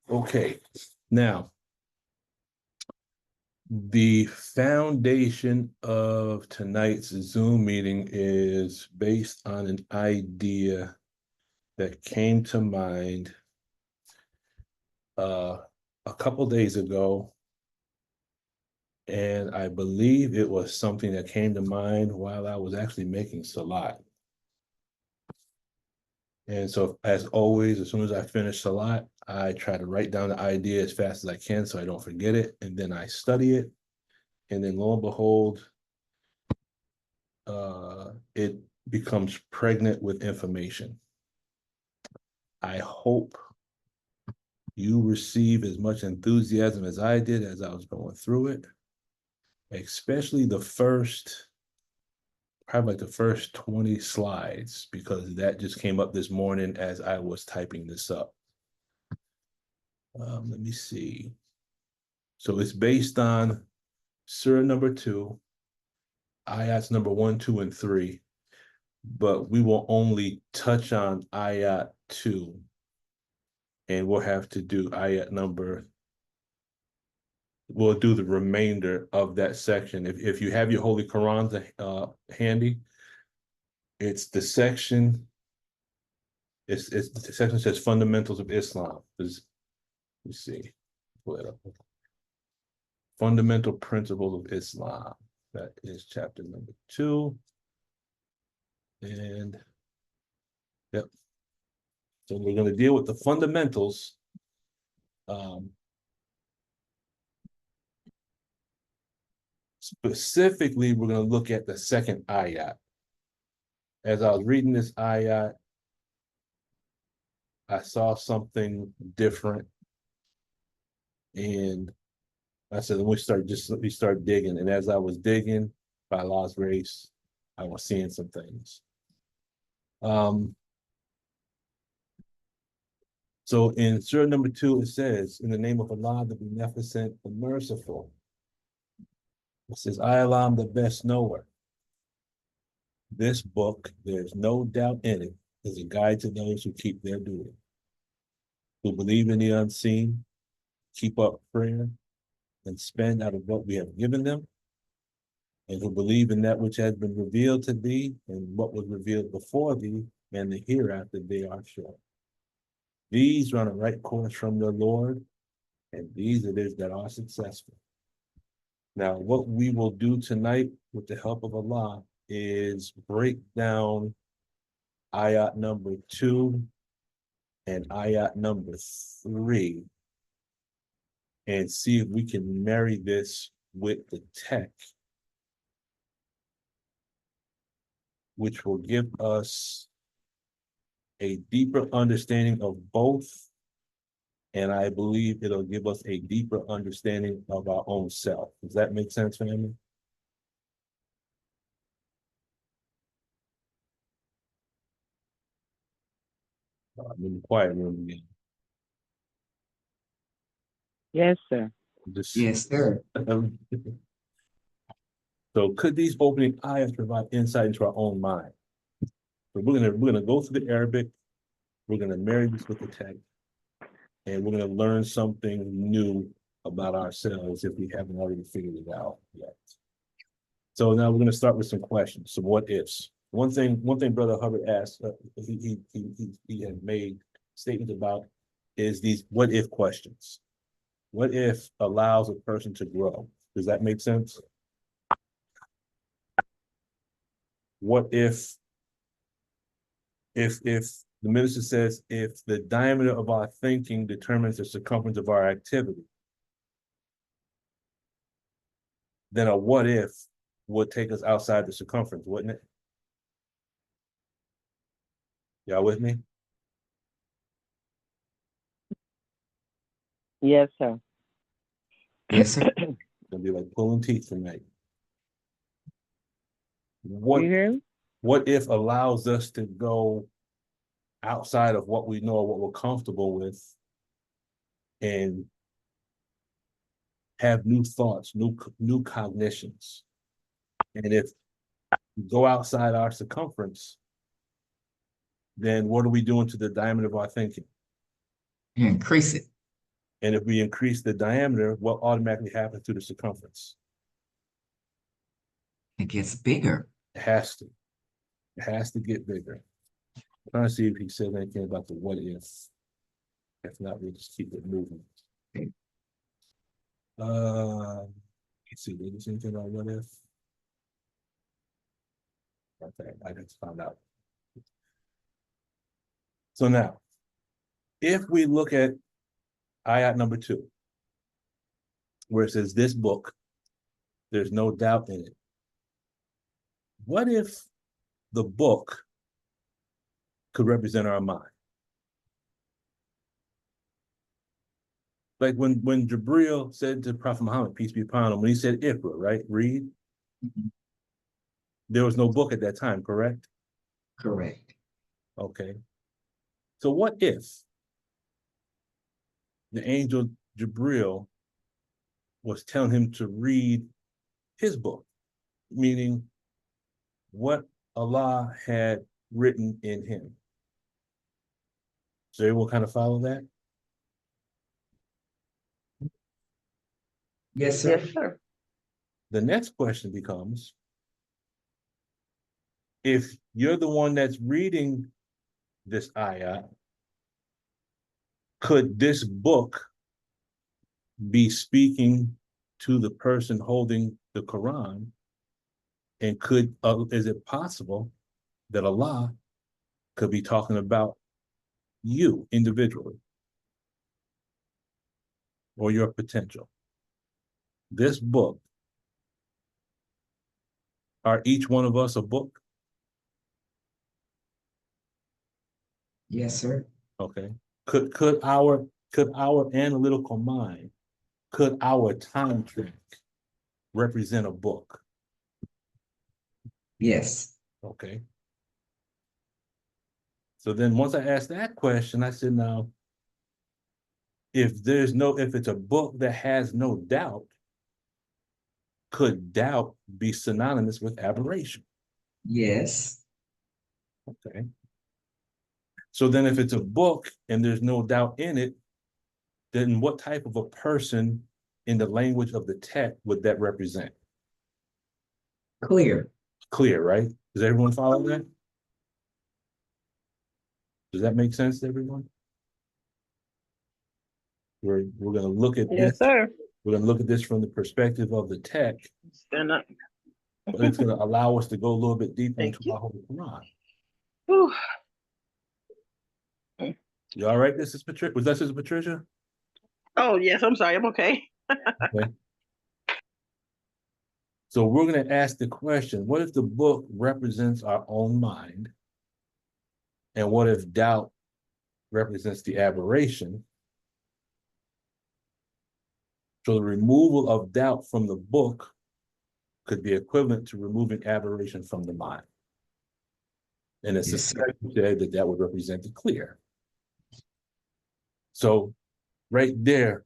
Okay, now the foundation of tonight's Zoom meeting is based on an idea that came to mind a couple days ago, and I believe it was something that came to mind while I was actually making salat. And so, as always, as soon as I finish salat, I try to write down the idea as fast as I can so I don't forget it, and then I study it, and then lo and behold, it becomes pregnant with information. I hope you receive as much enthusiasm as I did as I was going through it, especially probably like the first 20 slides, because that just came up this morning as I was typing this up. Let me see. So it's based on Surah number 2, ayats number 1, 2, and 3, but we will only touch on ayat 2, and we'll have to do ayat number. We'll do the remainder of that section. If you have your Holy Quran handy, it's the section. It's the section says Fundamentals of Islam. Let's see, pull it up. Fundamental Principles of Islam. That is chapter number 2. And yep. So we're going to deal with the fundamentals. Specifically, we're going to look at the second ayat. As I was reading this ayat, I saw something different, and I said, let me start digging. And as I was digging, by Allah's grace, I was seeing some things. So in Surah number 2, it says, in the name of Allah, the Beneficent, the Merciful. It says, I, Allah, am the best knower. This book, there's no doubt in it, is a guide to those who keep their duty, who believe in the unseen, keep up prayer, and spend out of what we have given them, and who believe in that which has been revealed to thee, and what was revealed before thee, and the hereafter they are sure. These are on a right course from their Lord, and these it is that are successful. Now, what we will do tonight with the help of Allah is break down ayat number 2 and ayat number 3 and see if we can marry this with the text, which will give us a deeper understanding of both, and I believe it'll give us a deeper understanding of our own self. Does that make sense, family? I'm in the quiet room again. Yes, sir. Yes, sir. So could these opening ayahs provide insight into our own mind? So we're gonna go through the Arabic, we're gonna marry this with the text, and we're gonna learn something new about ourselves if we haven't already figured it out yet. So now we're gonna start with some questions, some what ifs. One thing Brother Hubbard asked, he had made statements about is these what if questions. What if allows a person to grow? Does that make sense? What if the minister says, if the diameter of our thinking determines the circumference of our activity, then a what if would take us outside the circumference, wouldn't it? Y'all with me? Yes, sir. Yes, sir. It's gonna be like pulling teeth tonight. You hear me? What if allows us to go outside of what we know, what we're comfortable with, and have new thoughts, new cognitions. And if we go outside our circumference, then what are we doing to the diameter of our thinking? Increase it. And if we increase the diameter, what automatically happens to the circumference? It gets bigger. It has to. It has to get bigger. I'm trying to see if he said anything about the what if. If not, we'll just keep it moving. Okay. Let's see, did he say anything about what if? Okay, I just found out. So now, if we look at ayat number 2, where it says this book, there's no doubt in it. What if the book could represent our mind? Like when Jabril said to Prophet Muhammad, peace be upon him, when he said Iqra, right? Read. Mhm. There was no book at that time, correct? Correct. Okay. So what if the angel Jabril was telling him to read his book, meaning what Allah had written in him? So everyone kind of follow that? Yes, sir. Yes, sir. The next question becomes, if you're the one that's reading this ayah, could this book be speaking to the person holding the Quran? And is it possible that Allah could be talking about you individually or your potential? This book, are each one of us a book? Yes, sir. Okay. Could our analytical mind, could our time track represent a book? Yes. Okay. So then once I asked that question, I said, now, if it's a book that has no doubt, could doubt be synonymous with aberration? Yes. Okay. So then if it's a book and there's no doubt in it, then what type of a person in the language of the text would that represent? Clear. Clear, right? Does everyone follow that? Does that make sense to everyone? We're going to look at Yes, this. sir. We're going to look at this from the perspective of the text, Stand up. but it's going to allow us to go a little bit deeper Thank into you. our Holy Quran. Whew. You all right? This is Patricia. Was that Sister Patricia? Oh, yes, I'm sorry. I'm okay. Okay. So we're going to ask the question, what if the book represents our own mind? And what if doubt represents the aberration? So the removal of doubt from the book could be equivalent to removing aberration from the mind. And it's Yes, today that would represent the clear. So right there,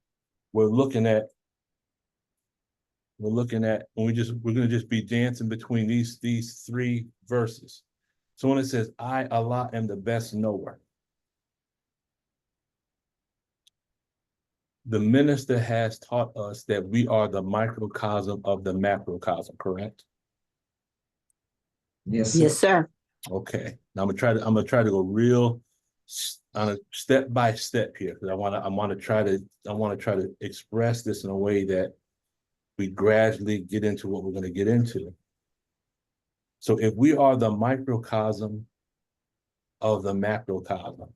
we're looking at, we're going to just be dancing between these 3 verses. So when it says, I, Allah, am the best knower, the minister has taught us that we are the microcosm of the macrocosm, correct? Yes, sir. Yes, sir. Okay. Now I'm gonna try to go real on a step by step here, because I want to try to express this in a way that we gradually get into what we're going to get into. So if we are the microcosm of the macrocosm,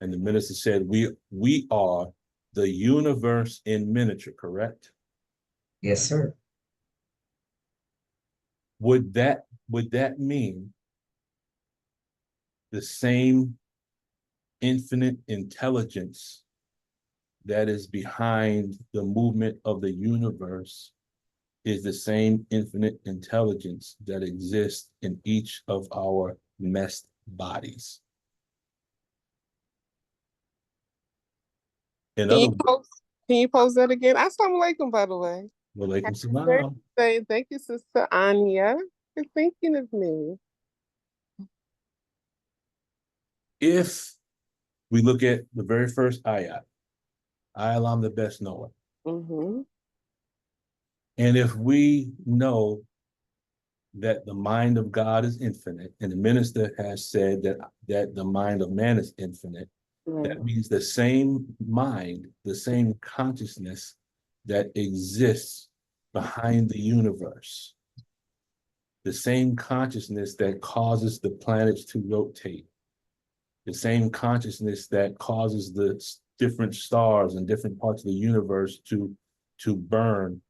and the minister said we are the universe in miniature, correct? Yes, sir. Would that mean the same infinite intelligence that is behind the movement of the universe is the same infinite intelligence that exists in each of our messed bodies? In Can other you words, post, can you post that again? Assalamu alaikum, by the way. walaikum Happy salam. birthday. Thank you, Sister Anya, for thinking of me. If we look at the very first ayat, I am the best knower. Mm-hmm. And if we know that the mind of God is infinite, and the minister has said that the mind of man is infinite, Right. that means the same mind, the same consciousness that exists behind the universe, the same consciousness that causes the planets to rotate, the same consciousness that causes the different stars and different parts of the universe to burn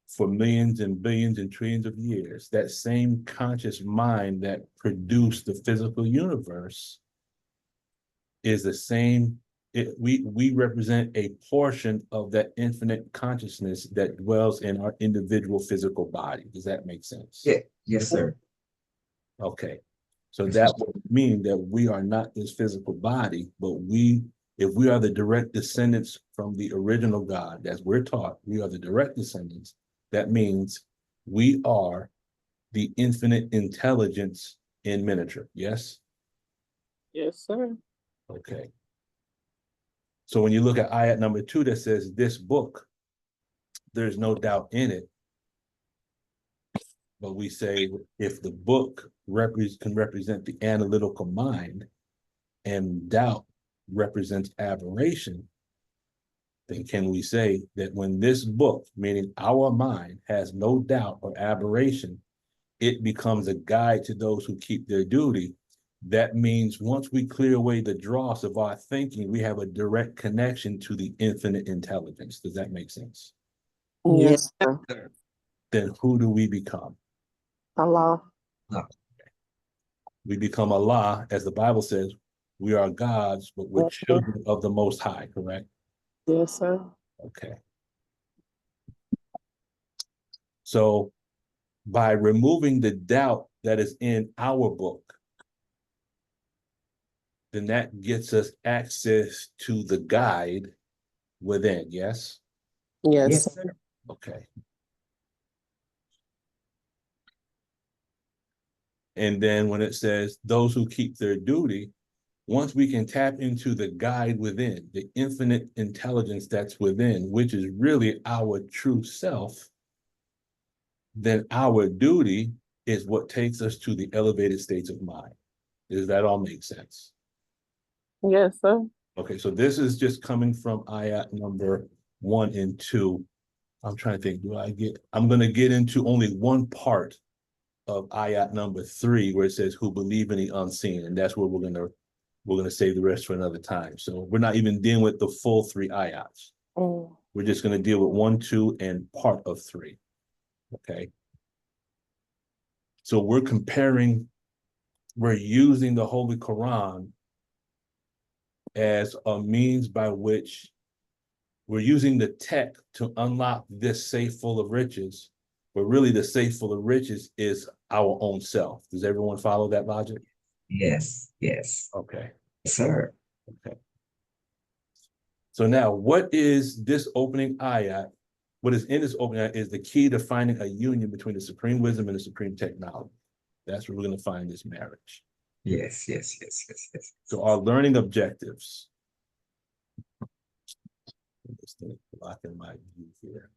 for millions and billions and trillions of years, that same conscious mind that produced the physical universe is the same. We represent a portion of that infinite consciousness that dwells in our individual physical body. Does that make sense? Yeah, yes, sir. Okay. So that would mean that we are not this physical body, but if we are the direct descendants from the original God, as we're taught, we are the direct descendants. That means we are the infinite intelligence in miniature. Yes? Yes, sir. Okay. So when you look at ayat number 2 that says this book, there's no doubt in it. But we say if the book can represent the analytical mind and doubt represents aberration, then can we say that when this book, meaning our mind, has no doubt or aberration, it becomes a guide to those who keep their duty? That means once we clear away the dross of our thinking, we have a direct connection to the infinite intelligence. Does that make sense? Yes, sir. Sir. Then who do we become? Allah. We become Allah, as the Bible says, we are gods, but we're children of the Most High, correct? Yes, sir. Okay. So by removing the doubt that is in our book, then that gets us access to the guide within, yes? Yes. Yes, sir. Okay. And then when it says those who keep their duty, once we can tap into the guide within, the infinite intelligence that's within, which is really our true self, then our duty is what takes us to the elevated states of mind. Does that all make sense? Yes, sir. Okay, so this is just coming from ayat number 1 and 2. I'm trying to think, I'm going to get into only one part of ayat number 3 where it says who believe in the unseen, and that's where we're going to save the rest for another time. So we're not even dealing with the full 3 ayats. Mm. We're just going to deal with 1, 2, and part of 3. Okay. So we're using the Holy Quran as a means by which we're using the tech to unlock this safe full of riches, but really the safe full of riches is our own self. Does everyone follow that logic? Yes, yes. Okay. Yes, sir. Okay. So now what is this opening ayat? What is in this opening ayat is the key to finding a union between the supreme wisdom and the supreme technology. That's where we're going to find this marriage. Yes, yes, yes, yes, yes. So our learning objectives. Just blocking my view here.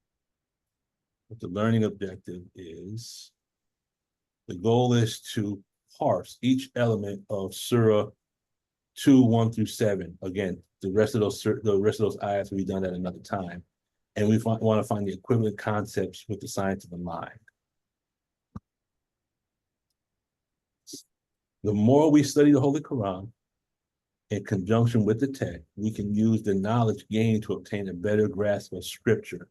But the learning objective is, the goal is to parse each element of Surah 2, 1 through 7. Again, the rest of those ayats will be done at another time. And we want to find the equivalent concepts with the science of the mind. The more we study the Holy Quran in conjunction with the text, we can use the knowledge gained to obtain a better grasp of scripture.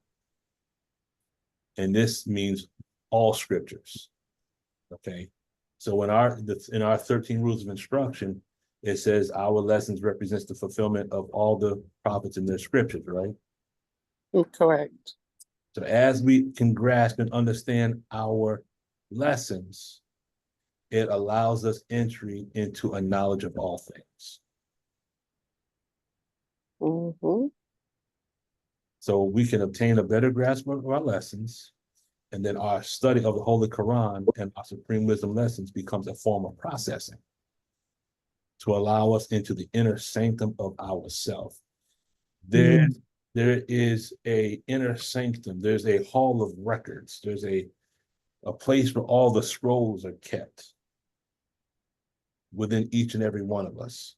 And this means all scriptures. Okay. So in our 13 rules of instruction, it says our lessons represents the fulfillment of all the prophets in their scriptures, right? Correct. So as we can grasp and understand our lessons, it allows us entry into a knowledge of all things. Mm-hmm. So we can obtain a better grasp of our lessons, and then our study of the Holy Quran and our supreme wisdom lessons becomes a form of processing to allow us into the inner sanctum of ourself. There, there is a inner sanctum. There's a hall of records. There's a place where all the scrolls are kept within each and every one of us.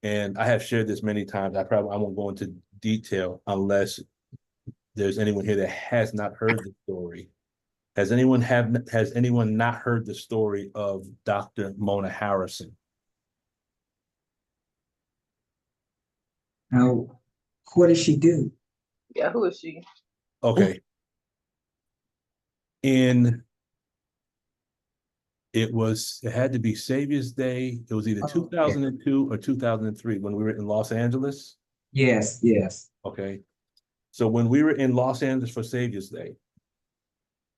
And I have shared this many times. I won't go into detail unless there's anyone here that has not heard the story. Has anyone not heard the story of Dr. Mona Harrison? Now, what does she do? Yeah, who is she? Okay. It had to be Savior's Day. It was either Oh, 2002 or 2003 when we were in Los Angeles. Yes, yes. Okay. So when we were in Los Angeles for Savior's Day,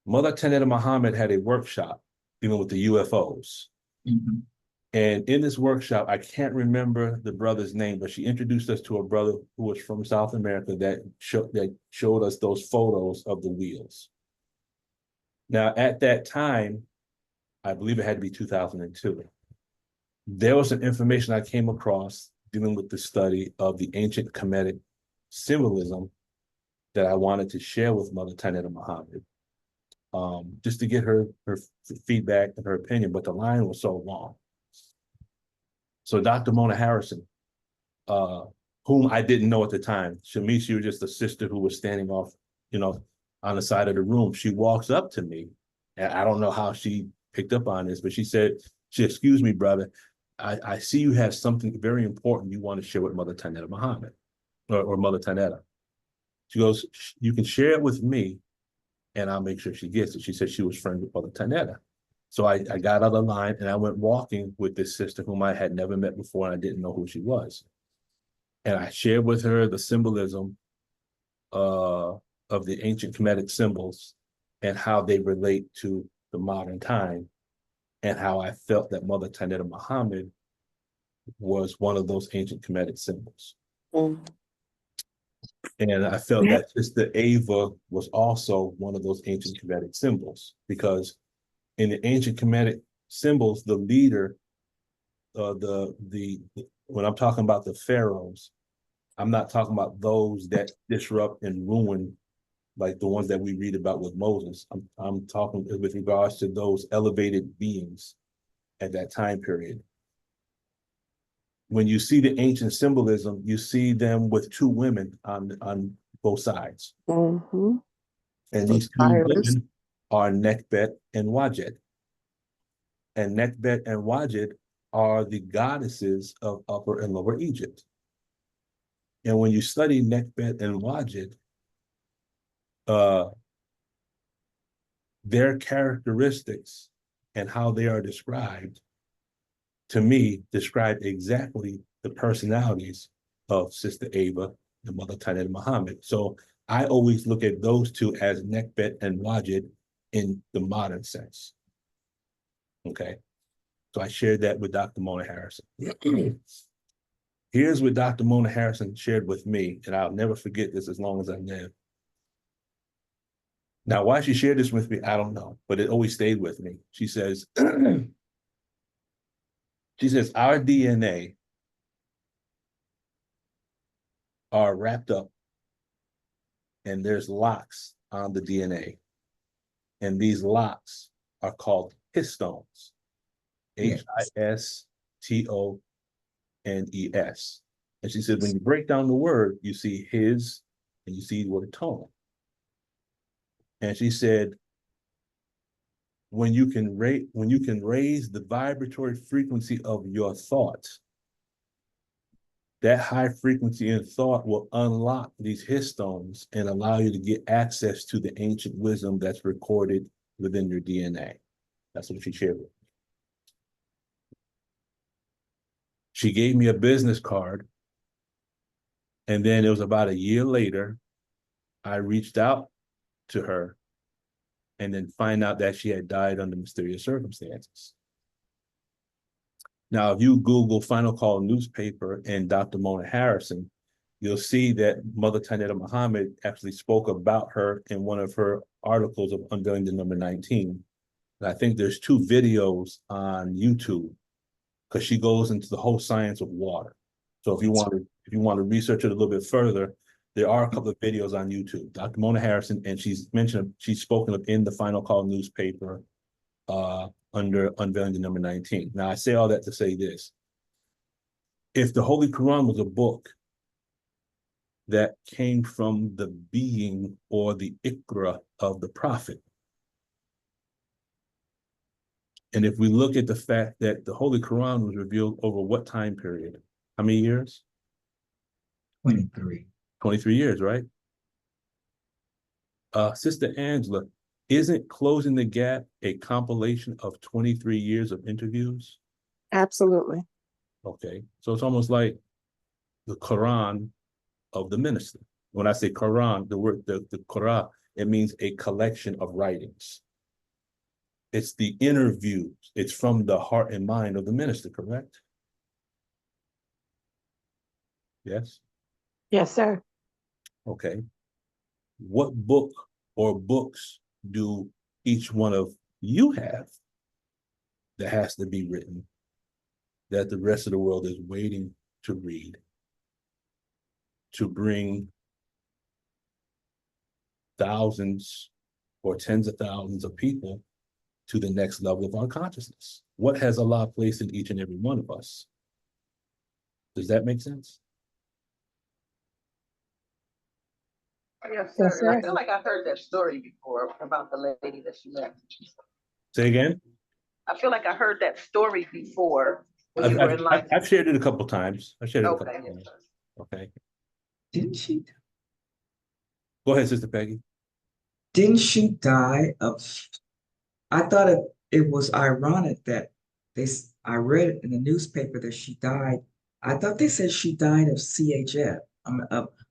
Mother Tanetta Muhammad had a workshop dealing with the UFOs. Mhm. And in this workshop, I can't remember the brother's name, but she introduced us to a brother who was from South America that showed us those photos of the wheels. Now, at that time, I believe it had to be 2002. There was some information I came across dealing with the study of the ancient Kemetic symbolism that I wanted to share with Mother Tanetta Muhammad, just to get her feedback and her opinion, but the line was so long. So Dr. Mona Harrison, whom I didn't know at the time, she was just a sister who was standing off, on the side of the room. She walks up to me, and I don't know how she picked up on this, but she said, "Excuse me, brother, I see you have something very important you want to share with Mother Tanetta Muhammad, or Mother Tanetta." She goes, "You can share it with me, and I'll make sure she gets it." She said she was friends with Mother Tanetta. So I got out of the line and I went walking with this sister whom I had never met before and I didn't know who she was. And I shared with her the symbolism of the ancient Kemetic symbols and how they relate to the modern time, and how I felt that Mother Tanetta Muhammad was one of those ancient Kemetic symbols. Mm. And I felt that Sister Ava was also one of those ancient Kemetic symbols, because in the ancient Kemetic symbols, the leader, when I'm talking about the pharaohs, I'm not talking about those that disrupt and ruin, like the ones that we read about with Moses. I'm talking with regards to those elevated beings at that time period. When you see the ancient symbolism, you see them with two women on both sides. Mm-hmm. And these two Iris. women are Nekbet and Wajet. And Nekbet and Wajet are the goddesses of Upper and Lower Egypt. And when you study Nekbet and Wajet, their characteristics and how they are described, to me, describe exactly the personalities of Sister Ava and Mother Tanetta Muhammad. So I always look at those two as Nekbet and Wajet in the modern sense. Okay. So I shared that with Dr. Mona Harrison. Here's what Dr. Mona Harrison shared with me, and I'll never forget this as long as I live. Now, why she shared this with me, I don't know, but it always stayed with me. She says, our DNA are wrapped up and there's locks on the DNA. And these locks are called histones, Histones. And she said, when you break down the word, you see his and you see the word tone. And she said, when you can raise the vibratory frequency of your thoughts, that high frequency in thought will unlock these histones and allow you to get access to the ancient wisdom that's recorded within your DNA. That's what she shared with me. She gave me a business card. And then it was about a year later, I reached out to her and then find out that she had died under mysterious circumstances. Now, if you Google Final Call newspaper and Dr. Mona Harrison, you'll see that Mother Tanetta Muhammad actually spoke about her in one of her articles of Unveiling the Number 19. And I think there's 2 videos on YouTube, because she goes into the whole science of water. So if you want to research it a little bit further, there are a couple of videos on YouTube. Dr. Mona Harrison, and she's spoken of in the Final Call newspaper under unveiling the number 19. Now I say all that to say this. If the Holy Quran was a book that came from the being or the ikra of the prophet, and if we look at the fact that the Holy Quran was revealed over what time period? How many years? 23. 23 years, right? Sister Angela, isn't Closing the Gap a compilation of 23 years of interviews? Absolutely. Okay, so it's almost like the Quran of the minister. When I say Quran, the word, the Quran, it means a collection of writings. It's the interviews. It's from the heart and mind of the minister, correct? Yes? Yes, sir. Okay. What book or books do each one of you have that has to be written that the rest of the world is waiting to read to bring thousands or tens of thousands of people to the next level of our consciousness? What has Allah placed in each and every one of us? Does that make sense? Yes, Yes, sir. I sir. feel like I heard that story before about the lady that she met. Say again? I feel like I heard that story before when you were enlightened. I've shared it a couple times. I've shared it a couple Okay, yes, times. sir. Okay. Didn't she? Go ahead, Sister Peggy. Didn't she die of? I thought it was ironic that I read it in the newspaper that she died. I thought they said she died of CHF,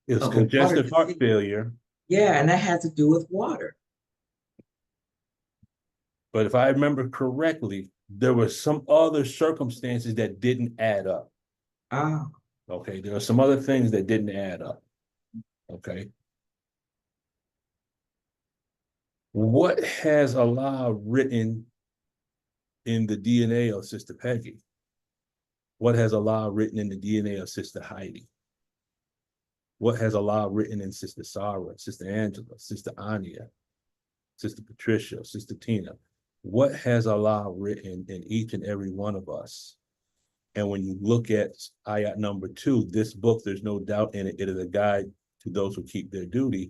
It was of a water congestive heart disease. failure. Yeah, and that had to do with water. But if I remember correctly, there were some other circumstances that didn't add up. Ah, Okay. There are some other things that didn't add up. Okay. What has Allah written in the DNA of Sister Peggy? What has Allah written in the DNA of Sister Heidi? What has Allah written in Sister Sarah, Sister Angela, Sister Anya, Sister Patricia, Sister Tina? What has Allah written in each and every one of us? And when you look at ayat number 2, this book, there's no doubt in it, it is a guide to those who keep their duty.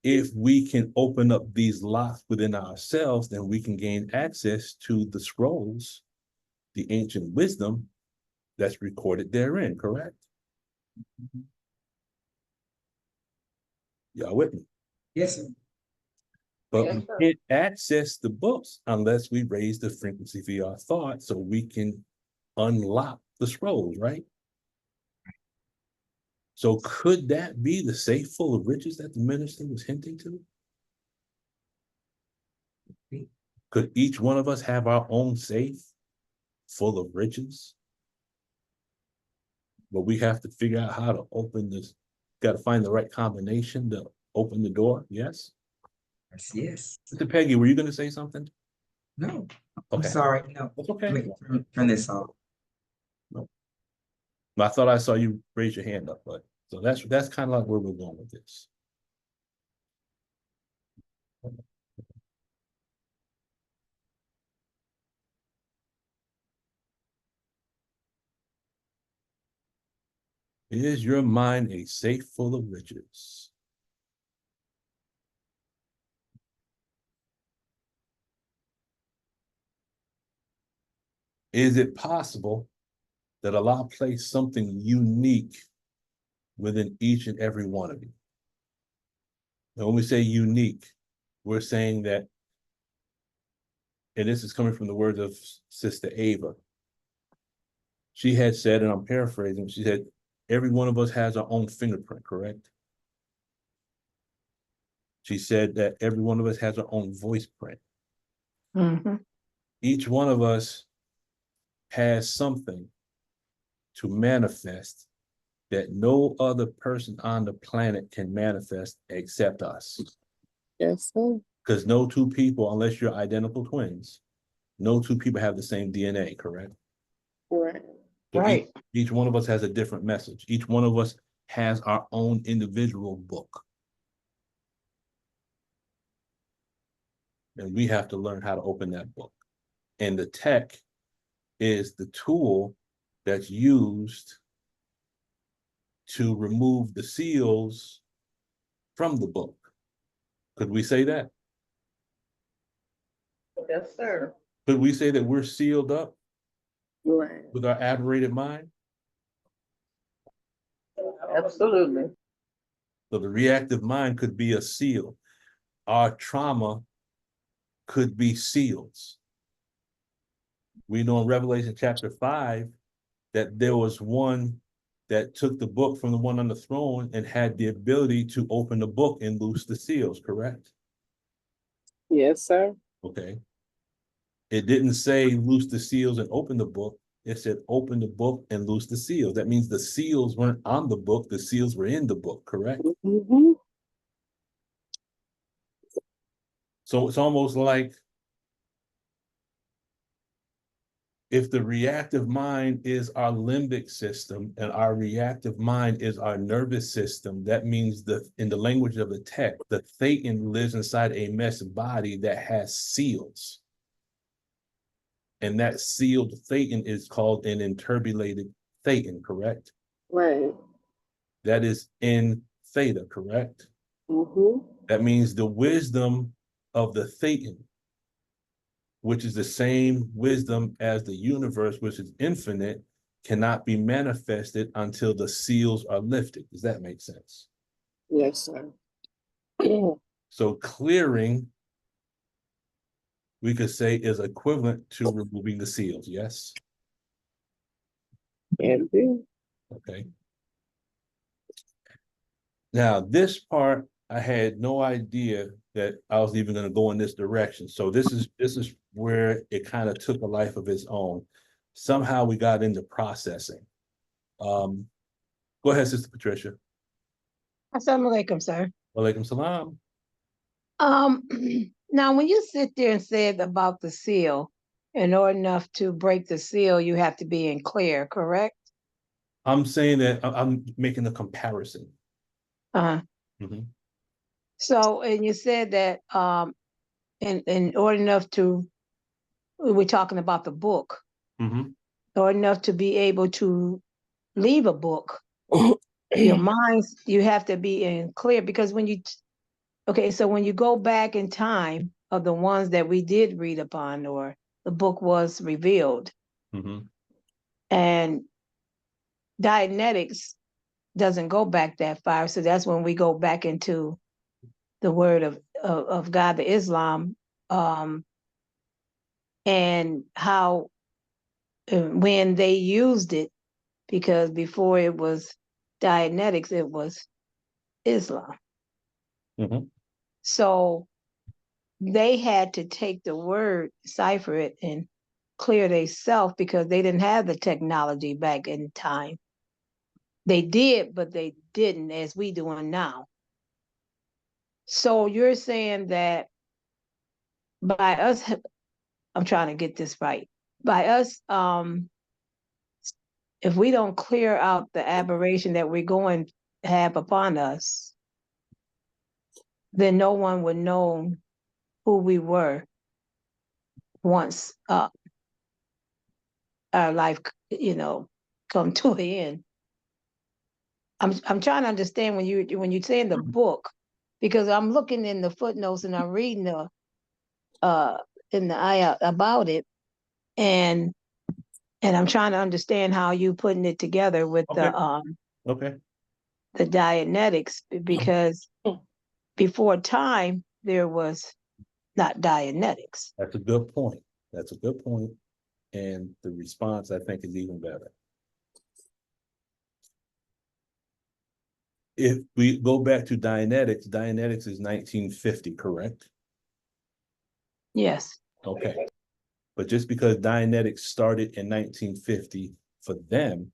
If we can open up these locks within ourselves, then we can gain access to the scrolls, the ancient wisdom that's recorded therein, correct? Y'all with me? yes, sir. But Yes, we sir. can't access the books unless we raise the frequency via our thought so we can unlock the scrolls, right? So could that be the safe full of riches that the minister was hinting to? Could each one of us have our own safe full of riches? But we have to figure out how to open this, got to find the right combination to open the door, yes? Yes. Mr. Peggy, were you going to say something? No, I'm Okay, sorry. No, that's okay. let me turn this off. I thought I saw you raise your hand up, but so that's kind of like where we're going with this. Is your mind a safe full of riches? Is it possible that Allah placed something unique within each and every one of you? And when we say unique, we're saying that, and this is coming from the words of Sister Ava. She had said, and I'm paraphrasing, she said, every one of us has our own fingerprint, correct? She said that every one of us has our own voice print. Mm-hmm. Each one of us has something to manifest that no other person on the planet can manifest except us. Yes, sir. Because no two people, unless you're identical twins, no two people have the same DNA, correct? Right. So Right. each one of us has a different message. Each one of us has our own individual book. And we have to learn how to open that book. And the tech is the tool that's used to remove the seals from the book. Could we say that? Yes, sir. Could we say that we're sealed up Right. with our aberrated mind? Absolutely. So the reactive mind could be a seal. Our trauma could be seals. We know in Revelation chapter 5 that there was one that took the book from the one on the throne and had the ability to open the book and loose the seals, correct? Yes, sir. Okay. It didn't say loose the seals and open the book. It said open the book and loose the seals. That means the seals weren't on the book, the seals were in the book, correct? Mm-hmm. So it's almost like if the reactive mind is our limbic system and our reactive mind is our nervous system, that means that in the language of the tech, the thetan lives inside a mesh body that has seals. And that sealed thetan is called an interbulated thetan, correct? Right. That is in theta, correct? Mm-hmm. That means the wisdom of the thetan, which is the same wisdom as the universe, which is infinite, cannot be manifested until the seals are lifted. Does that make sense? Yes, sir. So clearing, we could say, is equivalent to removing the seals, yes? Can do. Okay. Now, this part, I had no idea that I was even going to go in this direction. So this is where it kind of took a life of its own. Somehow we got into processing. Go ahead, Sister Patricia. Assalamu alaikum, sir. Walaikum salam. Um, now, when you sit there and said about the seal, in order enough to break the seal, you have to be in clear, correct? I'm saying that I'm making a comparison. Uh-huh. Mhm. So, and you said that in order enough to, we're talking about the book, Mhm. or enough to be able to leave a book, your mind, you have to be in clear because when you, okay, so when you go back in time of the ones that we did read upon or the book was revealed, Mhm. and Dianetics doesn't go back that far. So that's when we go back into the word of God, the Islam, and how when they used it, because before it was Dianetics, it was Islam. Mhm. So they had to take the word, cipher it, and clear themselves because they didn't have the technology back in time. They did, but they didn't as we doing now. So you're saying that by us, I'm trying to get this right. By us, if we don't clear out the aberration that we're going to have upon us, then no one would know who we were once our life, come to an end. I'm trying to understand when you say in the book, because I'm looking in the footnotes and I'm reading the in the ayah about it, and I'm trying to understand how you putting it together with Okay. Okay. the Dianetics, because before time there was not Dianetics. That's a good point. That's a good point. And the response, I think, is even better. If we go back to Dianetics, Dianetics is 1950, correct? Yes. Okay. But just because Dianetics started in 1950 for them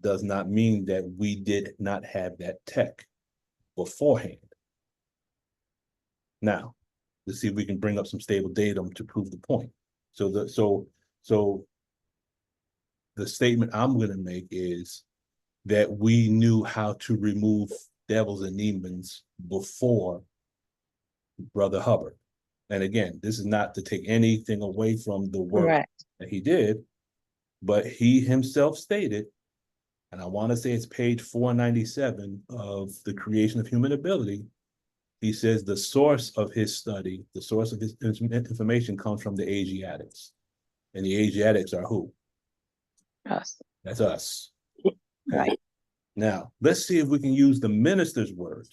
does not mean that we did not have that tech beforehand. Now, let's see if we can bring up some stable datum to prove the point. So the the statement I'm going to make is that we knew how to remove devils and demons before Brother Hubbard. And again, this is not to take anything away from the work Right. that he did, but he himself stated, and I want to say it's page 497 of The Creation of Human Ability. He says the source of his study, the source of his information comes from the Asiatics. And the Asiatics are who? Us. That's us. Right. Now, let's see if we can use the minister's words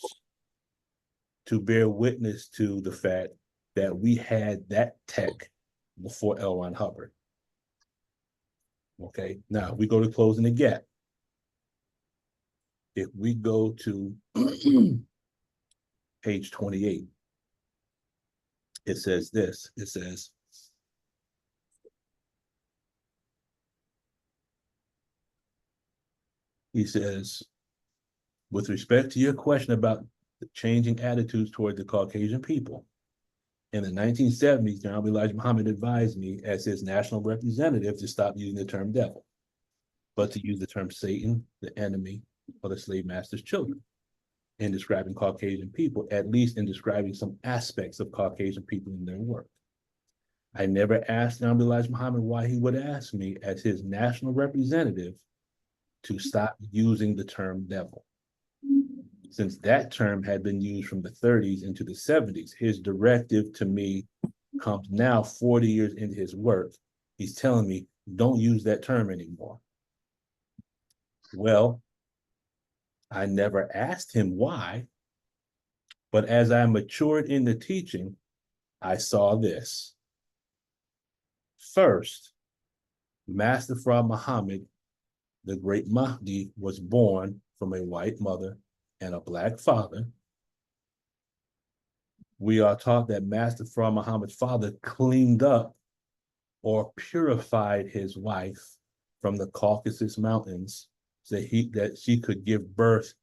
to bear witness to the fact that we had that tech before L. Ron Hubbard. Okay, now we go to closing the gap. If we go to page 28, it says this, it says, he says, with respect to your question about the changing attitudes toward the Caucasian people, in the 1970s, General Elijah Muhammad advised me as his national representative to stop using the term devil, but to use the term Satan, the enemy, or the slave master's children in describing Caucasian people, at least in describing some aspects of Caucasian people in their work. I never asked General Elijah Muhammad why he would ask me as his national representative to stop using the term devil. Since that term had been used from the 30s into the 70s, his directive to me comes now 40 years into his work. He's telling me, don't use that term anymore. Well, I never asked him why, but as I matured in the teaching, I saw this. First, Master Fard Muhammad, the great Mahdi, was born from a white mother and a black father. We are taught that Master Fard Muhammad's father cleaned up or purified his wife from the Caucasus Mountains so that she could give birth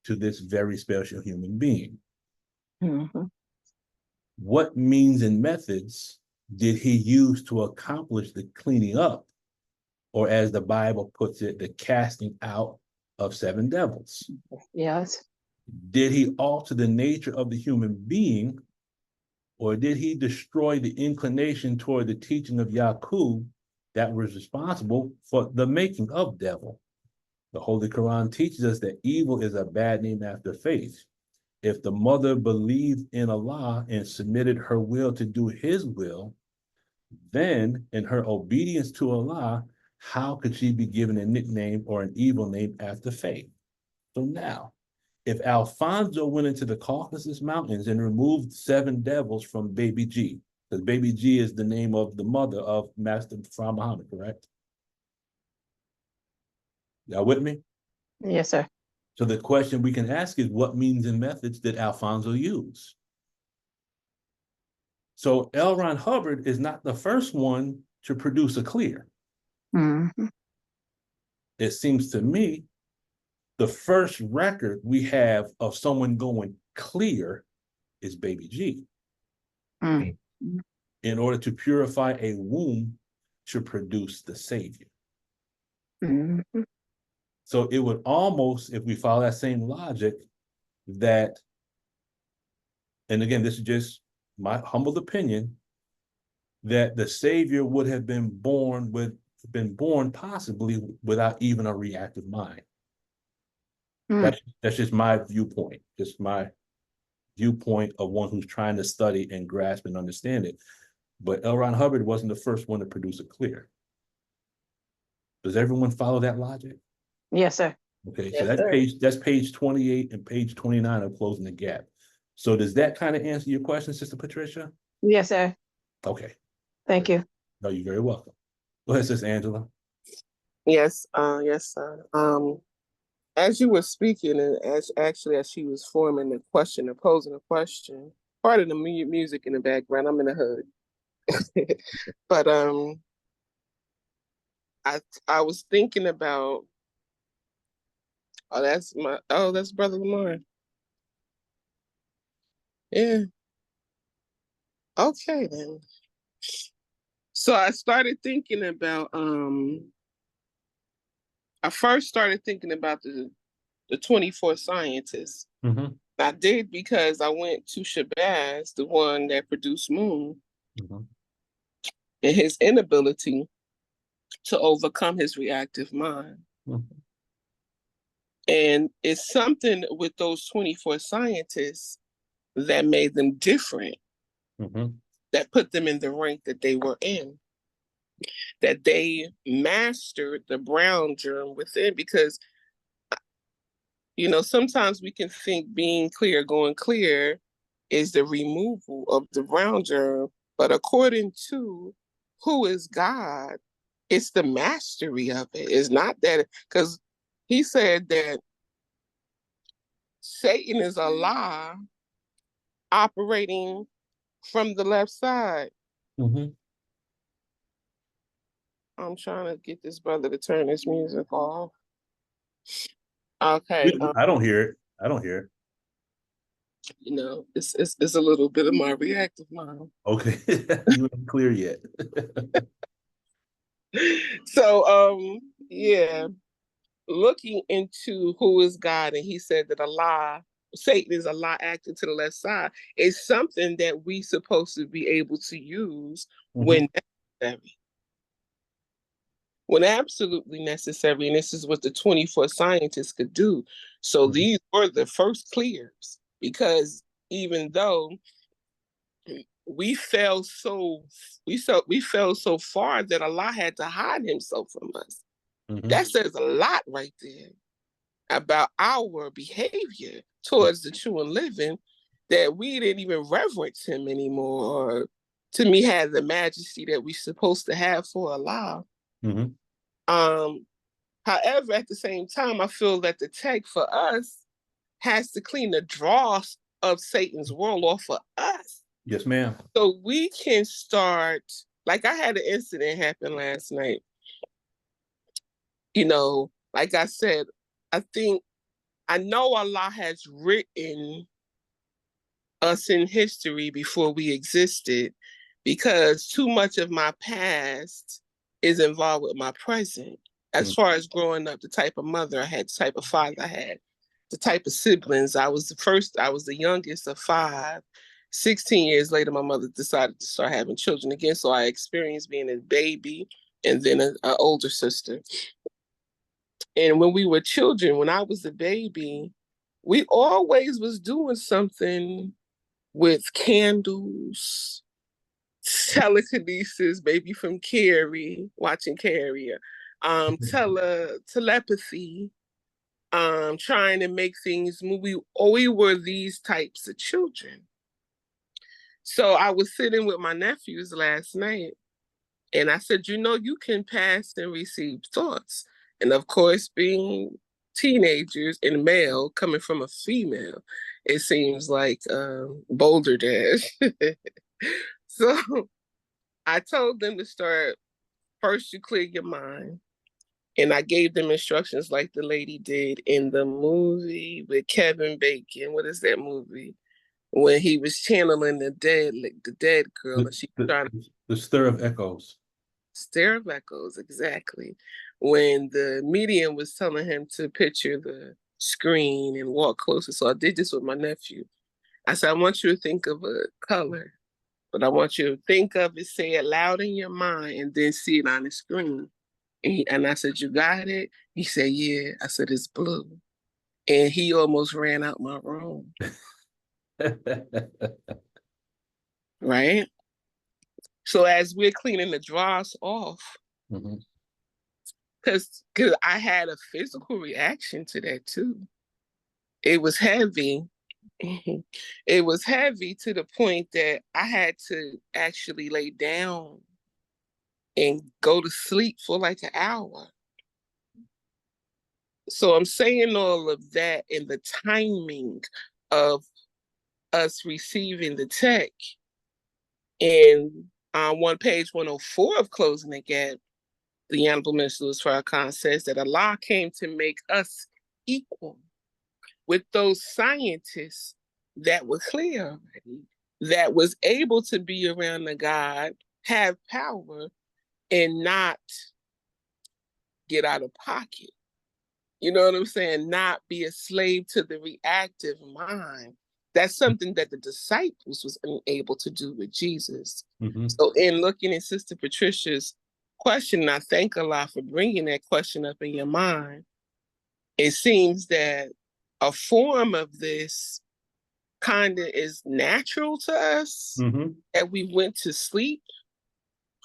to this very special human being. Mm-hmm. What means and methods did he use to accomplish the cleaning up, or as the Bible puts it, the casting out of 7 devils? Yes. Did he alter the nature of the human being, or did he destroy the inclination toward the teaching of Yaqub that was responsible for the making of devil? The Holy Quran teaches us that evil is a bad name after faith. If the mother believed in Allah and submitted her will to do his will, then in her obedience to Allah, how could she be given a nickname or an evil name after faith? So now, if Alfonso went into the Caucasus Mountains and removed 7 devils from Baby G, because Baby G is the name of the mother of Master Fard Muhammad, correct? Y'all with me? Yes, sir. So the question we can ask is, what means and methods did Alfonso use? So L. Ron Hubbard is not the first one to produce a clear. Mm-hmm. It seems to me the first record we have of someone going clear is Baby G. Mm-hmm. In order to purify a womb to produce the Savior. Mm-hmm. So it would almost, if we follow that same logic, that, and again, this is just my humble opinion, that the Savior would have been born possibly without even a reactive mind. That's just my viewpoint, just my viewpoint of one who's trying to study and grasp and understand it. But L. Ron Hubbard wasn't the first one to produce a clear. Does everyone follow that logic? Yes, sir. Okay, Yes, so sir. that's page 28 and page 29 of Closing the Gap. So does that kind of answer your question, Sister Patricia? Yes, sir. Okay. Thank you. No, you're very welcome. Go ahead, Sister Angela. Yes, yes, sir. As you were speaking, and as she was forming the question, or posing a question, part of the music in the background, I'm in the hood. But I was thinking about, that's Brother Lamar. Yeah. Okay then. So I started thinking about I first started thinking about the 24 scientists. Mm-hmm. I did because I went to Shabazz, the one that produced Moon, Mm-hmm. and his inability to overcome his reactive mind. Mm-hmm. And it's something with those 24 scientists that made them different, Mm-hmm. that put them in the rank that they were in, that they mastered the brown germ within. Because, you know, sometimes we can think being clear, going clear is the removal of the brown germ. But according to who is God, it's the mastery of it. It's not that, because he said that Satan is a lie operating from the left side. Mm-hmm. I'm trying to get this brother to turn his music off. Okay. I don't hear it. I don't hear it. You know, it's a little bit of my reactive mind. Okay. You ain't clear yet. So, yeah, looking into who is God, and he said that Satan is a lie acting to the left side, is something that we supposed to be able to use when necessary. When absolutely necessary, and this is what the 24 scientists could do. So these were the first clears, because even though we fell so far that Allah had to hide himself from us. Mm-hmm. That says a lot right there about our behavior towards the true and living, that we didn't even reverence him anymore, or to me had the majesty that we're supposed to have for Allah. Mm-hmm. However, at the same time, I feel that the tech for us has to clean the dross of Satan's world off of us. Yes, ma'am. So we can start, like I had an incident happen last night. You know, like I said, I know Allah has written us in history before we existed, because too much of my past is involved with my present. As far as growing up, the type of mother I had, the type of father I had, the type of siblings. I was the youngest of 5. 16 years later, my mother decided to start having children again. So I experienced being a baby and then an older sister. And when we were children, when I was a baby, we always was doing something with candles, telekinesis, maybe from Carrie, watching Carrie, telepathy, trying to make things move. We were these types of children. So I was sitting with my nephews last night, and I said, you know, you can pass and receive thoughts. And of course, being teenagers and male coming from a female, it seems like Boulder Dash. So I told them to start, first you clear your mind. And I gave them instructions like the lady did in the movie with Kevin Bacon. What is that movie? When he was channeling the dead girl, and she tried to The stir of echoes. Stir of echoes, exactly. When the medium was telling him to picture the screen and walk closer. So I did this with my nephew. I said, I want you to think of a color, but I want you to think of it, say it loud in your mind, and then see it on the screen. And I said, you got it? He said, yeah. I said, it's blue. And he almost ran out my room. Right? So as we're cleaning the dross off, because I had a physical reaction to that too. It was heavy. It was heavy to the point that I had to actually lay down and go to sleep for like an hour. So I'm saying all of that in the timing of us receiving the tech. And on page 104 of Closing the Gap, the Honorable Minister Louis Farrakhan says that Allah came to make us equal with those scientists that were clear already, that was able to be around the God, have power, and not get out of pocket. You know what I'm saying? Not be a slave to the reactive mind. That's something that the disciples was unable to do with Jesus. Mhm. So in looking at Sister Patricia's question, I thank Allah for bringing that question up in your mind. It seems that a form of this kind of is natural to us, Mhm. that we went to sleep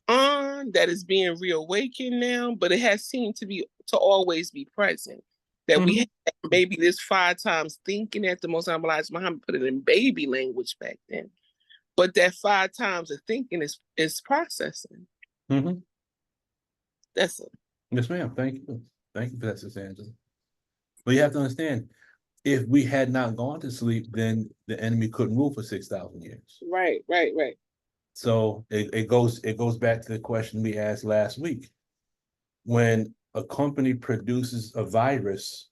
on, that is being reawakened now, but it has seemed to always be present. That we Mhm. had maybe this 5 times thinking at the Most High Muhammad put it in baby language back then. But that 5 times of thinking is processing. Mhm. That's it. Yes, ma'am. Thank you. Thank you for that, Sister Angela. But you have to understand, if we had not gone to sleep, then the enemy couldn't rule for 6,000 years. Right. So it goes back to the question we asked last week. When a company produces a virus,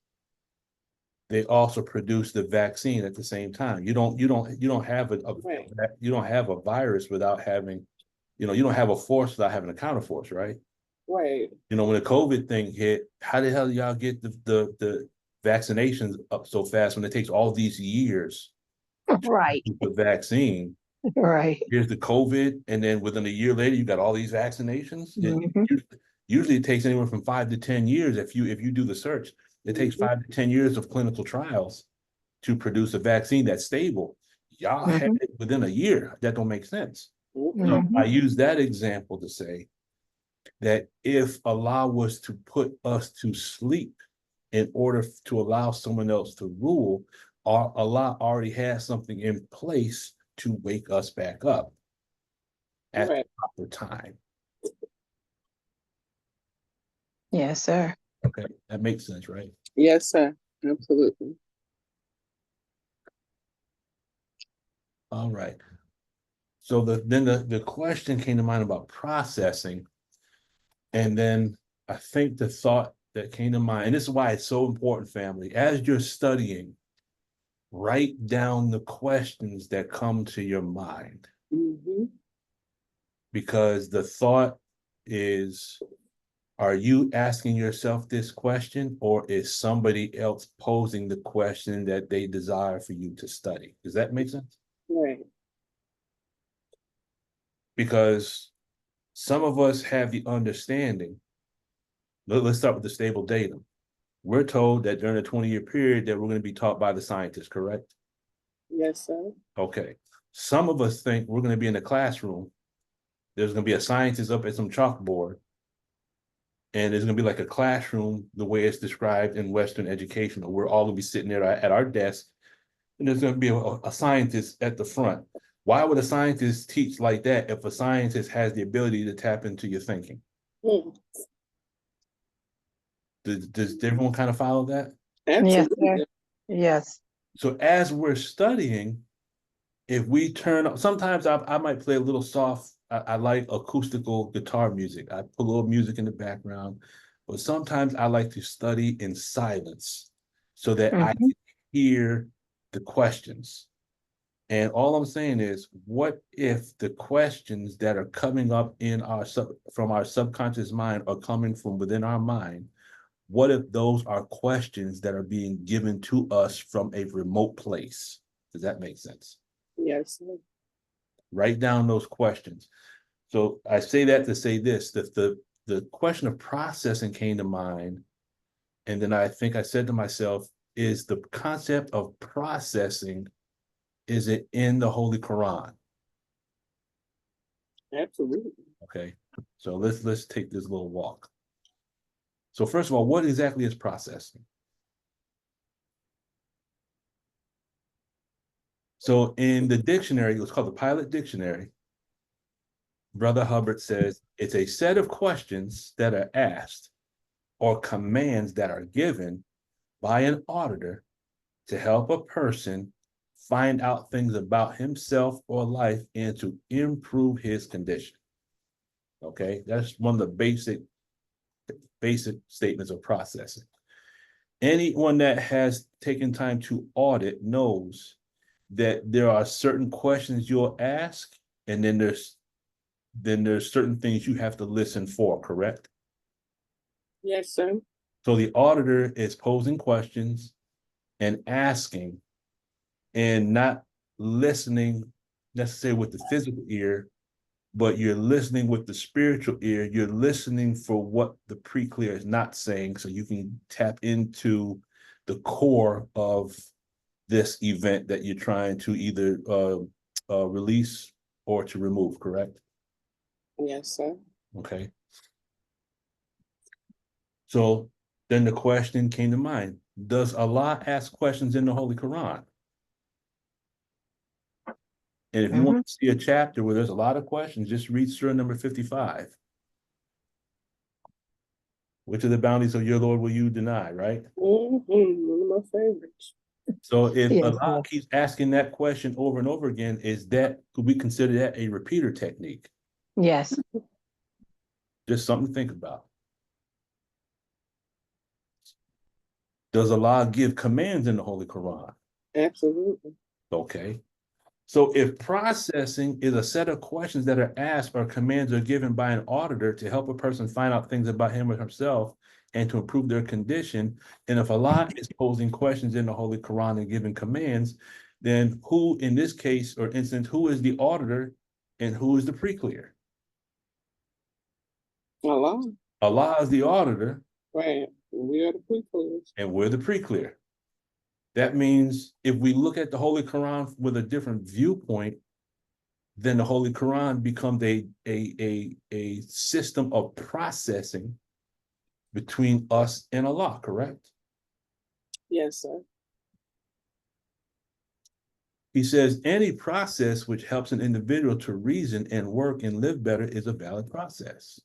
they also produce the vaccine at the same time. You don't have Right. you don't have a virus without having, you don't have a force without having a counterforce, right? Right. When the COVID thing hit, how the hell y'all get the vaccinations up so fast when it takes all these years Right, to the vaccine? right. Here's the COVID, and then within a year later, you got all these vaccinations. Mhm. Usually it takes anywhere from 5 to 10 years. If you do the search, it takes 5 to 10 years of clinical trials to produce a vaccine that's stable. Y'all had Mhm. it within a year. That don't make sense. So Mhm. I use that example to say that if Allah was to put us to sleep in order to allow someone else to rule, Allah already has something in place to wake us back up at Right. the proper time. Yes, sir. Okay, that makes sense, right? Yes, sir. Absolutely. All right. So the question came to mind about processing, and then I think the thought that came to mind, and this is why it's so important, family, as you're studying, write down the questions that come to your mind, Mm-hmm. because the thought is, are you asking yourself this question, or is somebody else posing the question that they desire for you to study? Does that make sense? Right. Because some of us have the understanding. Let's start with the stable datum. We're told that during a 20-year period that we're going to be taught by the scientists, correct? Yes, sir. Okay. Some of us think we're going to be in a classroom. There's going to be a scientist up at some chalkboard, and there's going to be like a classroom the way it's described in Western education. We're all going to be sitting there at our desk, and there's going to be a scientist at the front. Why would a scientist teach like that if a scientist has the ability to tap into your thinking? Mm. Does everyone kind of follow that? Yes, sir. Absolutely. Yes. So as we're studying, if we turn up, sometimes I might play a little soft. I like acoustical guitar music. I put a little music in the background, but sometimes I like to study in silence so that I Mhm. can hear the questions. And all I'm saying is, what if the questions that are coming up in from our subconscious mind are coming from within our mind? What if those are questions that are being given to us from a remote place? Does that make sense? Yes, sir. Write down those questions. So I say that to say this, that the question of processing came to mind. And then I think I said to myself, is the concept of processing, is it in the Holy Quran? Absolutely. Okay. So let's take this little walk. So first of all, what exactly is processing? So in the dictionary, it was called the Pilot Dictionary. Brother Hubbard says it's a set of questions that are asked or commands that are given by an auditor to help a person find out things about himself or life and to improve his condition. Okay, that's one of the basic statements of processing. Anyone that has taken time to audit knows that there are certain questions you'll ask, and then there's certain things you have to listen for, correct? Yes, sir. So the auditor is posing questions and asking and not listening necessarily with the physical ear, but you're listening with the spiritual ear. You're listening for what the pre-clear is not saying, so you can tap into the core of this event that you're trying to either release or to remove, correct? Yes, sir. Okay. So then the question came to mind, does Allah ask questions in the Holy Quran? And if you want to see a chapter where there's a lot of questions, just read Surah number 55. Which of the bounties of your Lord will you deny, right? One of my favorites. So if Yes, Allah Lord. keeps asking that question over and over again, could we consider that a repeater technique? Yes. Just something to think about. Does Allah give commands in the Holy Quran? Absolutely. Okay. So if processing is a set of questions that are asked or commands are given by an auditor to help a person find out things about him or herself and to improve their condition, and if Allah is posing questions in the Holy Quran and giving commands, then who in this case or instance, who is the auditor and who is the pre-clear? Allah. Allah is the auditor Right. We are the pre-clears. and we're the pre-clear. That means if we look at the Holy Quran with a different viewpoint, then the Holy Quran becomes a system of processing between us and Allah, correct? Yes, sir. He says any process which helps an individual to reason and work and live better is a valid process.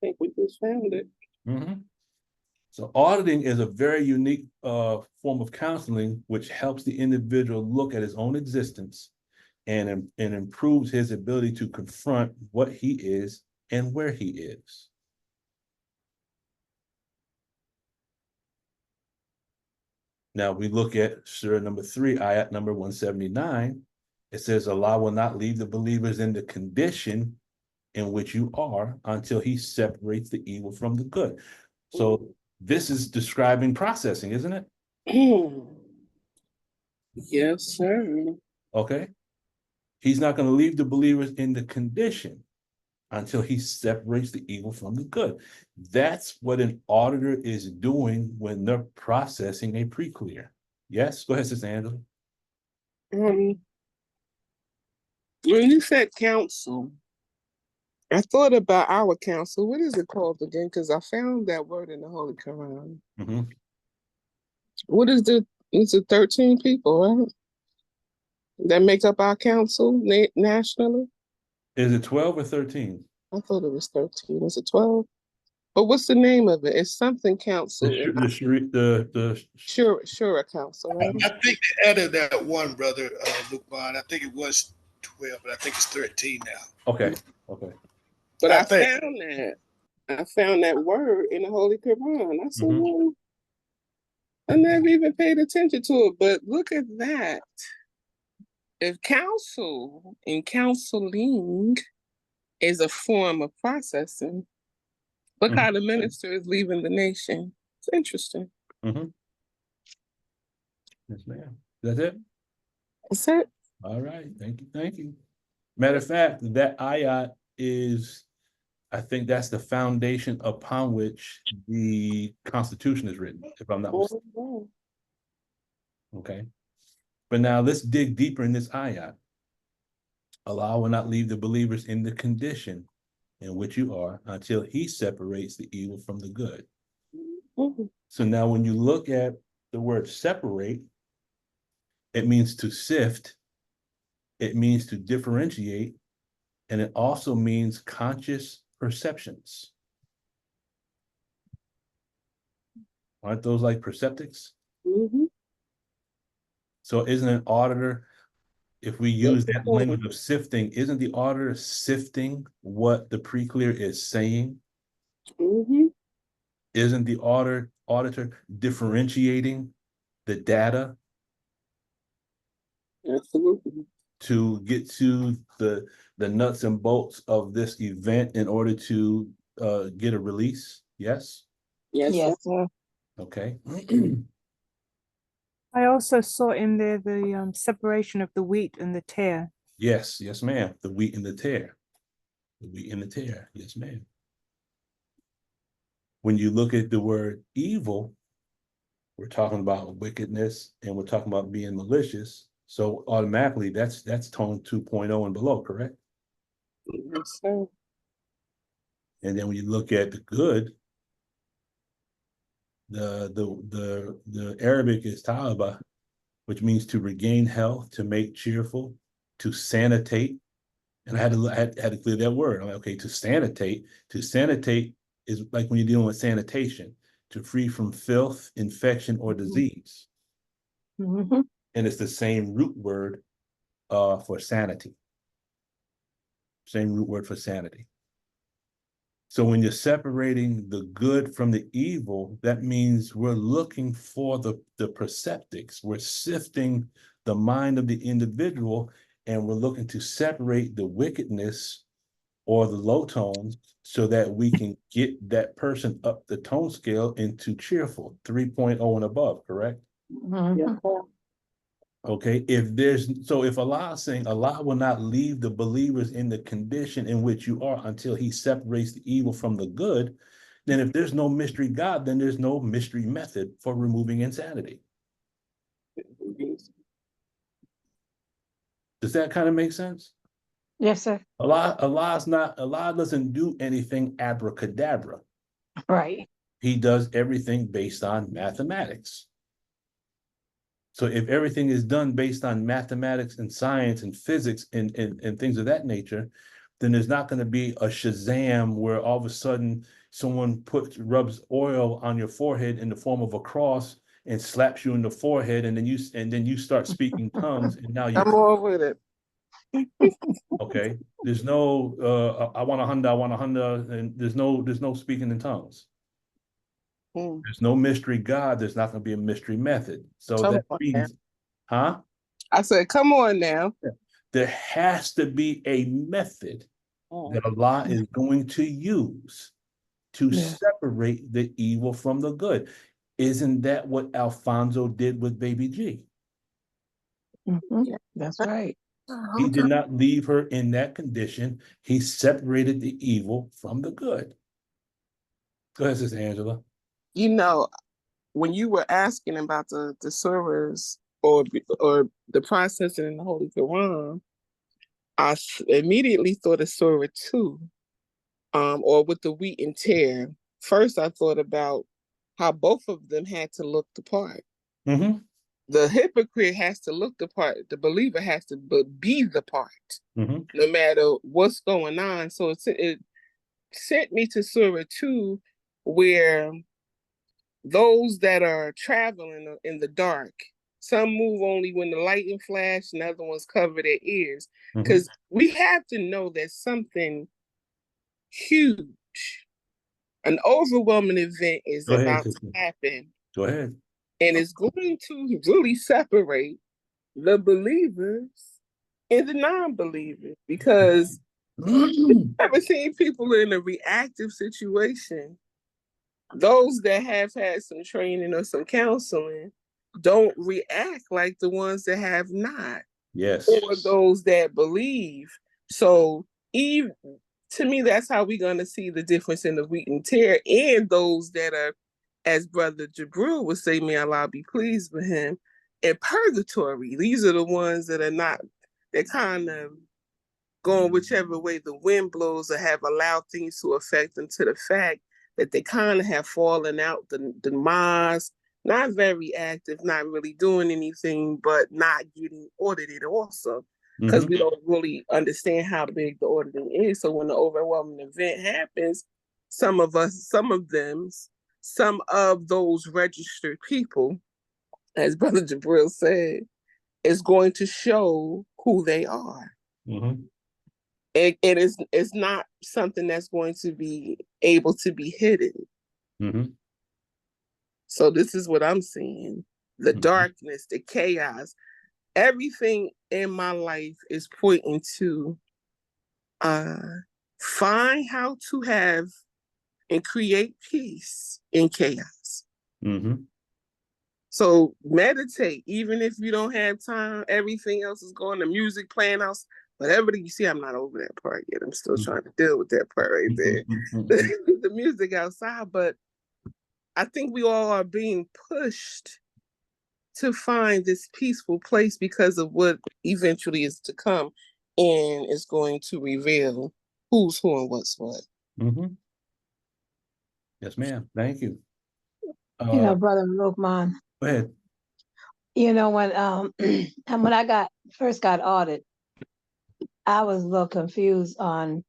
I think we just found it. Mm-hmm. So auditing is a very unique form of counseling which helps the individual look at his own existence and improves his ability to confront what he is and where he is. Now we look at Surah number 3, ayat number 179. It says, Allah will not leave the believers in the condition in which you are until he separates the evil from the good. So this is describing processing, isn't it? Yes, sir. Okay. He's not going to leave the believers in the condition until he separates the evil from the good. That's what an auditor is doing when they're processing a pre-clear. Yes, go ahead, Sister Angela. When you said counsel, I thought about our council. What is it called again? Because I found that word in the Holy Quran. Mm-hmm. What is it's 13 people, right? That make up our council nationally? Is it 12 or 13? I thought it was 13. Is it 12? But what's the name of it? It's something council. The Sure, council, right? I think they added that one, brother, Lukman. I think it was 12, but I think it's 13 now. okay. But I I think- found that word in the Holy Quran. I said, Mhm. well, I never even paid attention to it. But look at that. If counsel and counseling is a form of processing, look how the minister is leaving the nation. It's interesting. Mm-hmm. Yes, ma'am. That's it? That's it. All right. Thank you. Matter of fact, that ayat is, I think that's the foundation upon which the Constitution is written, if I'm not mistaken. Oh, Okay. But now let's dig deeper in this ayat. Allah will not leave the believers in the condition in which you are until he separates the evil from the good. mhm. So now when you look at the word separate, it means to sift, it means to differentiate, and it also means conscious perceptions. Aren't those like perceptics? Mhm. So isn't an auditor, if we use that language of sifting, isn't the auditor sifting what the pre-clear is saying? Mhm. Isn't the auditor differentiating the data Absolutely. to get to the nuts and bolts of this event in order to get a release? Yes? Yes, Yes, sir. Okay. I also saw in there the separation of the wheat and the tare. Yes, yes, ma'am. The wheat and the tare. The wheat and the tare. Yes, ma'am. When you look at the word evil, we're talking about wickedness and we're talking about being malicious. So automatically that's tone 2.0 and below, correct? yes, sir. And then when you look at the good, the Arabic is talaba, which means to regain health, to make cheerful, to sanitate. And I had to clear that word. I'm like, okay, to sanitate. To sanitate is like when you're dealing with sanitation, to free from filth, infection, or disease. Mhm. And it's the same root word for sanity. Same root word for sanity. So when you're separating the good from the evil, that means we're looking for the perceptics. We're sifting the mind of the individual, and we're looking to separate the wickedness or the low tones so that we can get that person up the tone scale into cheerful, 3.0 and above, correct? Mhm. Yes, sir. Okay, if Allah is saying Allah will not leave the believers in the condition in which you are until he separates the evil from the good, then if there's no mystery God, then there's no mystery method for removing insanity. Does that kind of make sense? Yes, sir. Allah doesn't do anything abracadabra. Right. He does everything based on mathematics. So if everything is done based on mathematics and science and physics and things of that nature, then there's not going to be a Shazam where all of a sudden someone rubs oil on your forehead in the form of a cross and slaps you in the forehead, and then you start speaking tongues, and now I'm you're all with it. okay. There's no I want a Honda, and there's no speaking in tongues. Mm. There's no mystery God. There's not going to be a mystery method. So Come that on now. means, huh? I said, come on now. There has to be a method that Allah is going to use to Yeah. separate the evil from the good. Isn't that what Alfonso did with Baby G? Mhm. Yeah. That's right. He did not leave her in that condition. He separated the evil from the good. Go ahead, Sister Angela. You know, when you were asking about the servers or the processing in the Holy Quran, immediately thought of Surah 2, or with the wheat and tear. First, I thought about how both of them had to look the part. Mm-hmm. The hypocrite has to look the part. The believer has to be the part, Mm-hmm. no matter what's going on. So it sent me to Surah 2, where those that are traveling in the dark, some move only when the lightning flash, and other ones cover their ears. Mm-hmm. Because we have to know that something huge, an overwhelming event is Go ahead, about to sister. happen. Go ahead. And it's going to really separate the believers and the non-believers. Because I've never seen people in a reactive situation. Those that have had some training or some counseling don't react like the ones that have not, Yes. or those that believe. So, even to me, that's how we're going to see the difference in the wheat and tear, and those that are, as Brother Jabril would say, may Allah be pleased with him, in purgatory. These are the ones that are not, they're kind of going whichever way the wind blows, or have allowed things to affect them to the fact that they kind of have fallen out the Mars, not very active, not really doing anything, but not getting audited also, because we don't really understand how big the auditing is. So when the overwhelming event happens, some of those registered people, as Brother Jabril said, is going to show who they are. Mm-hmm. It's not something that's going to be able to be hidden. Mm-hmm. So this is what I'm seeing. The darkness, the chaos, everything in my life is pointing to find how to have and create peace in chaos. Mm-hmm. So meditate, even if you don't have time, everything else is going, the music playing else, whatever you see, I'm not over that part yet. I'm still trying to deal with that part right there. The music outside, but I think we all are being pushed to find this peaceful place because of what eventually is to come and is going to reveal who's who and what's what. Mm-hmm. Yes, ma'am. Thank you. Brother Lukman, Go ahead. when I first got audited, I was a little confused on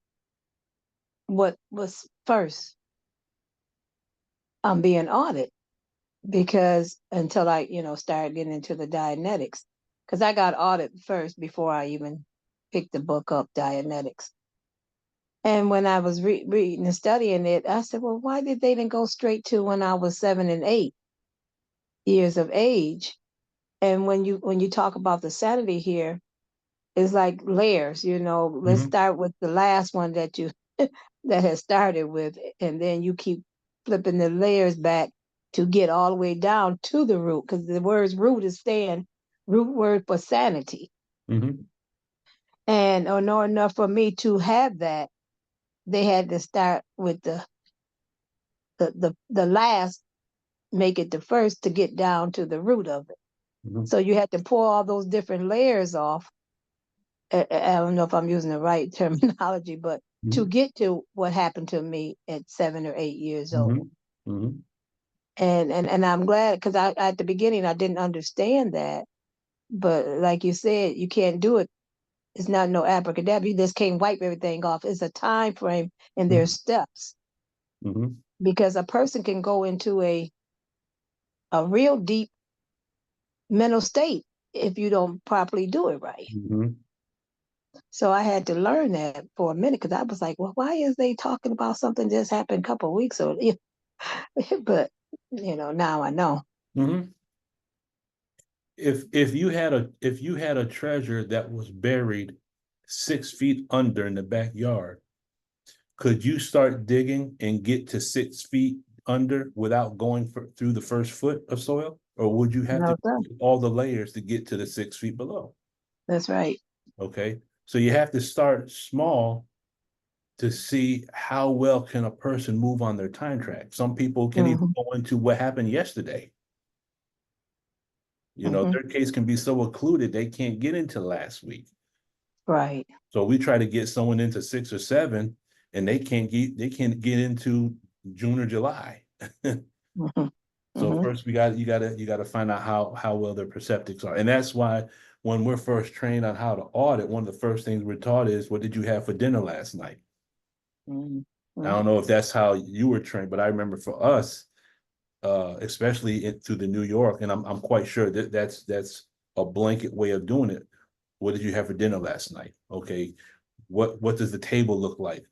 what was first being audited, because until I, started getting into the Dianetics, because I got audited first before I even picked the book up, Dianetics. And when I was reading and studying it, I said, well, why did they then go straight to when I was 7 and 8 years of age? And when you talk about the sanity here, it's like layers, let's start with the last one that you that has started with, and then you keep flipping the layers back to get all the way down to the root, because the word's root is staying root word for sanity. Mm-hmm. And in order enough for me to have that, they had to start with the last, make it the first to get down to the root of it. Mm-hmm. So you had to pull all those different layers off. I don't know if I'm using the right terminology, but to get to what happened to me at 7 or 8 years old. Mm-hmm. And I'm glad, because at the beginning I didn't understand that. But like you said, you can't do it. It's not no abracadabra. You just can't wipe everything off. It's a time frame and there's steps. Mm-hmm. Because a person can go into a real deep mental state if you don't properly do it right. Mm-hmm. So I had to learn that for a minute, because I was like, well, why is they talking about something just happened a couple of weeks ago? But now I know. Mm-hmm. If you had a treasure that was buried 6 feet under in the backyard, could you start digging and get to 6 feet under without going through the first foot of soil? Or would you have No, to sir. do all the layers to get to the 6 feet below? That's right. Okay. So you have to start small to see how well can a person move on their time track. Some people can even go into what happened yesterday. Their case can be so occluded they can't get into last week. Right. So we try to get someone into 6 or 7, and they can't get into June or July. So first you gotta find out how well their perceptics are. And that's why when we're first trained on how to audit, one of the first things we're taught is, what did you have for dinner last night? I don't know if that's how you were trained, but I remember for us, especially through the New York, and I'm quite sure that that's a blanket way of doing it. What did you have for dinner last night? Okay, what does the table look like?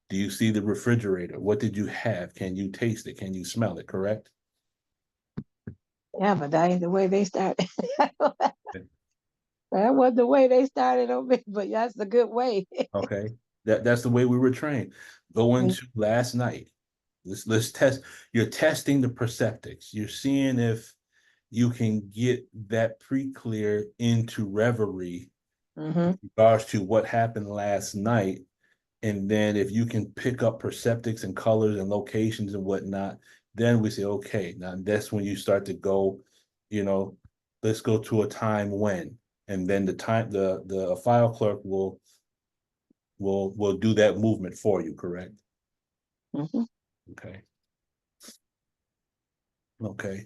Do you see the refrigerator? What did you have? Can you taste it? Can you smell it? Correct? Yeah, but that ain't the way they started. That wasn't the way they started on me, but that's a good way. Okay, that's the way we were trained. Go into last night. Let's test. You're testing the perceptics. You're seeing if you can get that pre-clear into reverie in regards to what happened last night. And then if you can pick up perceptics and colors and locations and whatnot, then we say, okay, now that's when you start to go, let's go to a time when. And then the file clerk will do that movement for you, correct? Okay. Okay.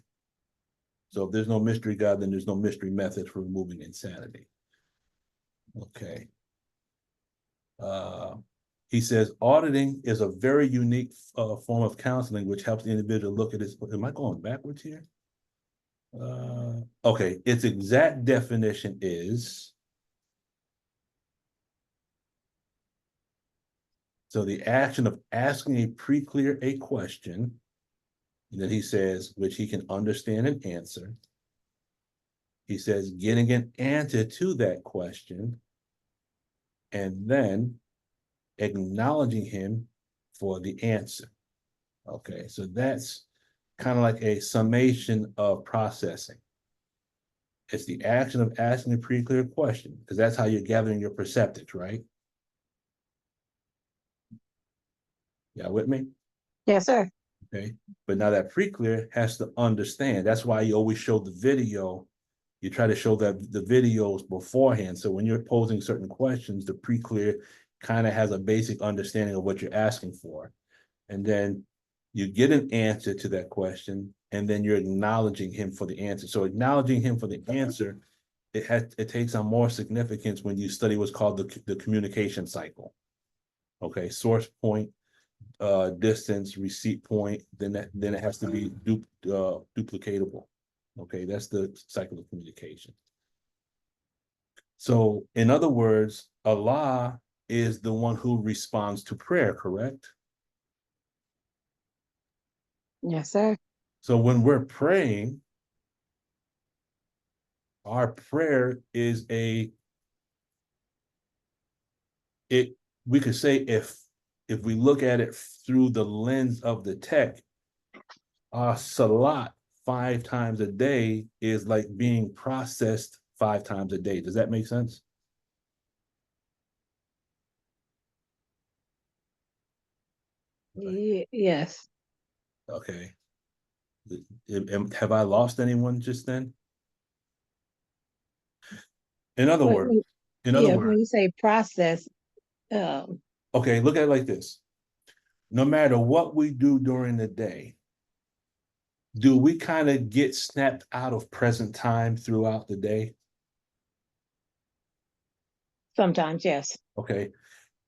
So if there's no mystery God, then there's no mystery method for removing insanity. Okay. He says auditing is a very unique form of counseling, which helps the individual look at his. Am I going backwards here? Okay. Its exact definition is, so the action of asking a pre-clear a question, and then he says, which he can understand and answer. He says, getting an answer to that question, and then acknowledging him for the answer. Okay, so that's kind of like a summation of processing. It's the action of asking a pre-clear question, because that's how you're gathering your perceptics, right? Yeah, with me? Yes, sir. Okay, but now that pre-clear has to understand. That's why you always show the video. You try to show that the videos beforehand. So when you're posing certain questions, the pre-clear kind of has a basic understanding of what you're asking for. And then you get an answer to that question, and then you're acknowledging him for the answer. So acknowledging him for the answer, it takes on more significance when you study what's called the communication cycle. Okay, source point, distance, receipt point, then it has to be duplicatable. Okay, that's the cycle of communication. So in other words, Allah is the one who responds to prayer, correct? Yes, sir. So when we're praying, our prayer is we could say if we look at it through the lens of the tech, our salat 5 times a day is like being processed 5 times a day. Does that make sense? Yes. Okay. Have I lost anyone just then? In other words, Yeah, when you say process, um, okay, look at it like this. No matter what we do during the day, do we kind of get snapped out of present time throughout the day? sometimes, yes. Okay.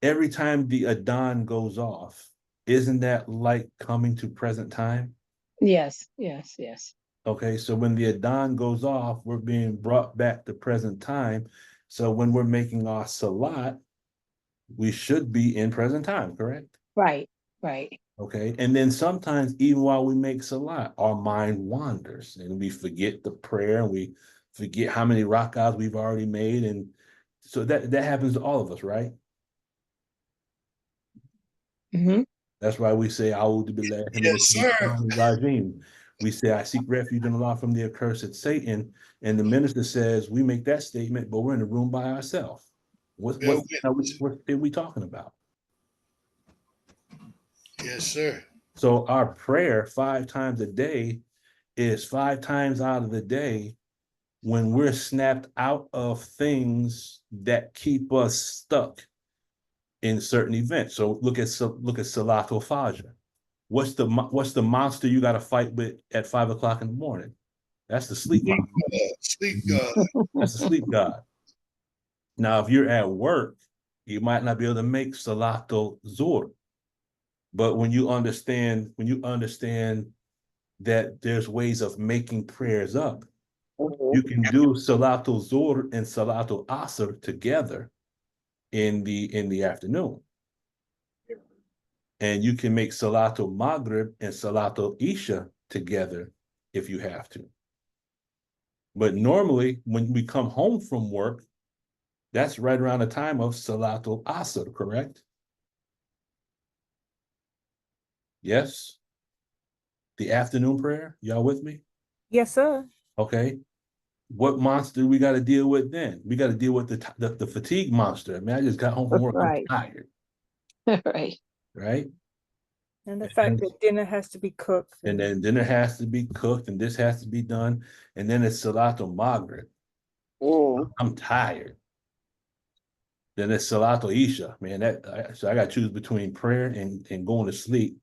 Every time the Adhan goes off, isn't that like coming to present time? Yes, yes, yes. Okay. So when the Adhan goes off, we're being brought back to present time. So when we're making our salat, we should be in present time, correct? Right, right. Okay. And then sometimes, even while we make salat, our mind wanders and we forget the prayer and we forget how many rak'ahs we've already made. And so that happens to all of us, right? Hmm. That's why we say, "A'udhu billahi Yes, minash sir. shaitanir rajim." We say, "I seek refuge in Allah from the accursed Satan." And the minister says, we make that statement, but we're in a room by ourselves. Bear What are we talking about? Yes, sir. So our prayer 5 times a day is 5 times out of the day when we're snapped out of things that keep us stuck in certain events. So look at Salatul Fajr. What's the monster you got to fight with at 5 o'clock in the morning? That's the sleep monster. Sleep God. That's the sleep god. Now, if you're at work, you might not be able to make Salatul Zuhr. But when you understand that there's ways of making prayers up, you can do Salatul Zuhr and Salatul Asr together in the afternoon. And you can make Salatul Maghrib and Salatul Isha together if you have to. But normally, when we come home from work, that's right around the time of Salatul Asr, correct? Yes? The afternoon prayer? Y'all with me? Yes, sir. Okay. What monster we got to deal with then? We got to deal with the fatigue monster. I mean, I just got home from work, I'm Right. tired, Right. right? And the fact that dinner has to be cooked. And then dinner has to be cooked and this has to be done. And then it's Salatul Maghrib. I'm tired. Then it's Salatul Isha. Man, so I got to choose between prayer and going to sleep.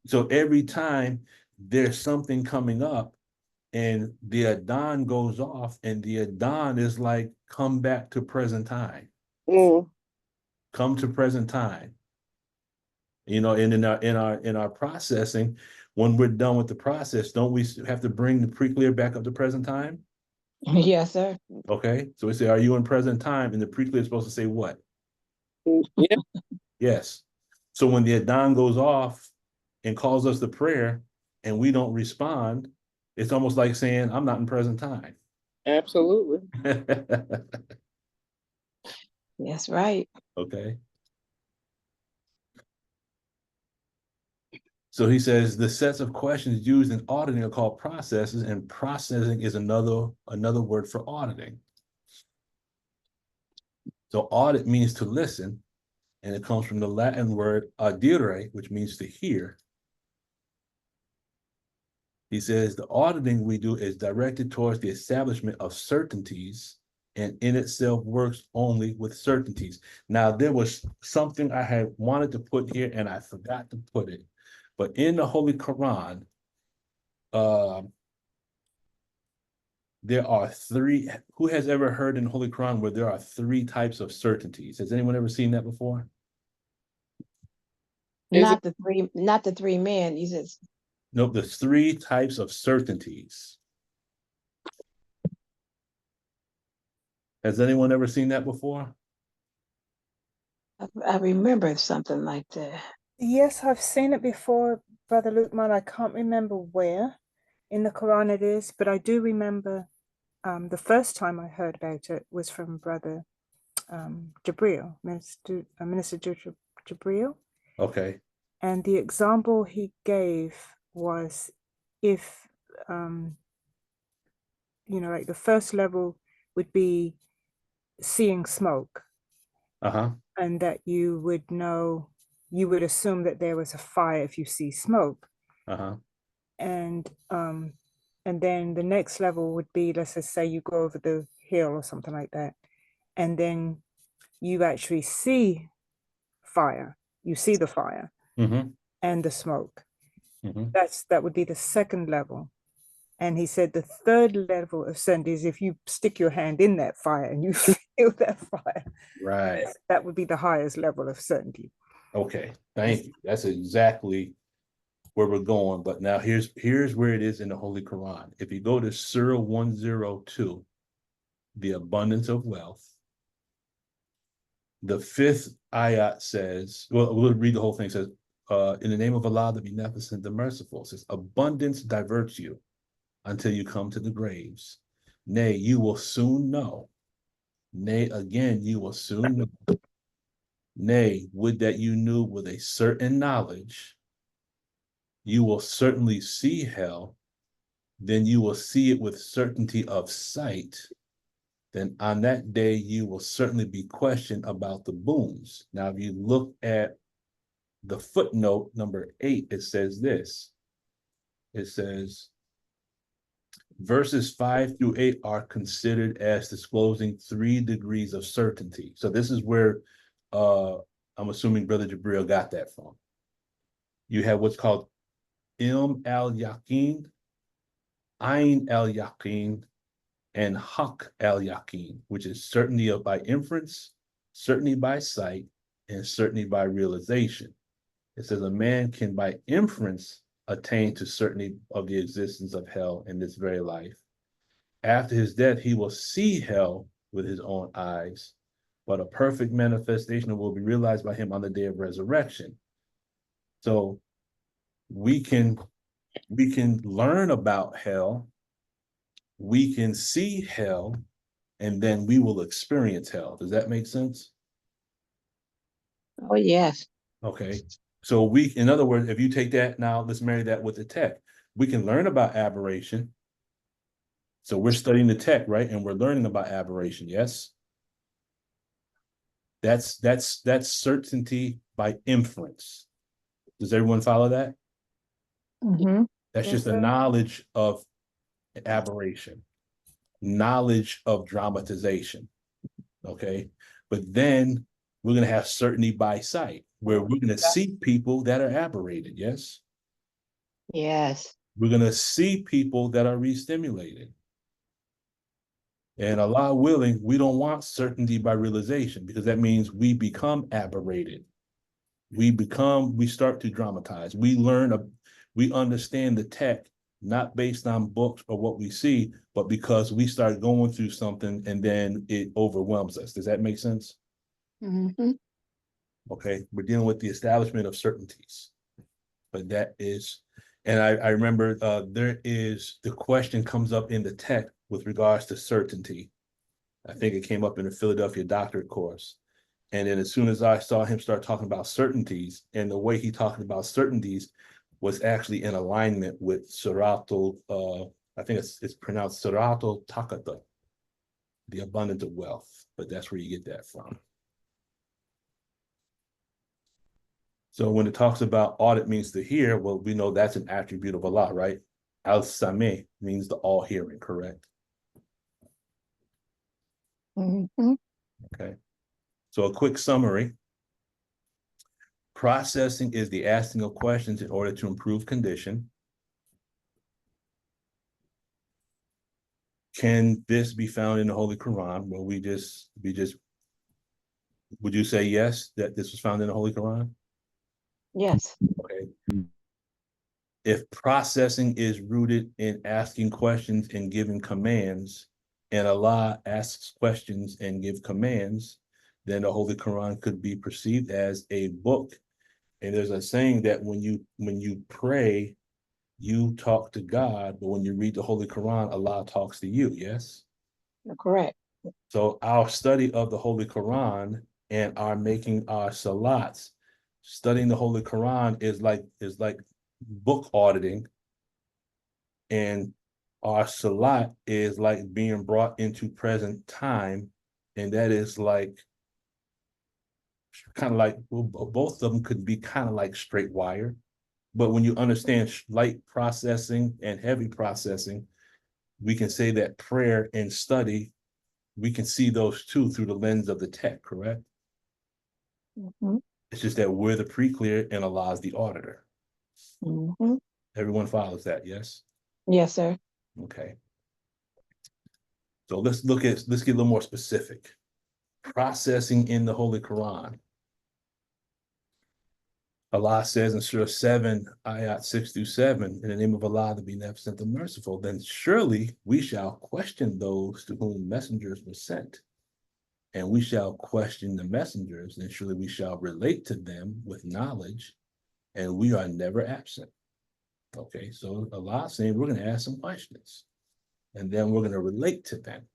So every time there's something coming up and the Adhan goes off and the Adhan is like, come back to present time. Come to present time. And in our processing, when we're done with the process, don't we have to bring the pre-clear back up to present time? Yes, sir. Okay. So we say, are you in present time? And the pre-clear is supposed to say what? Yeah. Yes. So when the Adhan goes off and calls us to prayer and we don't respond, it's almost like saying, I'm not in present time. Absolutely. That's right. Okay. So he says the sets of questions used in auditing are called processes, and processing is another word for auditing. So audit means to listen, and it comes from the Latin word audire, which means to hear. He says the auditing we do is directed towards the establishment of certainties, and in itself works only with certainties. Now, there was something I had wanted to put here and I forgot to put it, but in the Holy Quran, there are three. Who has ever heard in the Holy Quran where there are three types of certainties? Has anyone ever seen that before? Is Not the three men. He says, Nope, there's three types of certainties. Has anyone ever seen that before? I remember something like that. Yes, I've seen it before, Brother Lukman. I can't remember where in the Quran it is, but I do remember the first time I heard about it was from Brother Jabril, Minister Jabril. Okay. And the example he gave was if, like the first level would be seeing smoke, Uh-huh. and that you would assume that there was a fire if you see smoke. Uh-huh. And then the next level would be, let's just say you go over the hill or something like that, and then you actually see fire. You see the fire Mm-hmm. and the smoke. Mm-hmm. That would be the second level. And he said the third level of certainty is if you stick your hand in that fire and you feel that fire. Right. That would be the highest level of certainty. Okay. Thank you. That's exactly where we're going. But now here's where it is in the Holy Quran. If you go to Surah 102, the abundance of wealth, the fifth ayat says, well, we'll read the whole thing. It says, in the name of Allah, the Beneficent, the Merciful, it says, abundance diverts you until you come to the graves. Nay, you will soon know. Nay, again, you will soon know. Nay, would that you knew with a certain knowledge, you will certainly see hell, then you will see it with certainty of sight. Then on that day, you will certainly be questioned about the boons. Now, if you look at the footnote number 8, it says this. It says, verses 5 through 8 are considered as disclosing 3 degrees of certainty. So this is where I'm assuming Brother Jabril got that from. You have what's called ilm al-yaqeen, ayn al-yaqeen, and haq al-yaqeen, which is certainty by inference, certainty by sight, and certainty by realization. It says a man can by inference attain to certainty of the existence of hell in this very life. After his death, he will see hell with his own eyes, but a perfect manifestation will be realized by him on the day of resurrection. So we can learn about hell, we can see hell, and then we will experience hell. Does that make sense? Oh, yes. Okay. So in other words, if you take that now, let's marry that with the tech. We can learn about aberration. So we're studying the tech, right? And we're learning about aberration, yes? That's certainty by inference. Does everyone follow that? Mm-hmm. That's Yes, just a sir. knowledge of aberration, knowledge of dramatization. Okay. But then we're going to have certainty by sight, where we're going to see people that are aberrated. Yes. Yes. We're going to see people that are re-stimulated. And Allah willing, we don't want certainty by realization, because that means we become aberrated. We start to dramatize. We understand the tech, not based on books or what we see, but because we start going through something and then it overwhelms us. Does that make sense? Mm-hmm. Okay, we're dealing with the establishment of certainties. But that is, and I remember the question comes up in the tech with regards to certainty. I think it came up in the Philadelphia doctorate course. And then as soon as I saw him start talking about certainties and the way he talked about certainties was actually in alignment with Serato, I think it's pronounced Serato Takata, the abundance of wealth, but that's where you get that from. So when it talks about audit means to hear, well, we know that's an attribute of Allah, right? Al-Sameh means the all-hearing, correct? Mhm. Okay. So a quick summary. Processing is the asking of questions in order to improve condition. Can this be found in the Holy Quran? Well, would you say yes, that this was found in the Holy Quran? Yes. Okay. If processing is rooted in asking questions and giving commands, and Allah asks questions and give commands, then the Holy Quran could be perceived as a book. And there's a saying that when you pray, you talk to God, but when you read the Holy Quran, Allah talks to you, yes? Correct. So our study of the Holy Quran and our making our salats, studying the Holy Quran is like book auditing, and our salat is like being brought into present time, and that is like kind of like, well, both of them could be kind of like straight wire. But when you understand light processing and heavy processing, we can say that prayer and study, we can see those two through the lens of the tech, correct? Mhm. It's just that we're the pre-clear and Allah's the auditor. Mhm. Everyone follows that, yes? Yes, sir. Okay. So let's get a little more specific. Processing in the Holy Quran. Allah says in Surah 7, Ayat 6 through 7, in the name of Allah, the Beneficent, the Merciful, then surely we shall question those to whom messengers were sent. And we shall question the messengers, and surely we shall relate to them with knowledge, and we are never absent. Okay, so Allah is saying we're going to ask some questions, and then we're going to relate to them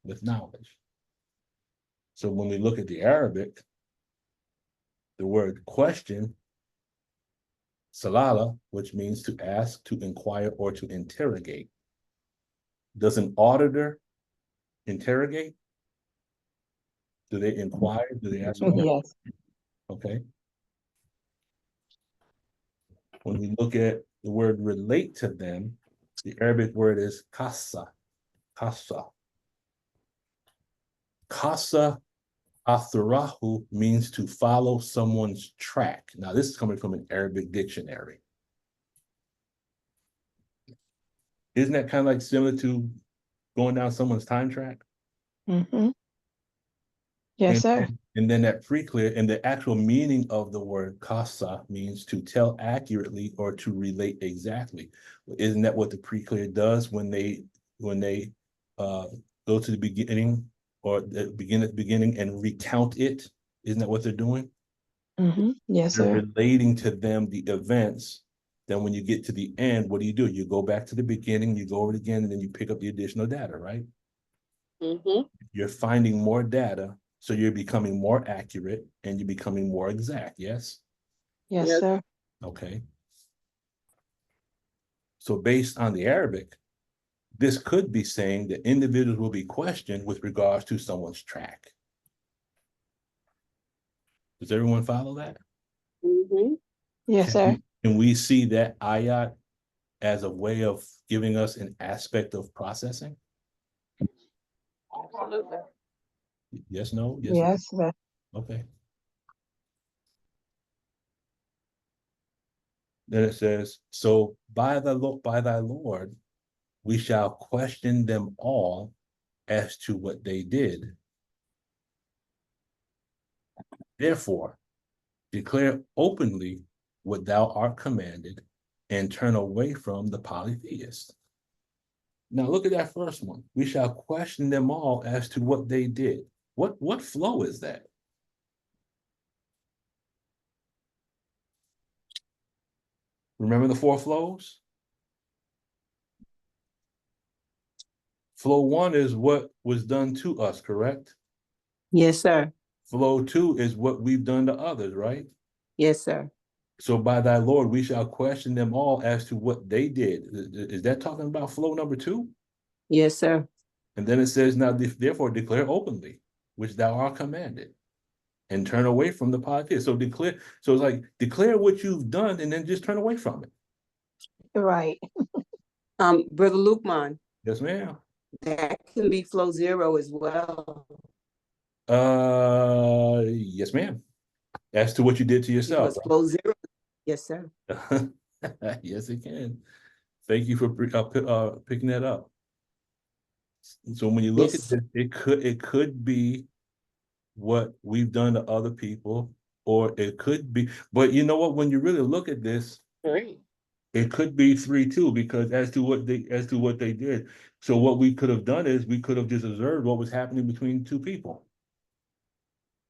with knowledge. So when we look at the Arabic, the word question, salala, which means to ask, to inquire, or to interrogate. Does an auditor interrogate? Do they inquire? Do they ask? Yes. Okay. When we look at the word relate to them, the Arabic word is kasa. Kasa. Kasa atharahu means to follow someone's track. Now, this is coming from an Arabic dictionary. Isn't that kind of like similar to going down someone's time track? Mhm. Yes, sir. And then that pre-clear, and the actual meaning of the word kasa means to tell accurately or to relate exactly. Isn't that what the pre-clear does when they go to the beginning or begin at the beginning and recount it? Isn't that what they're doing? Yes, They're sir. relating to them the events. Then when you get to the end, what do? You go back to the beginning, you go over it again, and then you pick up the additional data, right? Mm-hmm. You're finding more data, so you're becoming more accurate and you're becoming more exact, yes? Yes, Yes. sir. Okay. So based on the Arabic, this could be saying that individuals will be questioned with regards to someone's track. Does everyone follow that? Mm-hmm. Yes, sir. Can we see that ayat as a way of giving us an aspect of processing? Absolutely. Yes, no? Yes. Yes, sir. Okay. Then it says, so by thy Lord, we shall question them all as to what they did. Therefore, declare openly what thou art commanded and turn away from the polytheist. Now look at that first one. We shall question them all as to what they did. What flow is that? Remember the four flows? Flow one is what was done to us, correct? Yes, sir. Flow two is what we've done to others, right? Yes, sir. So by thy Lord, we shall question them all as to what they did. Is that talking about flow number 2? Yes, sir. And then it says, now therefore declare openly, which thou art commanded, and turn away from the polytheist. So declare, so it's like declare what you've done and then just turn away from it. Right. Brother Lukman, Yes, ma'am. that can be flow 0 as well. Yes, ma'am. As to what you did to yourself. Because flow 0, yes, sir. Yes, it can. Thank you for picking that up. So when you look Yes. at it, it could be what we've done to other people, or it could be, but you know what, when you really look at this, Right. it could be 3 too, because as to what they did. So what we could have done is we could have just observed what was happening between two people.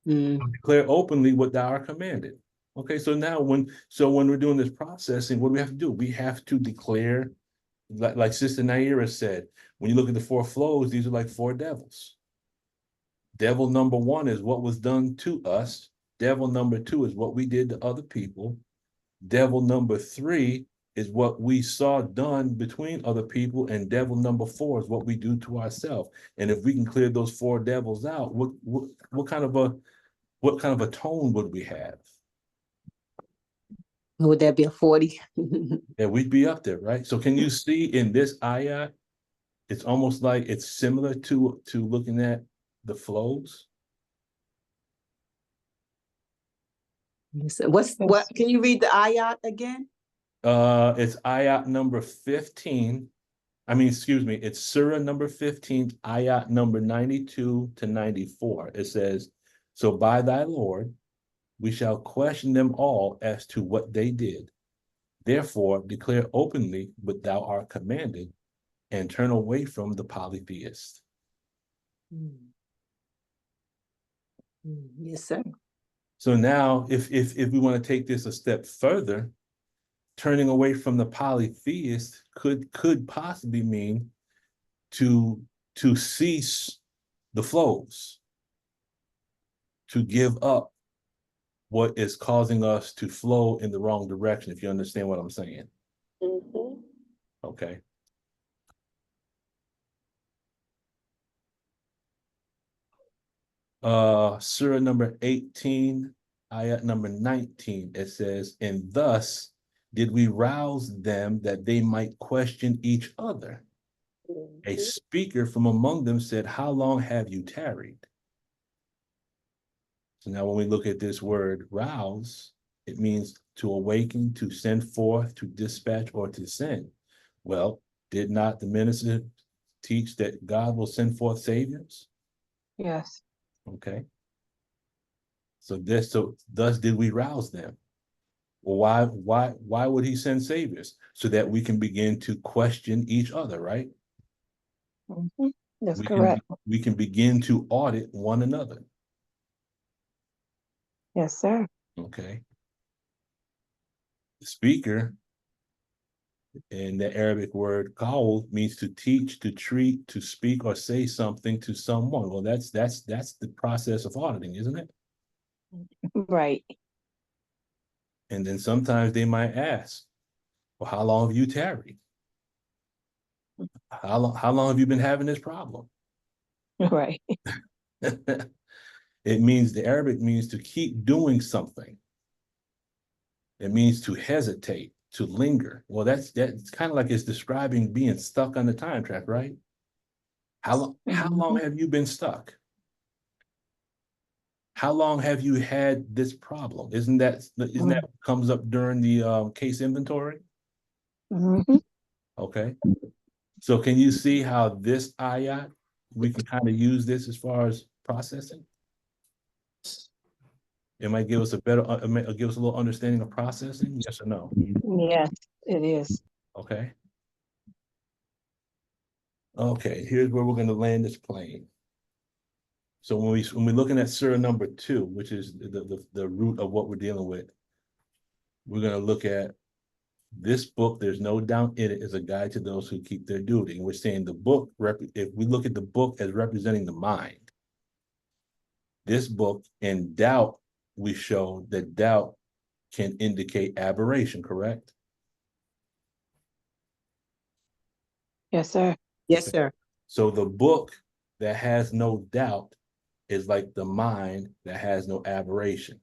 Declare openly what thou art commanded. Okay, so now when we're doing this processing, what do we have to do? We have to declare, like Sister Naira said, when you look at the 4 flows, these are like 4 devils. Devil number 1 is what was done to us. Devil number 2 is what we did to other people. Devil number 3 is what we saw done between other people, and devil number 4 is what we do to ourselves. And if we can clear those 4 devils out, what kind of a tone would we have? Would that be a 40? Yeah, we'd be up there, right? So can you see in this ayat, it's almost like it's similar to looking at the flows. Yes. What can you read the ayat again? It's ayat number 15. It's surah number 15, ayat number 92 to 94. It says, so by thy Lord, we shall question them all as to what they did. Therefore, declare openly what thou art commanded, and turn away from the polytheist. Yes, sir. So now, if we want to take this a step further, turning away from the polytheist could possibly mean to cease the flows, to give up what is causing us to flow in the wrong direction, if you understand what I'm saying. Okay. Surah number 18, ayat number 19, it says, and thus did we rouse them that they might question each other. A speaker from among them said, how long have you tarried? So now when we look at this word rouse, it means to awaken, to send forth, to dispatch, or to send. Well, did not the minister teach that God will send forth saviors? Yes. Okay. So thus did we rouse them. Well, why would he send saviors? So that we can begin to question each other, right? That's correct. We can begin to audit one another. Yes, sir. Okay. The speaker, and the Arabic word qawl, means to teach, to treat, to speak, or say something to someone. Well, that's the process of auditing, isn't it? Right. And then sometimes they might ask, well, how long have you tarried? How long have you been having this problem? Right. It means, the Arabic means to keep doing something. It means to hesitate, to linger. Well, that's kind of like it's describing being stuck on the time track, right? How long have you been stuck? How long have you had this problem? Isn't that what comes up during the case inventory? Okay. So can you see how this ayat, we can kind of use this as far as processing? It might give us it might give us a little understanding of processing, yes or no? Yes, it is. Okay. Okay, here's where we're going to land this plane. So when we're looking at surah number 2, which is the root of what we're dealing with, we're going to look at this book. There's no doubt in it is a guide to those who keep their duty. And we're saying the book, if we look at the book as representing the mind, this book, in doubt, we show that doubt can indicate aberration, correct? Yes, sir. Yes, sir. So the book that has no doubt is like the mind that has no aberration.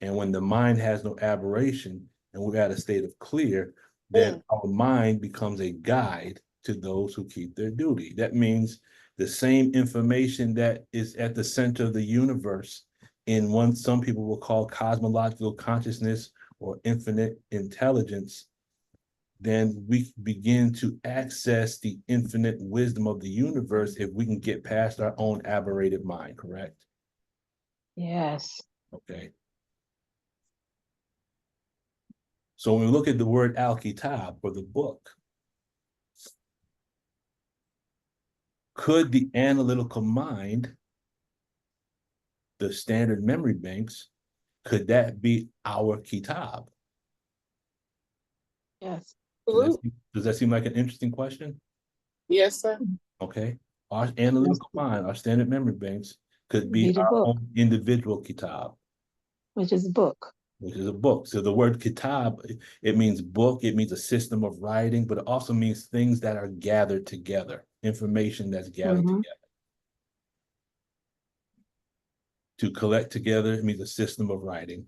And when the mind has no aberration and we're at a state of clear, then our mind becomes a guide to those who keep their duty. That means the same information that is at the center of the universe in one some people will call cosmological consciousness or infinite intelligence, then we begin to access the infinite wisdom of the universe if we can get past our own aberrated mind, correct? Yes. Okay. So when we look at the word al-kitab, or the book, could the analytical mind, the standard memory banks, could that be our kitab? Yes. Does that seem like an interesting question? Yes, sir. Okay. Our analytical mind, our standard memory banks, could be Be the our book, own individual kitab, which is a book. which is a book. So the word kitab, it means book, it means a system of writing, but it also means things that are gathered together, information that's gathered Mhm. together. To collect together, it means a system of writing.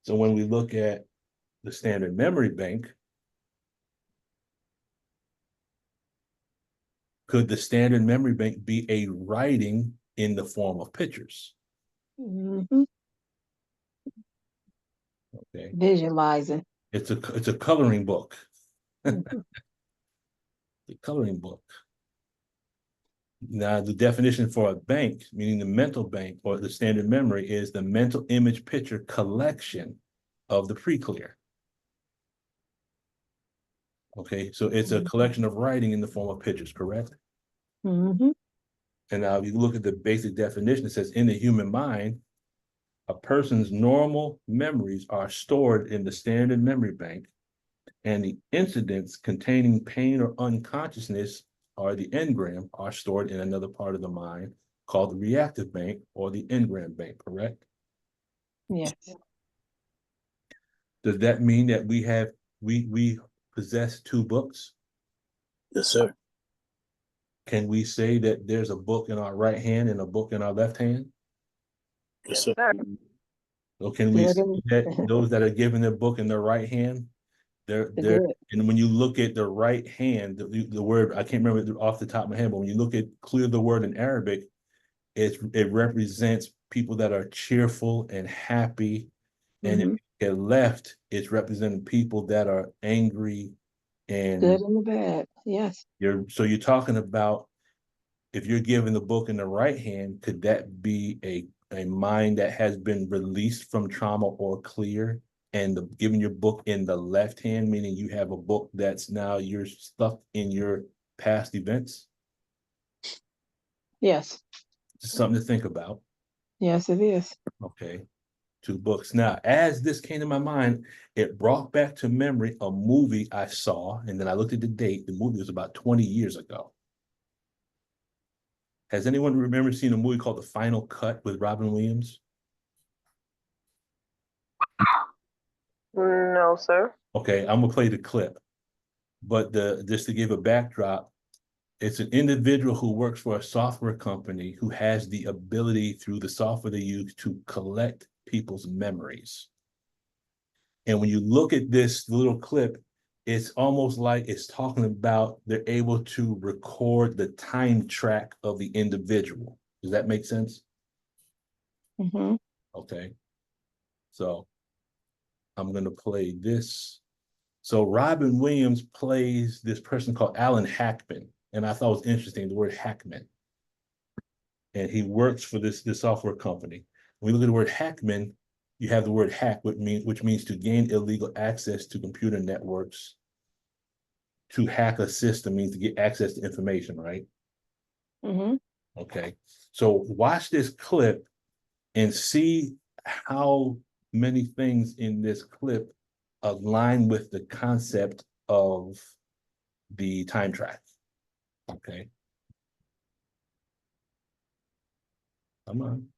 So when we look at the standard memory bank, could the standard memory bank be a writing in the form of pictures? Mhm. Okay. Visualizing. It's a coloring book. Mhm. The coloring book. Now, the definition for a bank, meaning the mental bank or the standard memory, is the mental image picture collection of the pre-clear. Okay, so it's a collection of writing in the form of pictures, correct? Mhm. And now if you look at the basic definition, it says in the human mind, a person's normal memories are stored in the standard memory bank, and the incidents containing pain or unconsciousness or the engram are stored in another part of the mind called the reactive bank or the engram bank, correct? Yes. Does that mean that we possess two books? Yes, sir. Can we say that there's a book in our right hand and a book in our left hand? Yes, sir. Sir, Or can we Good say and that those that are given their book in their right hand, the they're good. and when you look at the right hand, the word, I can't remember it off the top of my head, but when you look at clear the word in Arabic, it represents people that are cheerful and happy. And if Mhm. you get left, it's representing people that are angry. Good And and the bad. Yes. you're talking about, if you're given the book in the right hand, could that be a mind that has been released from trauma or clear? And giving your book in the left hand, meaning you have a book that's now you're stuck in your past events? Yes. Just something to think about. Yes, it is. Okay. Two books. Now, as this came to my mind, it brought back to memory a movie I saw, and then I looked at the date. The movie was about 20 years ago. Has anyone remember seeing a movie called The Final Cut with Robin Williams? No, sir. Okay, I'm gonna play the clip. But just to give a backdrop, it's an individual who works for a software company who has the ability through the software they use to collect people's memories. And when you look at this little clip, it's almost like it's talking about they're able to record the time track of the individual. Does that make sense? Mhm. Okay. So I'm going to play this. So Robin Williams plays this person called Alan Hackman. And I thought it was interesting, the word Hackman. And he works for this software company. When we look at the word Hackman, you have the word hack, which means to gain illegal access to computer networks. To hack a system means to get access to information, right? Mhm. Okay. So watch this clip and see how many things in this clip align with the concept of the time track. Okay. Come on.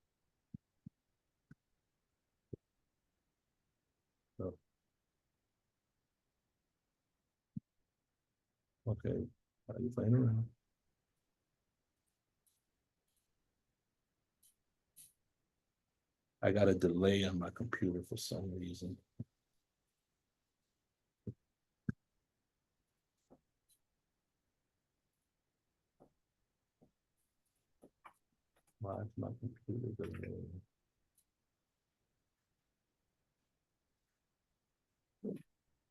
Okay, are you playing around? I got a delay on my computer for some reason. Why is my computer delayed?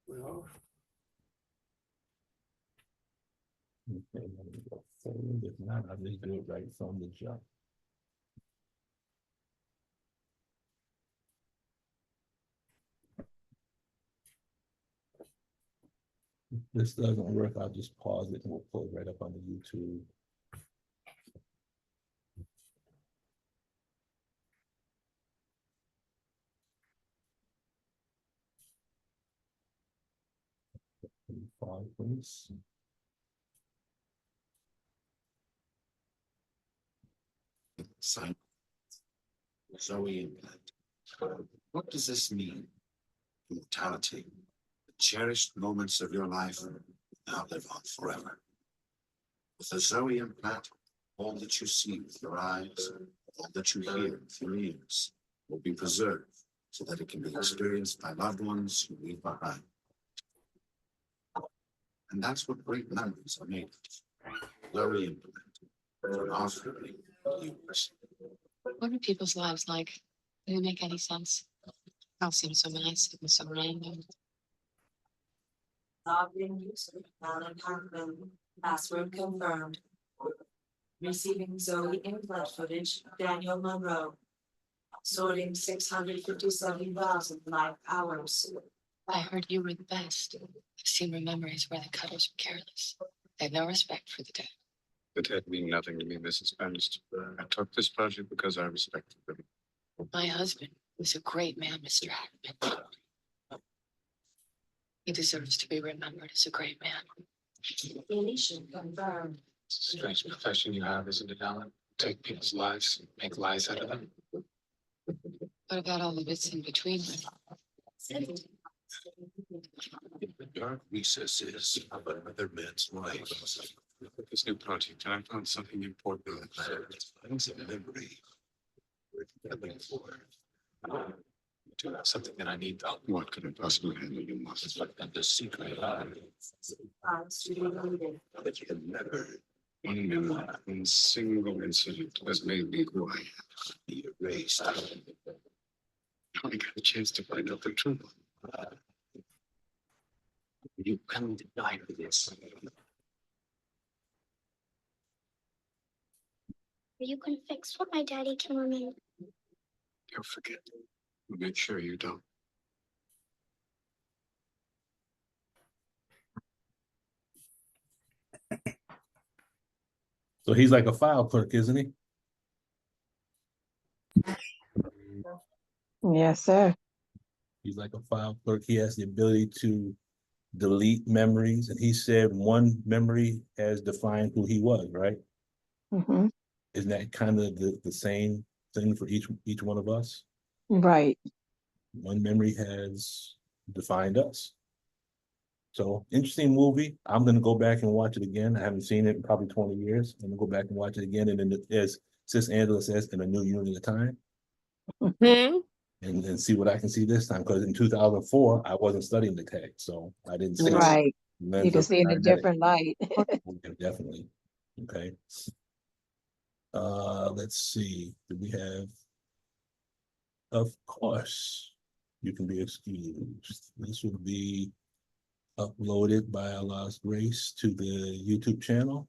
Well, Okay, let me go forward. If not, I'll just do it right from the jump. If this doesn't work, I'll just pause it and we'll pull it right up on the YouTube. Pause, please. Son, Zoe implant. What does this mean? Immortality. The cherished moments of your life now live on forever. With the Zoe implant, all that you see with your eyes, all that you hear with your ears, will be preserved so that it can be experienced by loved ones who leave behind. And that's what great memories are made of. Zoe implant. For offering yours. What are people's lives like? Do they make any sense? It all seems so nice and so random. Login user, Alan Hartman, password confirmed. Receiving Zoe implant footage, Daniel Monroe. Sorting 657,000 live hours. I heard you were the best. I've seen memories where the cutters were careless. They had no respect for the dead. The dead mean nothing to me, Mrs. Ernst. I took this project because I respected them. My husband was a great man, Mr. Hackman. He deserves to be remembered as a great man. Deletion confirmed. It's a strange profession you have, isn't it, Alan? Take people's lives and make lies out of them. What about all the bits in between? In the dark recesses of another man's life. With this new project, I found something important. Finds a memory worth living for. I do have something that I need, though. What could I possibly handle you most? And the secret Files to be deleted. that you can never One memory, one single incident has made me who I am. be erased. I only got a chance to find out the truth. You come to die for this. You can fix what my daddy can remember. You'll forget. We'll make sure you don't. So he's like a file clerk, isn't he? Yes, sir. He's like a file clerk. He has the ability to delete memories. And he said one memory has defined who he was, right? Hmm. Isn't that kind of the same thing for each one of us? Right. One memory has defined us. So interesting movie. I'm gonna go back and watch it again. I haven't seen it in probably 20 years. I'm gonna go back and watch it again. And then as Sis Angela says, in a new unit of time. And see what I can see this time. Because in 2004, I wasn't studying the text. So I didn't see it. Right. Lens You can of see in a paramedic. different light. Definitely. Okay. Let's see. Do we have? Of course, you can be excused. This will be uploaded by Allah's grace to the YouTube channel.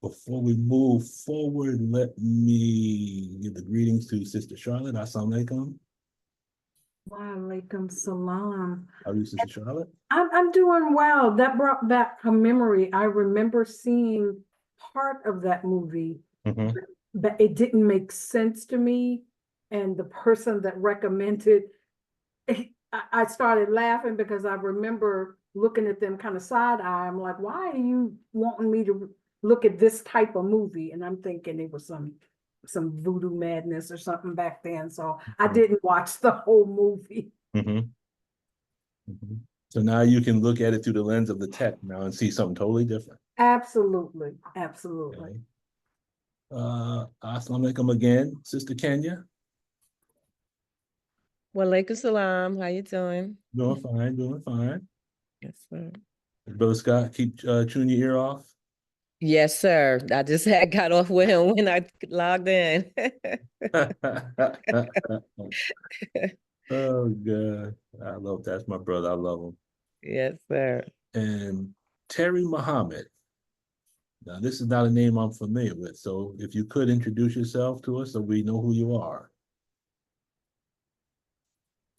Before we move forward, let me give the greetings to Sister Charlotte. Assalamu alaikum. Wa alaikum salam. How are you, Sister Charlotte? I'm doing well. That brought back a memory. I remember seeing part of that movie, but it didn't make sense to me. And the person that recommended, I started laughing because I remember looking at them kind of side eye. I'm like, why are you wanting me to look at this type of movie? And I'm thinking it was some voodoo madness or something back then. So I didn't watch the whole movie. So now you can look at it through the lens of the tech now and see something totally different. Absolutely, absolutely. Okay. Assalamu alaikum again, Sister Kenya. Walaikum salam. How you doing? Doing fine, doing fine. Yes, sir. Brother Scott, keep chewing your ear off. Yes, sir. I just had got off with him when I logged in. Oh God, I love that's my brother. I love him. Yes, sir. And Terry Muhammad. Now, this is not a name I'm familiar with, so if you could introduce yourself to us so we know who you are.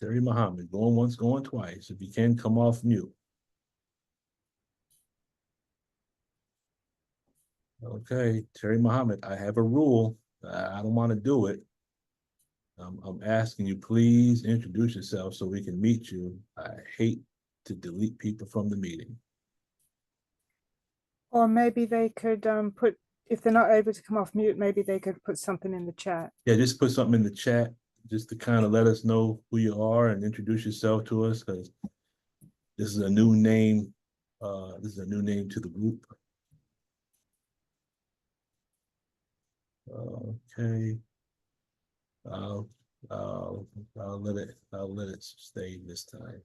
Terry Muhammad, going once, going twice. If you can, come off mute. Okay, Terry Muhammad, I have a rule. I don't want to do it. I'm asking you, please introduce yourself so we can meet you. I hate to delete people from the meeting. Or maybe they could put, if they're not able to come off mute, maybe they could put something in the chat. Yeah, just put something in the chat just to kind of let us know who you are and introduce yourself to us, because this is a new name. This is a new name to the group. Okay. I'll let it stay this time.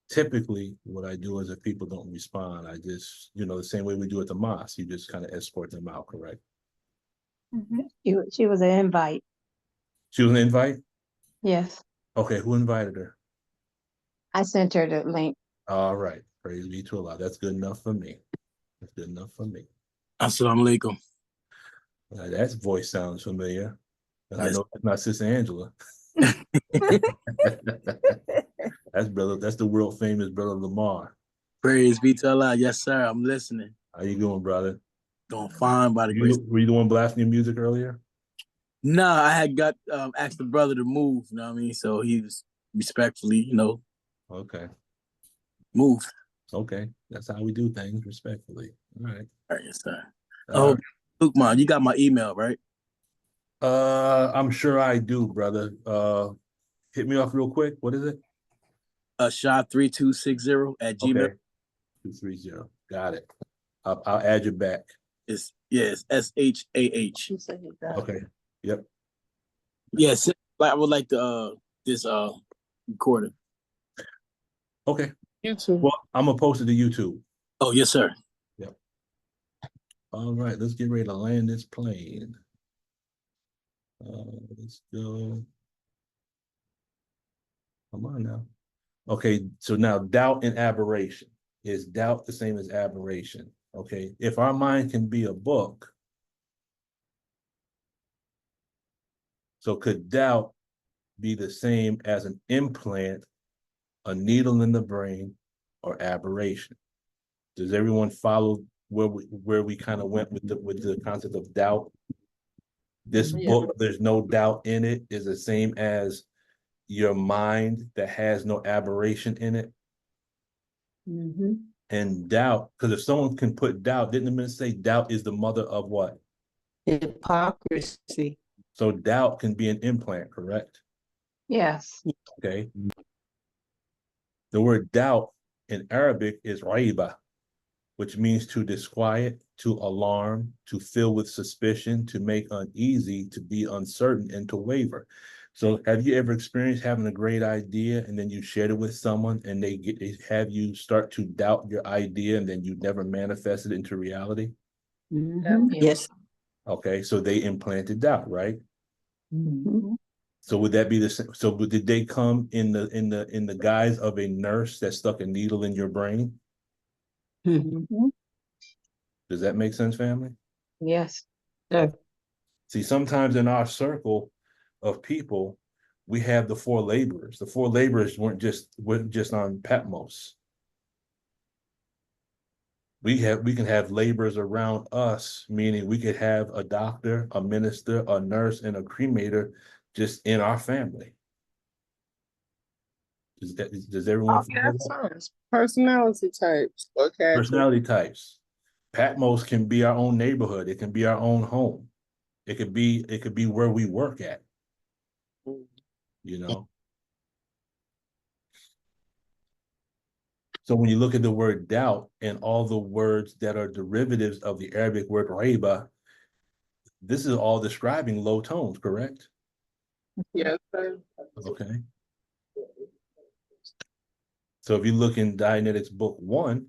Typically, what I do is if people don't respond, I just, the same way we do at the mosque, you just kind of escort them out, correct? She was an invite. She was an invite? Yes, Okay, who invited her? I sent her the link. All right, praise be to Allah. That's good enough for me. That's good enough for me. Assalamu alaikum. That voice sounds familiar. And I know it's not Sister Angela. That's the world famous brother Lamar. Praise be to Allah. Yes, sir. I'm listening. How you doing, brother? Doing fine by the grace. Were you the one blasting your music earlier? Nah, I had got asked the brother to move, you know what I mean? So he was respectfully, Okay. Move. Okay. That's how we do things, respectfully. All right. All right, yes, sir. Luke, man, you got my email, right? I'm sure I do, brother. Hit me off real quick. What is it? Shah3260 at Gmail. Okay. 230. Got it. I'll add you back. It's SHAH. Okay. Yep. Yes, I would like to this recording. Okay. YouTube. Well, I'm gonna post it to YouTube. Oh, yes, sir. Yep. All right, let's get ready to land this plane. Let's go. Come on now. Okay, so now doubt and aberration. Is doubt the same as aberration? Okay, if our mind can be a book, so could doubt be the same as an implant, a needle in the brain, or aberration? Does everyone follow where we kind of went with the concept of doubt? This book, there's no doubt in it, is the same as your mind that has no aberration in it. Mm-hmm. And doubt, because if someone can put doubt, didn't the minister say doubt is the mother of what? Hypocrisy. So doubt can be an implant, correct? Yes. Okay. The word doubt in Arabic is raiba, which means to disquiet, to alarm, to fill with suspicion, to make uneasy, to be uncertain, and to waver. So have you ever experienced having a great idea and then you shared it with someone and they have you start to doubt your idea and then you never manifested it into reality? Mm-hmm. Yes. Okay, so they implanted doubt, right? Mm-hmm. So would that be the same? So did they come in the guise of a nurse that stuck a needle in your brain? Mm-hmm. Does that make sense, family? Yes. Sure. See, sometimes in our circle of people, we have the four laborers. The four laborers weren't just on Patmos. We can have laborers around us, meaning we could have a doctor, a minister, a nurse, and a cremator just in our family. Does everyone Yeah, personality types. Okay. personality types? Patmos can be our own neighborhood. It can be our own home. It could be where we work at. You know. So when you look at the word doubt and all the words that are derivatives of the Arabic word raiba, this is all describing low tones, correct? Yes, sir. Okay. So if you look in Dianetics book 1,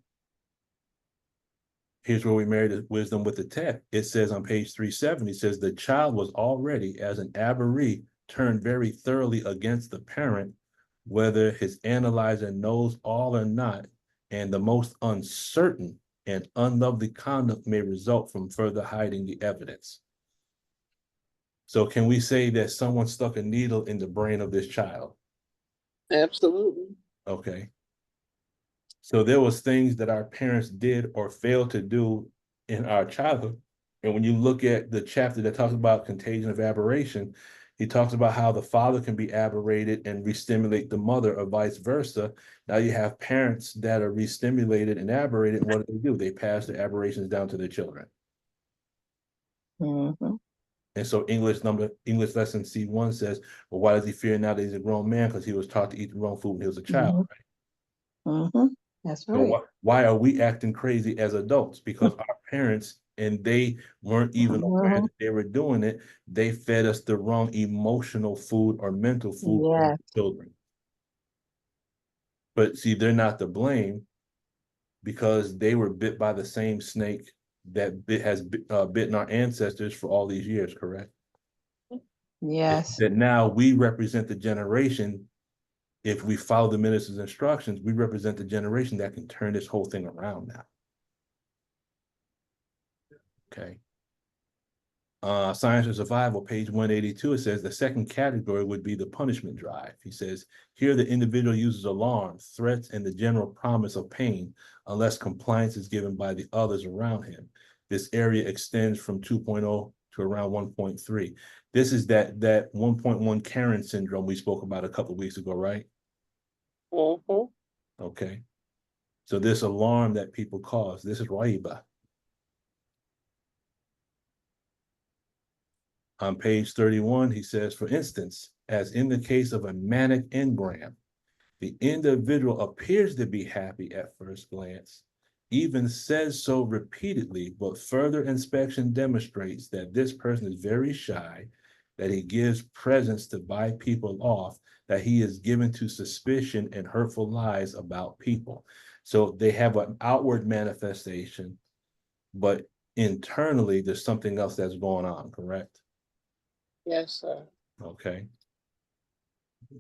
here's where we marry the wisdom with the text. It says on page 370, it says the child was already as an aberree turned very thoroughly against the parent, whether his analyzer knows all or not, and the most uncertain and unlovely conduct may result from further hiding the evidence. So can we say that someone stuck a needle in the brain of this child? Absolutely. Okay. So there was things that our parents did or failed to do in our childhood. And when you look at the chapter that talks about contagion of aberration, he talks about how the father can be aberrated and re-stimulate the mother or vice versa. Now you have parents that are re-stimulated and aberrated. And what do? They pass the aberrations down to their children. Mm-hmm. And so English lesson C1 says, well, why does he fear now that he's a grown man? Because he was taught to eat the wrong food when he was a child, right? Mm-hmm. That's right. So why are we acting crazy as adults? Because our parents, and they weren't even aware that they were doing it, they fed us the wrong emotional food or mental food as children. But see, they're not to blame because they were bit by the same snake that has bitten our ancestors for all these years, correct? Yes. That now we represent the generation. If we follow the minister's instructions, we represent the generation that can turn this whole thing around now. Okay. Science and Survival, page 182, it says the second category would be the punishment drive. He says, here the individual uses alarm, threats, and the general promise of pain unless compliance is given by the others around him. This area extends from 2.0 to around 1.3. This is that 1.1 Karen syndrome we spoke about a couple of weeks ago, right? Mm-hmm. Okay. So this alarm that people cause, this is Raiba. On page 31, he says, for instance, as in the case of a manic engram, the individual appears to be happy at first glance, even says so repeatedly, but further inspection demonstrates that this person is very shy, that he gives presents to buy people off, that he is given to suspicion and hurtful lies about people. So they have an outward manifestation, but internally there's something else that's going on, correct? Yes, sir. Okay.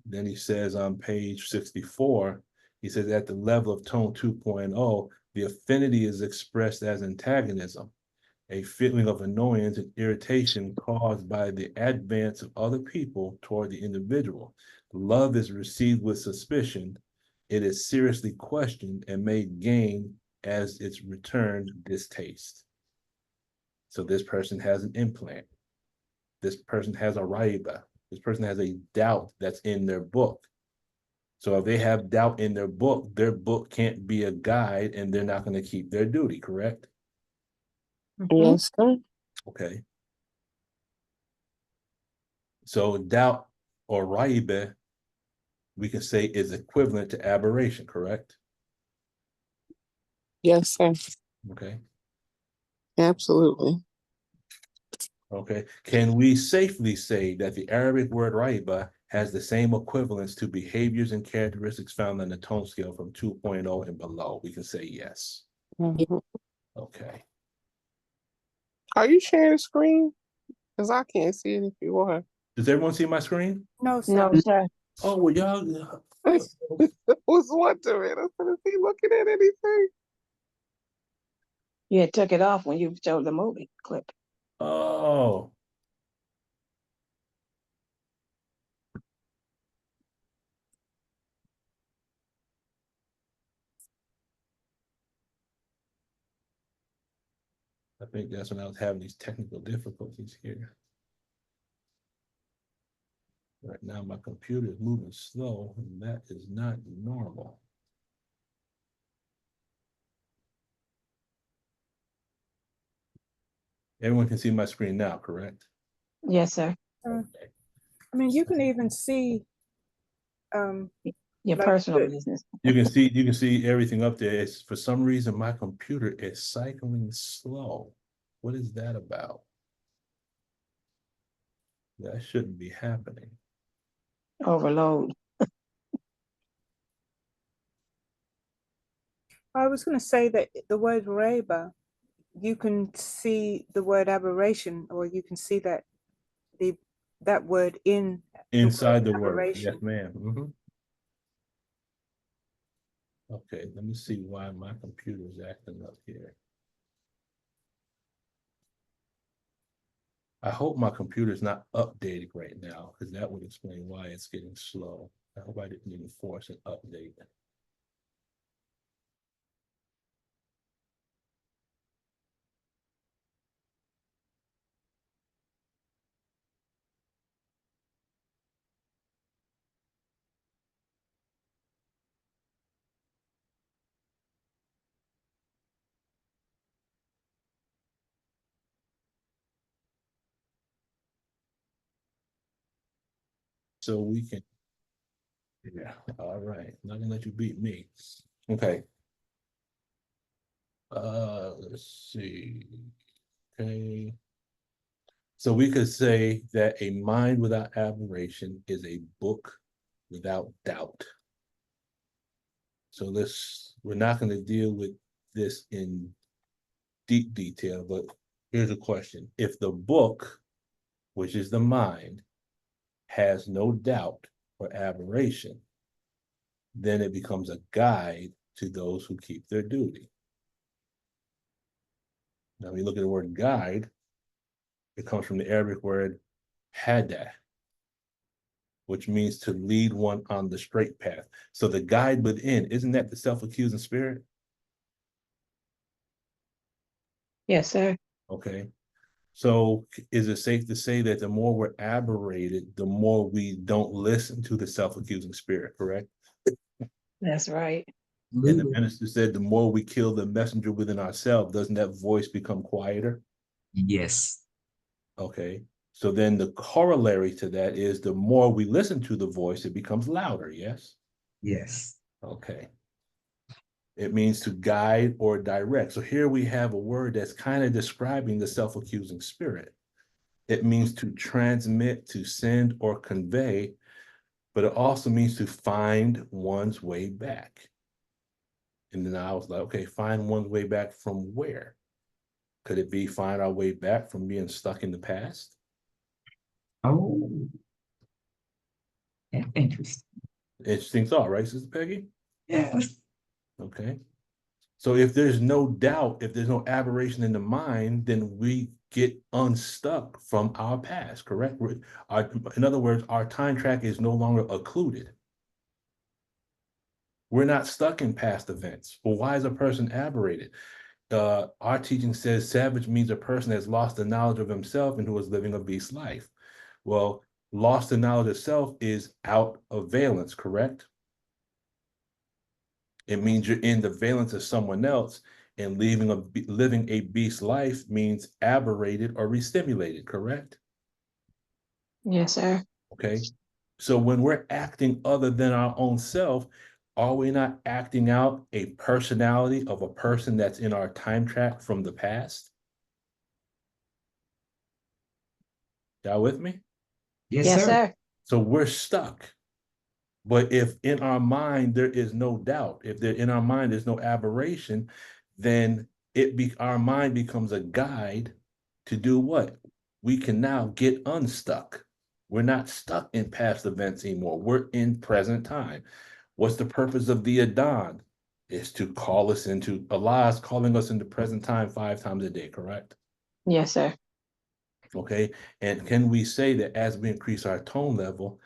Then he says on page 64, he says at the level of tone 2.0, the affinity is expressed as antagonism, a feeling of annoyance and irritation caused by the advance of other people toward the individual. Love is received with suspicion. It is seriously questioned and may gain as its returned distaste. So this person has an implant. This person has a raiba. This person has a doubt that's in their book. So if they have doubt in their book can't be a guide and they're not going to keep their duty, correct? Yes, sir. Okay. So doubt or raiba, we can say is equivalent to aberration, correct? Yes, sir. Okay. Absolutely. Okay. Can we safely say that the Arabic word raiba has the same equivalence to behaviors and characteristics found on the tone scale from 2.0 and below? We can say yes. Mm-hmm. Okay. Are you sharing the screen? Because I can't see it if you are. Does everyone see my screen? No, sir. No, sir. Oh, well, y'all. I was wondering. I said, is he looking at anything? You had took it off when you showed the movie clip. Oh. I think that's when I was having these technical difficulties here. Right now, my computer is moving slow, and that is not normal. Everyone can see my screen now, correct? Yes, sir. I mean, you can even see Your Like personal the- business. You can see everything up there. It's for some reason my computer is cycling slow. What is that about? That shouldn't be happening. Overload. I was going to say that the word Reba, you can see the word aberration, or you can see that that word in Inside the word. Yes, aberration. ma'am. Okay, let me see why my computer is acting up here. I hope my computer is not updated right now, because that would explain why it's getting slow. I hope I didn't even force an update. So we can, yeah, all right. Not gonna let you beat me. Okay. Let's see. Okay. So we could say that a mind without aberration is a book without doubt. So we're not going to deal with this in deep detail, but here's a question. If the book, which is the mind, has no doubt or aberration, then it becomes a guide to those who keep their duty. Now, when you look at the word guide, it comes from the Arabic word hada, which means to lead one on the straight path. So the guide within, isn't that the self-accusing spirit? Yes, sir. Okay. So is it safe to say that the more we're aberrated, the more we don't listen to the self-accusing spirit, correct? That's right. And the minister said the more we kill the messenger within ourselves, doesn't that voice become quieter? Yes. Okay. So then the corollary to that is the more we listen to the voice, it becomes louder, yes? Yes. Okay. It means to guide or direct. So here we have a word that's kind of describing the self-accusing spirit. It means to transmit, to send, or convey, but it also means to find one's way back. And then I was like, okay, find one's way back from where? Could it be find our way back from being stuck in the past? Oh, that's interesting. Interesting thought, right, Sister Peggy? Yes. Okay. So if there's no doubt, if there's no aberration in the mind, then we get unstuck from our past, correct? In other words, our time track is no longer occluded. We're not stuck in past events. Well, why is a person aberrated? Our teaching says savage means a person has lost the knowledge of himself and who is living a beast life. Well, lost the knowledge of self is out of valence, correct? It means you're in the valence of someone else, and living a beast life means aberrated or restimulated, correct? Yes, sir. Okay. So when we're acting other than our own self, are we not acting out a personality of a person that's in our time track from the past? Y'all with me? Yes, sir. So we're stuck. But if in our mind there is no doubt, if there in our mind there's no aberration, then our mind becomes a guide to do what? We can now get unstuck. We're not stuck in past events anymore. We're in present time. What's the purpose of the Adhan? Is to call us into, Allah is calling us into present time 5 times a day, correct? Yes, sir. Okay. And can we say that as we increase our tone level,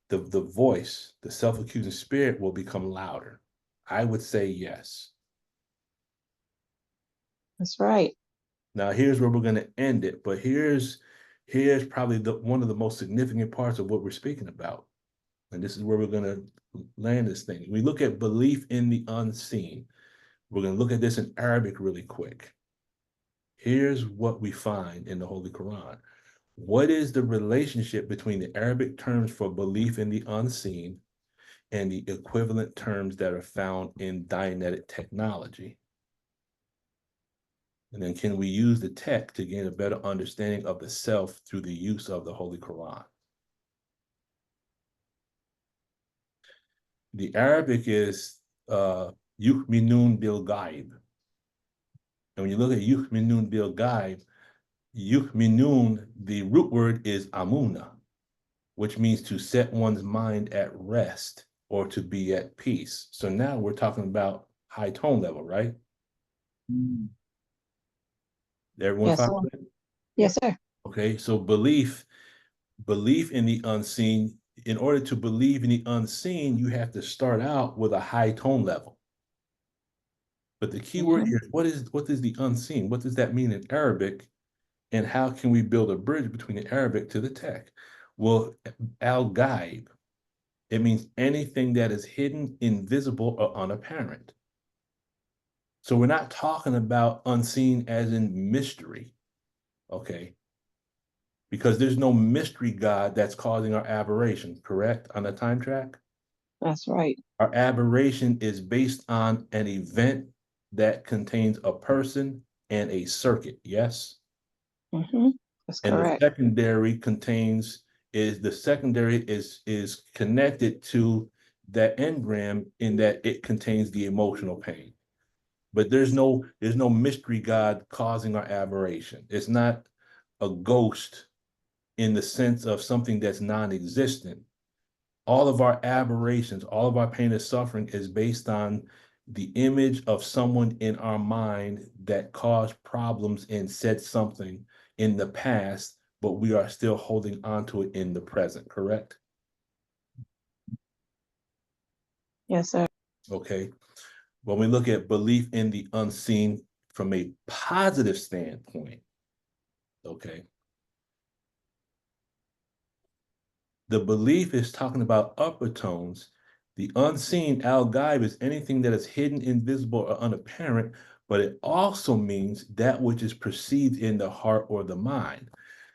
the voice, the self-accusing spirit will become louder? I would say yes. That's right. Now here's where we're going to end it, but here's probably one of the most significant parts of what we're speaking about. And this is where we're going to land this thing. We look at belief in the unseen. We're going to look at this in Arabic really quick. Here's what we find in the Holy Quran. What is the relationship between the Arabic terms for belief in the unseen and the equivalent terms that are found in Dianetic technology? And then can we use the text to gain a better understanding of the self through the use of the Holy Quran? The Arabic is yu'minun bil ghaib. And when you look at yu'minun bil ghaib, yu'minun, the root word is amuna, which means to set one's mind at rest or to be at peace. So now we're talking about high tone level, right? Everyone Yes, sir. follow that? Yes, sir. Okay, so belief in the unseen. In order to believe in the unseen, you have to start out with a high tone level. But the key word here, what is the unseen? What does that mean in Arabic? And how can we build a bridge between the Arabic to the text? Well, al-ghaib, it means anything that is hidden, invisible, or unapparent. So we're not talking about unseen as in mystery, okay? Because there's no mystery God that's causing our aberration, correct, on the time track? That's right. Our aberration is based on an event that contains a person and a circuit, yes? That's And correct. the secondary is connected to that engram in that it contains the emotional pain. But there's no mystery God causing our aberration. It's not a ghost in the sense of something that's non-existent. All of our aberrations, all of our pain and suffering is based on the image of someone in our mind that caused problems and said something in the past, but we are still holding on to it in the present, correct? Yes, sir. Okay. When we look at belief in the unseen from a positive standpoint, okay, the belief is talking about upper tones. The unseen, al-ghaib, is anything that is hidden, invisible, or unapparent, but it also means that which is perceived in the heart or the mind.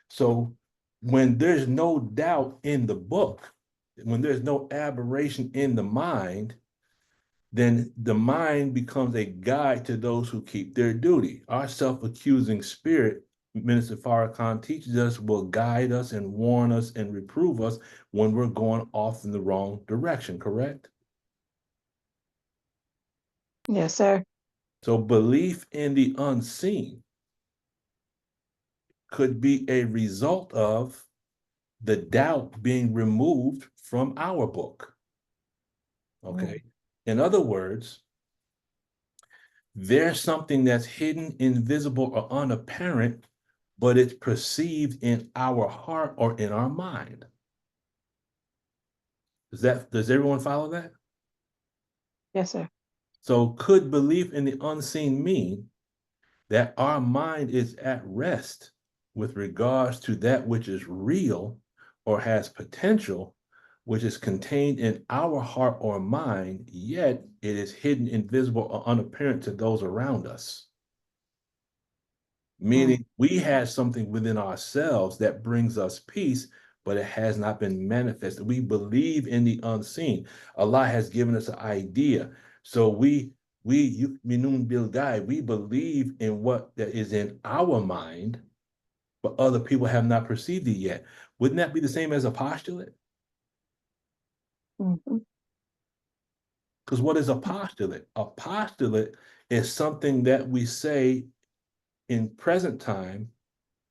So when there's no doubt in the book, when there's no aberration in the mind, then the mind becomes a guide to those who keep their duty. Our self-accusing spirit, Minister Farrakhan teaches us, will guide us and warn us and reprove us when we're going off in the wrong direction, correct? Yes, sir. So belief in the unseen could be a result of the doubt being removed from our book, okay? In other words, there's something that's hidden, invisible, or unapparent, but it's perceived in our heart or in our mind. Does everyone follow that? Yes, sir. So could belief in the unseen mean that our mind is at rest with regards to that which is real or has potential, which is contained in our heart or mind, yet it is hidden, invisible, or unapparent to those around us? Meaning we have something within ourselves that brings us peace, but it has not been manifested. We believe in the unseen. Allah has given us an idea. So we yu'minun bil ghaib, we believe in what that is in our mind, but other people have not perceived it yet. Wouldn't that be the same as a postulate? Because what is a postulate? A postulate is something that we say in present time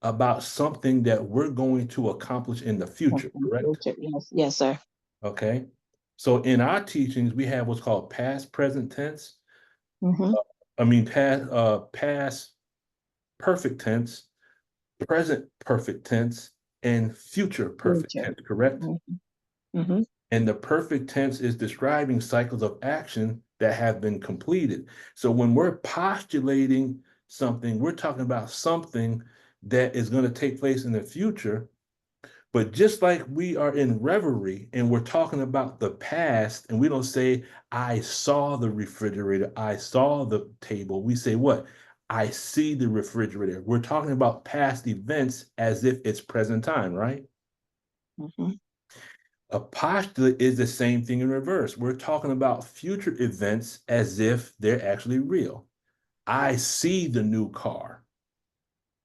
about something that we're going to accomplish in the future, correct? Yes, yes, sir. Okay. So in our teachings, we have what's called past present tense. Past perfect tense, present perfect tense, and future perfect tense, correct? And the perfect tense is describing cycles of action that have been completed. So when we're postulating something, we're talking about something that is going to take place in the future. But just like we are in reverie and we're talking about the past, and we don't say, I saw the refrigerator, I saw the table. We say what? I see the refrigerator. We're talking about past events as if it's present time, right? A postulate is the same thing in reverse. We're talking about future events as if they're actually real. I see the new car.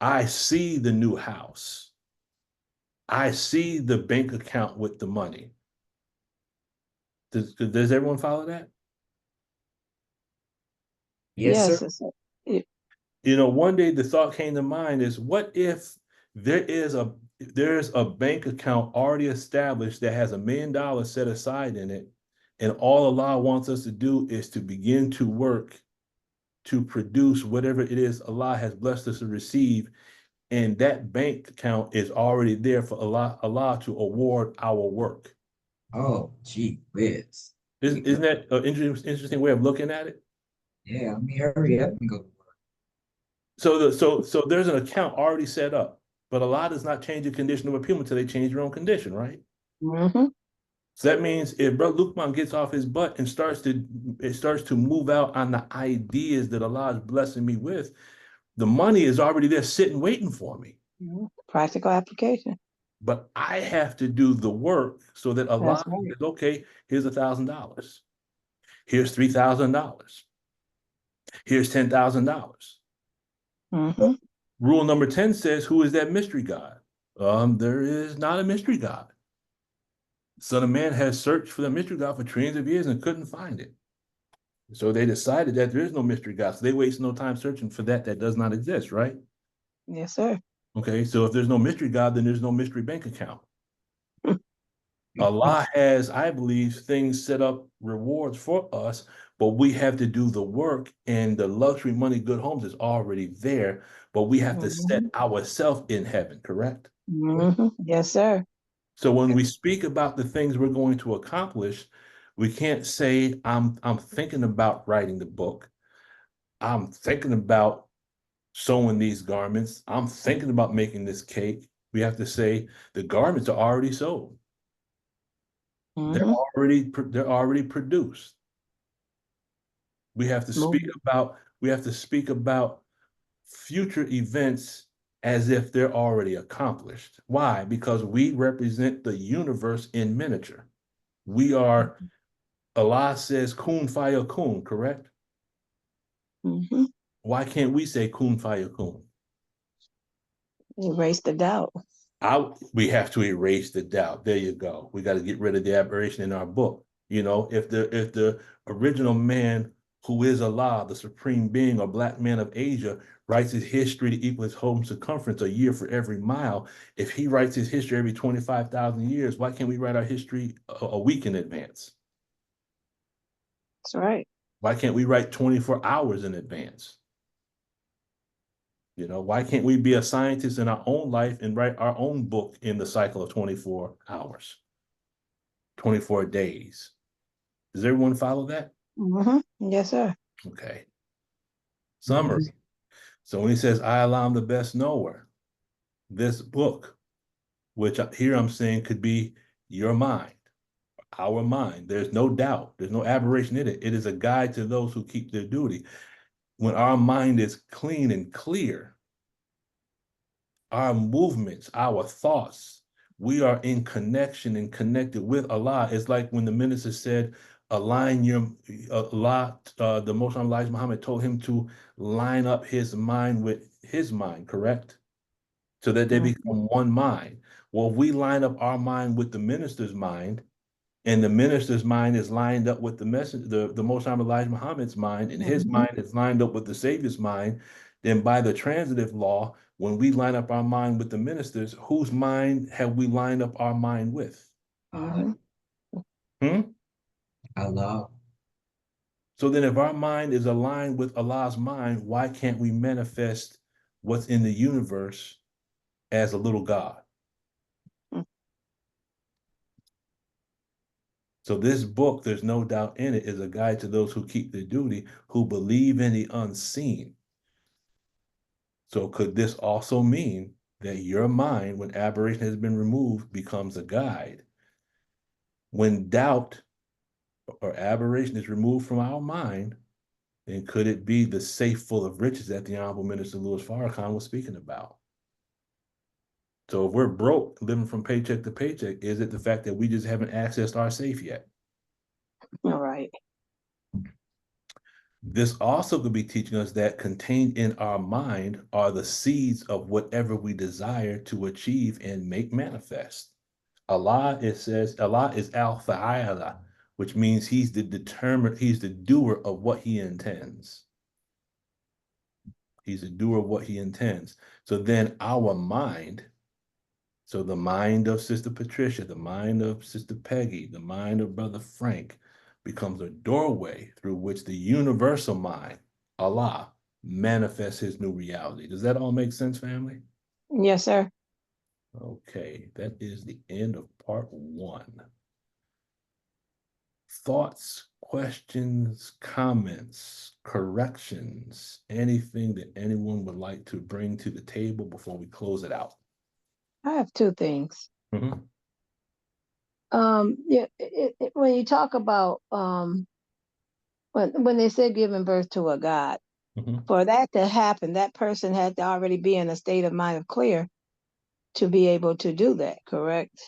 I see the new house. I see the bank account with the money. Does everyone follow that? Yes, sir. It, You know, one day the thought came to mind is, what if there's a bank account already established that has $1 million set aside in it, and all Allah wants us to do is to begin to work to produce whatever it is Allah has blessed us to receive, and that bank account is already there for Allah to award our work. Oh, gee whiz. Isn't that an interesting way of looking at it? Yeah, let me hurry up and go. So there's an account already set up, but Allah does not change the condition of a people until they change their own condition, right? mm-hmm. So that means if Brother Lukman gets off his butt and starts to move out on the ideas that Allah is blessing me with, the money is already there sitting waiting for me. Practical application. But I have to do the work so that Allah That's right. says, okay, here's $1,000. Here's $3,000. Here's $10,000. Mm-hmm. Rule number 10 says, who is that mystery God? There is not a mystery God. Son of Man has searched for the mystery God for trillions of years and couldn't find it. So they decided that there is no mystery God. So they waste no time searching for that does not exist, right? Yes, sir. Okay, so if there's no mystery God, then there's no mystery bank account. Allah has, I believe, things set up, rewards for us, but we have to do the work, and the luxury money, good homes is already there, but we have to set ourselves in heaven, correct? Mm-hmm. Yes, sir. So when we speak about the things we're going to accomplish, we can't say, I'm thinking about writing the book. I'm thinking about sewing these garments. I'm thinking about making this cake. We have to say the garments are already sold. They're already produced. We have to speak about future events as if they're already accomplished. Why? Because we represent the universe in miniature. We are, Allah says kun fayakun, correct? Mm-hmm. Why can't we say kun fayakun? Erase the doubt. We have to erase the doubt. There you go. We got to get rid of the aberration in our book. You know, if the original man who is Allah, the supreme being, or black man of Asia, writes his history to equal his home circumference, a year for every mile, if he writes his history every 25,000 years, why can't we write our history a week in advance? That's right. Why can't we write 24 hours in advance? You know, why can't we be a scientist in our own life and write our own book in the cycle of 24 hours, 24 days? Does everyone follow that? Mm-hmm. Yes, sir. Okay. Summary. So when he says, I am the best knower, this book, which here I'm saying could be your mind, our mind. There's no doubt. There's no aberration in it. It is a guide to those who keep their duty. When our mind is clean and clear, our movements, our thoughts, we are in connection and connected with Allah. It's like when the minister said, align your, Allah, the Most High Elijah Muhammad told him to line up his mind with his mind, correct? So that they become one mind. Well, if we line up our mind with the minister's mind, and the minister's mind is lined up with the messenger, the Most High Elijah Muhammad's mind, and his mind is lined up with the Savior's mind, then by the transitive law, when we line up our mind with the ministers, whose mind have we lined up our mind with? Allah. So then if our mind is aligned with Allah's mind, why can't we manifest what's in the universe as a little God? So this book, there's no doubt in it, is a guide to those who keep their duty, who believe in the unseen. So could this also mean that your mind, when aberration has been removed, becomes a guide? When doubt or aberration is removed from our mind, then could it be the safe full of riches that the Honorable Minister Louis Farrakhan was speaking about? So if we're broke, living from paycheck to paycheck, is it the fact that we just haven't accessed our safe yet? All right. This also could be teaching us that contained in our mind are the seeds of whatever we desire to achieve and make manifest. Allah, it says, Allah is al-fa'ala, which means he's the doer of what he intends. He's the doer of what he intends. So then our mind, so the mind of Sister Patricia, the mind of Sister Peggy, the mind of Brother Frank, becomes a doorway through which the universal mind, Allah, manifests his new reality. Does that all make sense, family? Yes, sir. Okay, that is the end of part 1. Thoughts, questions, comments, corrections, anything that anyone would like to bring to the table before we close it out? I have 2 things. Mm-hmm. Yeah, when you talk about when they say giving birth to a God, for that to happen, that person had to already be in a state of mind of clear to be able to do that, correct?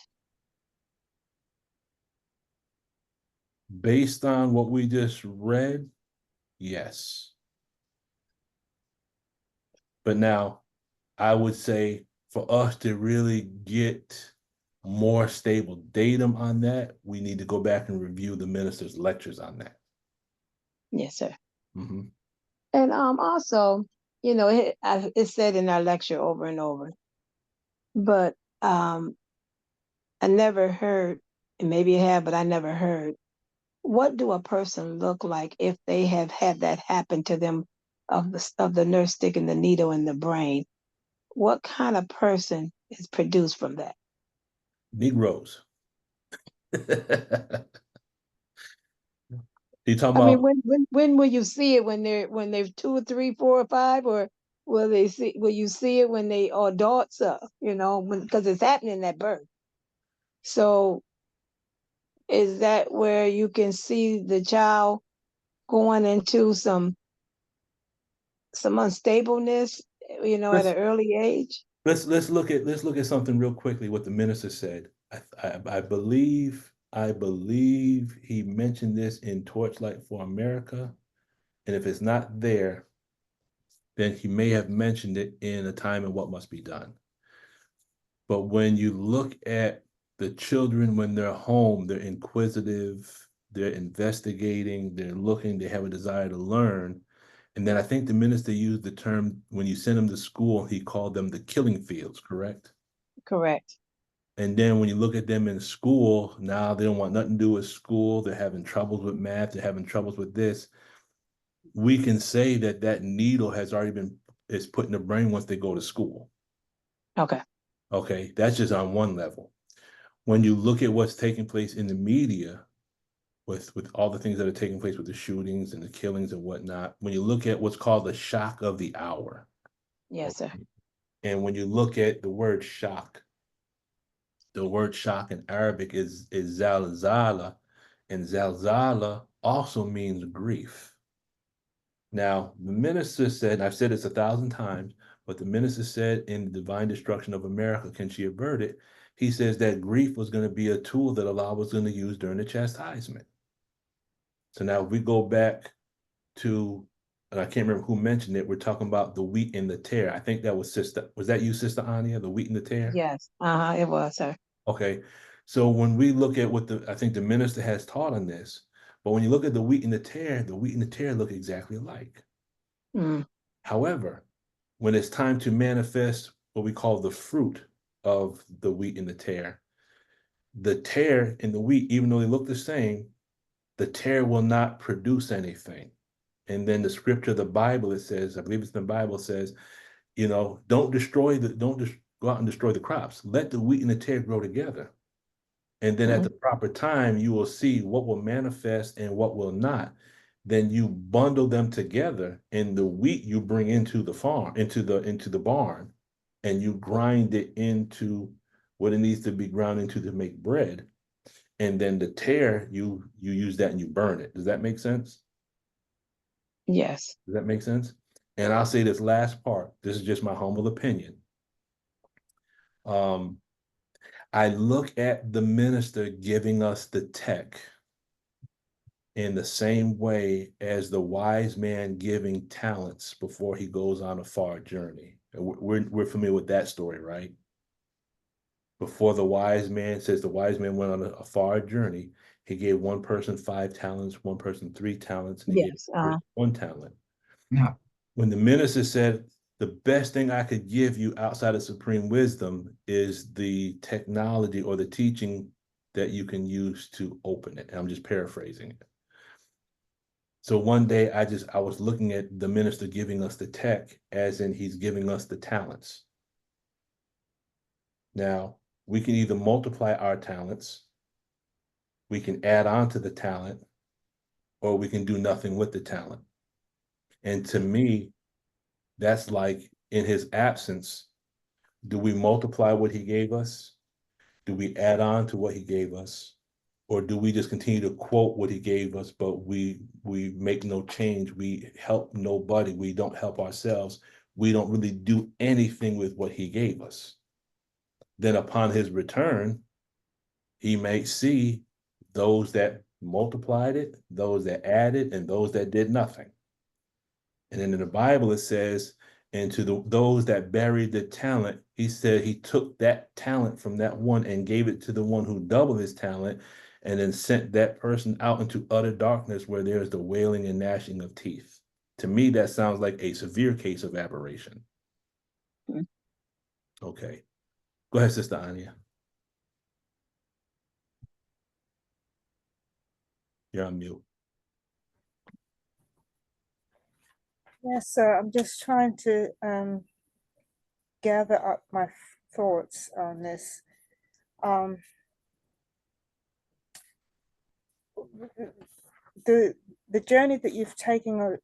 Based on what we just read, yes. But now, I would say for us to really get more stable datum on that, we need to go back and review the minister's lectures on that. Yes, sir. Mm-hmm. And also, you know, it's said in our lecture over and over, but I never heard, and maybe I have, but I never heard, what do a person look like if they have had that happen to them of the nurse sticking the needle in the brain? What kind of person is produced from that? Negroes. You talking I mean, about? when will you see it? When they're 2 or 3, 4 or 5, or will you see it when they are adults? You know, because it's happening at birth. So is that where you can see the child going into some unstableness, you know, at an early age? Let's look at something real quickly. What the minister said. I believe he mentioned this in Torchlight for America, and if it's not there, then he may have mentioned it in A Time and What Must Be Done. But when you look at the children when they're home, they're inquisitive, they're investigating, they're looking, they have a desire to learn. And then I think the minister used the term, when you send them to school, he called them the killing fields, correct? Correct. And then when you look at them in school, now they don't want nothing to do with school. They're having troubles with math. They're having troubles with this. We can say that that needle has already been is put in the brain once they go to school. Okay. Okay, that's just on one level. When you look at what's taking place in the media, with all the things that are taking place with the shootings and the killings and whatnot, when you look at what's called the shock of the hour. Yes, sir. And when you look at the word shock in Arabic is zalzala, and zalzala also means grief. Now, the minister said, and I've said this 1,000 times, but the minister said in the Divine Destruction of America, Can She Avert It? He says that grief was going to be a tool that Allah was going to use during the chastisement. So now if we go back to, and I can't remember who mentioned it, we're talking about the wheat and the tare. I think that was that you, Sister Anya, the wheat and the tare? Yes. It was, sir. Okay. So when we look at what I think the minister has taught on this, but when you look at the wheat and the tare look exactly alike. Mm. However, when it's time to manifest what we call the fruit of the wheat and the tare and the wheat, even though they look the same, the tare will not produce anything. And then the scripture of the Bible, it says, I believe it's in the Bible, says, you know, don't go out and destroy the crops. Let the wheat and the tare grow together. And then at the proper time, you will see what will manifest and what will not. Then you bundle them together, and the wheat you bring into the farm, into the barn, and you grind it into what it needs to be ground into to make bread. And then the tare, you use that and you burn it. Does that make sense? Yes. Does that make sense? And I'll say this last part. This is just my humble opinion. I look at the minister giving us the tech in the same way as the wise man giving talents before he goes on a far journey. We're familiar with that story, right? Before the wise man says the wise man went on a far journey, he gave one person 5 talents, one person 3 talents, and he Yes. gave 1 talent. Yeah. When the minister said, the best thing I could give you outside of supreme wisdom is the technology or the teaching that you can use to open it. And I'm just paraphrasing it. So one day I was looking at the minister giving us the tech as in he's giving us the talents. Now, we can either multiply our talents, we can add on to the talent, or we can do nothing with the talent. And to me, that's like in his absence, do we multiply what he gave us? Do we add on to what he gave us? Or do we just continue to quote what he gave us, but we make no change? We help nobody. We don't help ourselves. We don't really do anything with what he gave us. Then upon his return, he may see those that multiplied it, those that added, and those that did nothing. And then in the Bible, it says, and to those that buried the talent, he said he took that talent from that one and gave it to the one who doubled his talent, and then sent that person out into utter darkness where there's the wailing and gnashing of teeth. To me, that sounds like a severe case of aberration. Okay. Go ahead, Sister Anya. You're on mute. Yes, sir. I'm just trying to gather up my thoughts on this. The journey that you've taken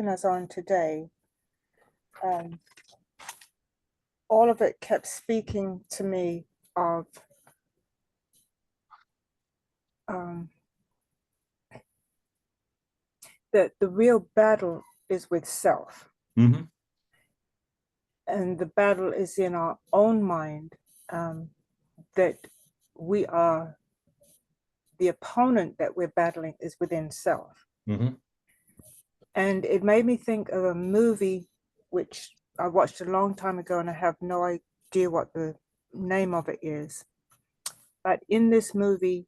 us on today, all of it kept speaking to me of that the real battle is with self. Mm-hmm. And the battle is in our own mind, that we are, the opponent that we're battling is within self. Mm-hmm. And it made me think of a movie which I watched a long time ago, and I have no idea what the name of it is. But in this movie,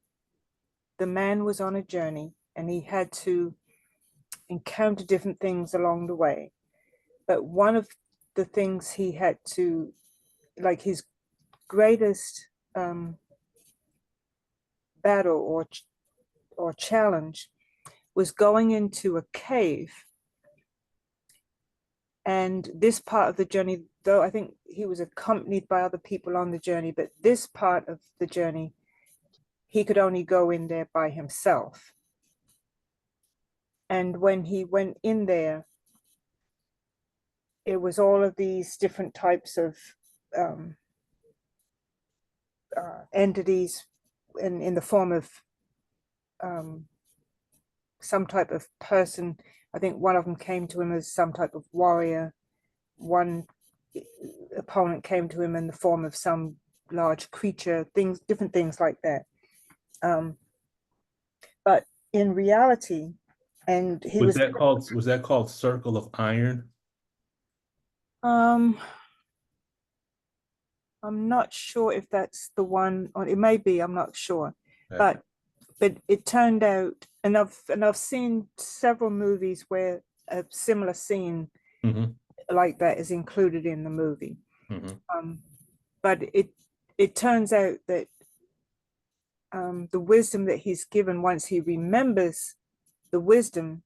the man was on a journey and he had to encounter different things along the way. But one of the things he had to, like his greatest battle or challenge was going into a cave. And this part of the journey, though I think he was accompanied by other people on the journey, but this part of the journey, he could only go in there by himself. And when he went in there, it was all of these different types of entities in the form of some type of person. I think one of them came to him as some type of warrior. One opponent came to him in the form of some large creature, different things like that. But in reality, and he was that called Circle of Iron? I'm not sure if that's the one, or it may be, I'm not sure. Okay. But it turned out, and I've seen several movies where a similar scene like that is included in the movie. But it turns out that the wisdom that he's given, once he remembers the wisdom,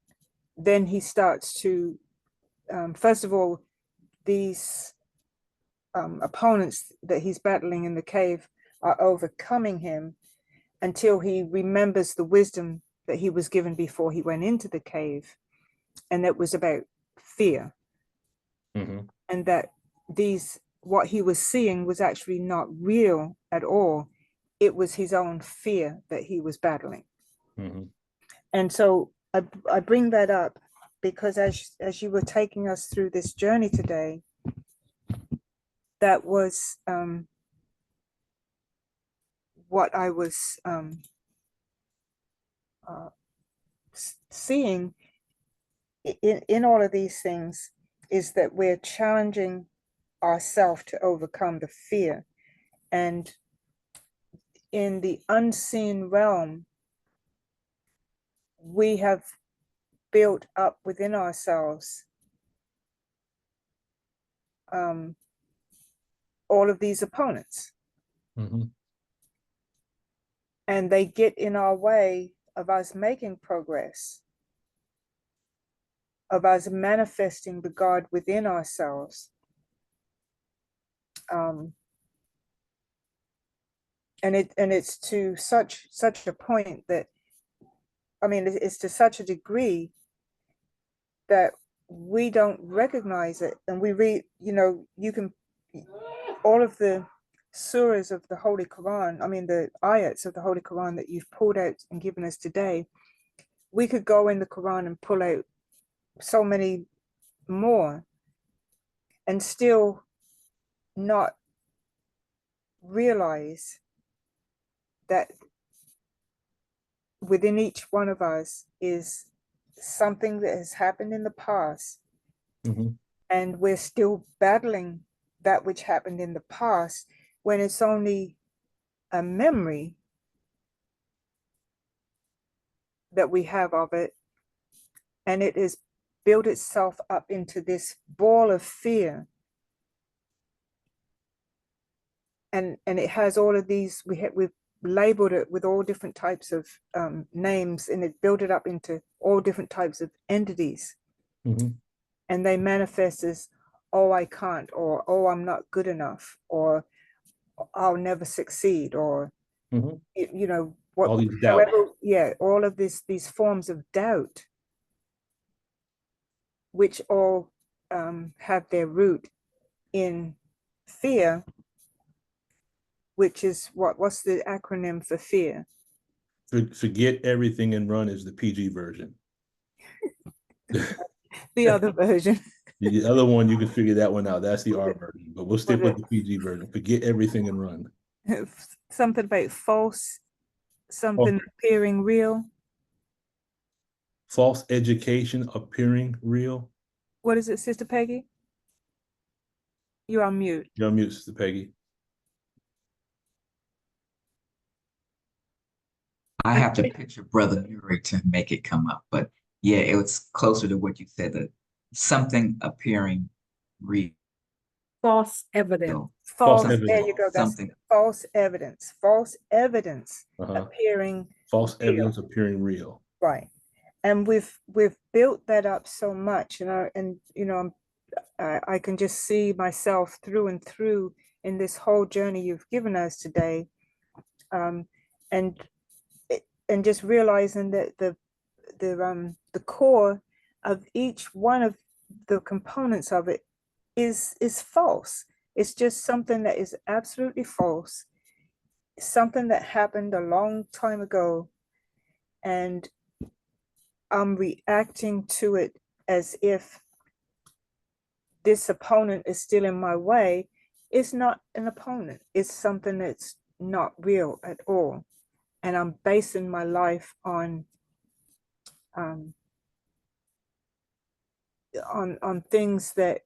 then he starts to, first of all, these opponents that he's battling in the cave are overcoming him until he remembers the wisdom that he was given before he went into the cave, and that was about fear. And that what he was seeing was actually not real at all. It was his own fear that he was battling. And so I bring that up because as you were taking us through this journey today, that was what I was seeing in all of these things is that we're challenging ourselves to overcome the fear. And in the unseen realm, we have built up within ourselves all of these opponents. And they get in our way of us making progress, of us manifesting the God within ourselves. And it's to such a point that, I mean, it's to such a degree that we don't recognize it. And we read, you know, you can, all of the surahs of the Holy Quran, I mean, the ayats of the Holy Quran that you've pulled out and given us today, we could go in the Quran and pull out so many more and still not realize that within each one of us is something that has happened in the past, and we're still battling that which happened in the past when it's only a memory that we have of it, and it has built itself up into this ball of fear. And it has all of these, we've labeled it with all different types of names, and it built it up into all different types of entities. And they manifest as, oh, I can't, or oh, I'm not good enough, or I'll never succeed, or you know, what, all these doubts. Yeah, all of these forms of doubt, which all have their root in fear, which is what's the acronym for fear? Forget everything and run is the PG version. The other version. The other one, you can figure that one out. That's the R version, but we'll stick with the PG version. Forget everything and run. Something about false, something appearing real. False education appearing real. What is it, Sister Peggy? You're on mute. You're on mute, Sister Peggy. I have to picture Brother Nuri to make it come up, but yeah, it was closer to what you said, that something appearing real. False evidence. False, evidence. there you go. That's Something. False evidence. False evidence appearing false real. evidence appearing real. Right. And we've built that up so much, and you know, I can just see myself through and through in this whole journey you've given us today, and just realizing that the core of each one of the components of it is false. It's just something that is absolutely false, something that happened a long time ago, and I'm reacting to it as if this opponent is still in my way. It's not an opponent. It's something that's not real at all. And I'm basing my life on things that,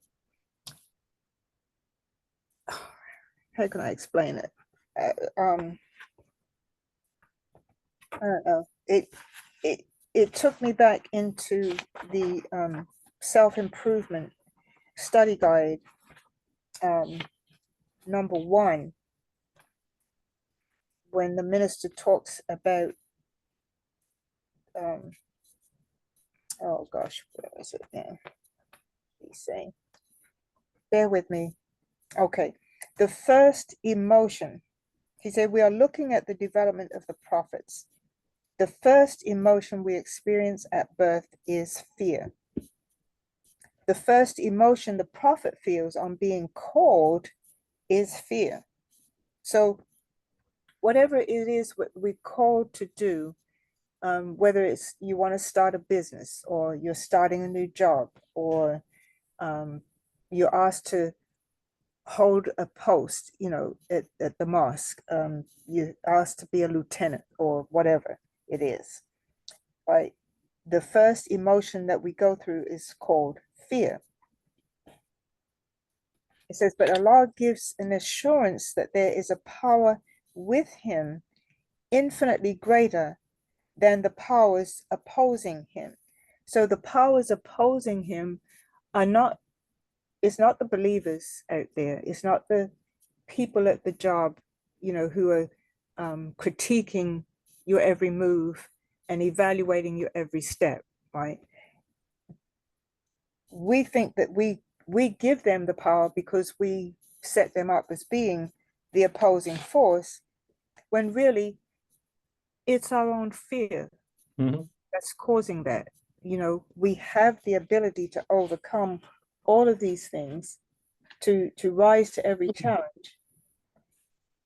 how can I explain it? I don't know. It took me back into the self-improvement study guide, number 1, when the minister talks about, oh gosh, where is it now? He's saying, bear with me. Okay, the first emotion, he said, we are looking at the development of the prophets. The first emotion we experience at birth is fear. The first emotion the prophet feels on being called is fear. So whatever it is what we're called to do, whether it's you want to start a business, or you're starting a new job, or you're asked to hold a post, at the mosque. You're asked to be a lieutenant or whatever it is, right? The first emotion that we go through is called fear. It says, but Allah gives an assurance that there is a power with him infinitely greater than the powers opposing him. So the powers opposing him are not, it's not the believers out there. It's not the people at the job, who are critiquing your every move and evaluating your every step, right? We think that we give them the power because we set them up as being the opposing force, when really it's our own fear that's causing that. We have the ability to overcome all of these things, to rise to every challenge.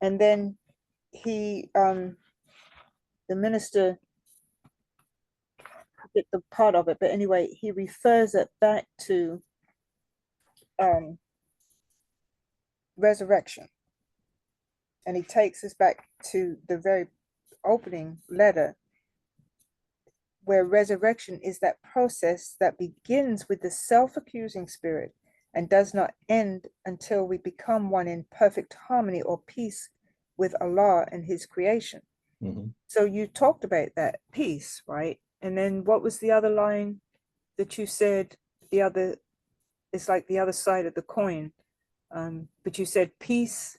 And then the minister did the part of it, but anyway, he refers it back to resurrection. And he takes us back to the very opening letter, where resurrection is that process that begins with the self-accusing spirit and does not end until we become one in perfect harmony or peace with Allah and his creation. So you talked about that peace, right? And then what was the other line that you said? It's like the other side of the coin. But you said peace.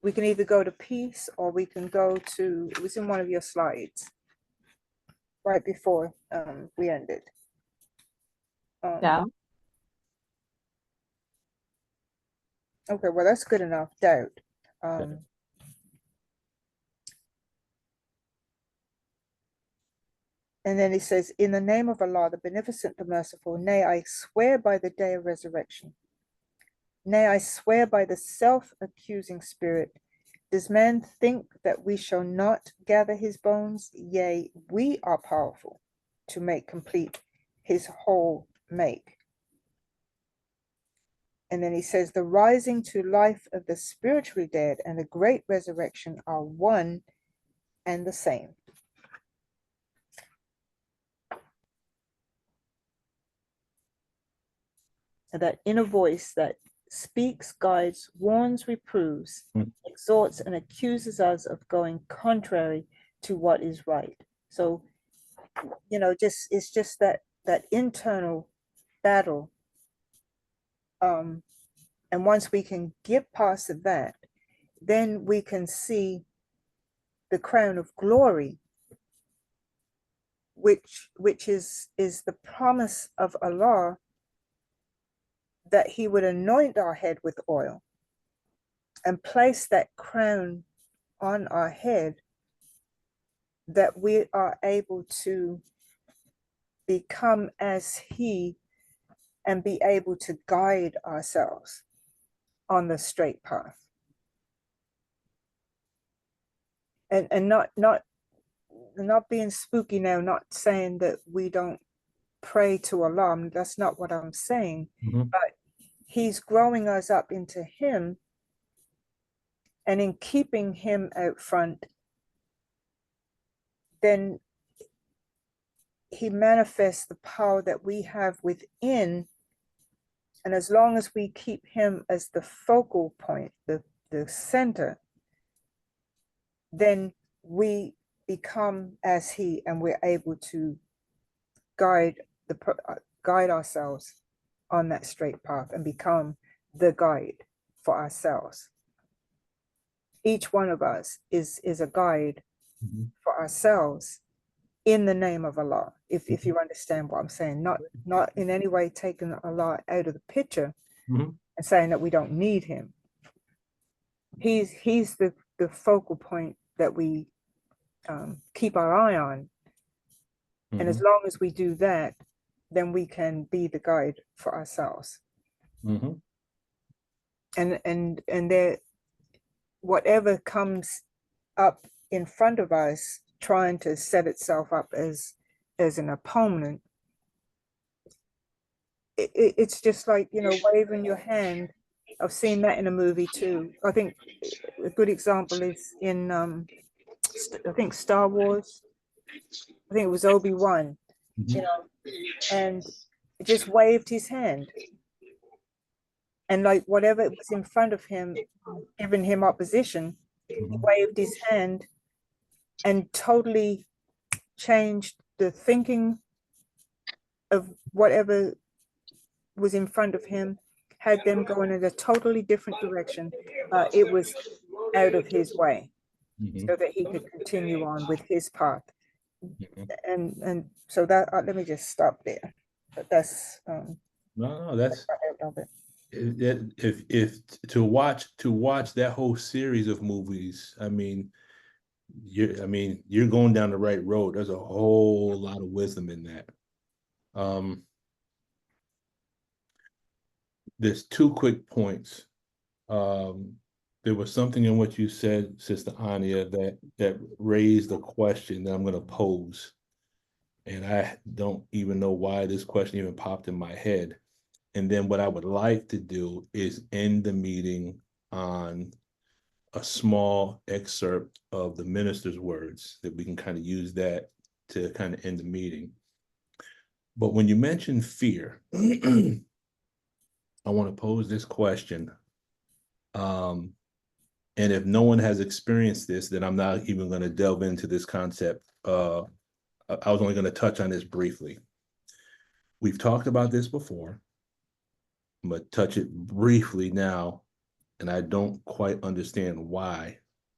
We can either go to peace or we can go to, it was in one of your slides right before we ended. Doubt. Okay, well, that's good enough. Doubt. And then he says, in the name of Allah, the beneficent, the merciful, nay, I swear by the day of resurrection. Nay, I swear by the self-accusing spirit. Does man think that we shall not gather his bones? Yea, we are powerful to make complete his whole make. And then he says, the rising to life of the spiritually dead and the great resurrection are one and the same. And that inner voice that speaks, guides, warns, reproves, exhorts, and accuses us of going contrary to what is right. So, it's just that internal battle. And once we can get past that, then we can see the crown of glory, which is the promise of Allah, that he would anoint our head with oil and place that crown on our head, that we are able to become as he and be able to guide ourselves on the straight path. And not being spooky now, not saying that we don't pray to Allah. That's not what I'm saying. But he's growing us up into him, and in keeping him out front, then he manifests the power that we have within. And as long as we keep him as the focal point, the center, then we become as he, and we're able to guide ourselves on that straight path and become the guide for ourselves. Each one of us is a guide for ourselves in the name of Allah, if you understand what I'm saying. Not in any way taking Allah out of the picture and saying that we don't need him. He's the focal point that we keep our eye on. And as long as we do that, then we can be the guide for ourselves. And there, whatever comes up in front of us, trying to set itself up as an opponent, it's just like, waving your hand I've seen that in a movie too. I think a good example is in I think Star Wars. I think it was Obi-Wan, you know, and just waved his hand. And like whatever was in front of him, giving him opposition, he waved his hand and totally changed the thinking of whatever was in front of him, had them going in a totally different direction. It was out of his way so that he could continue on with his path. And so that let me just stop there. But that's No, that's out of it. if to watch that whole series of movies, I mean, you're going down the right road. There's a whole lot of wisdom in that. There's two quick points. There was something in what you said, Sister Anya, that raised a question that I'm going to pose. And I don't even know why this question even popped in my head. And then what I would like to do is end the meeting on a small excerpt of the minister's words that we can kind of use that to kind of end the meeting. But when you mention fear, I want to pose this question. And if no one has experienced this, then I'm not even going to delve into this concept. I was only going to touch on this briefly. We've talked about this before. I'm going to touch it briefly now, and I don't quite understand why,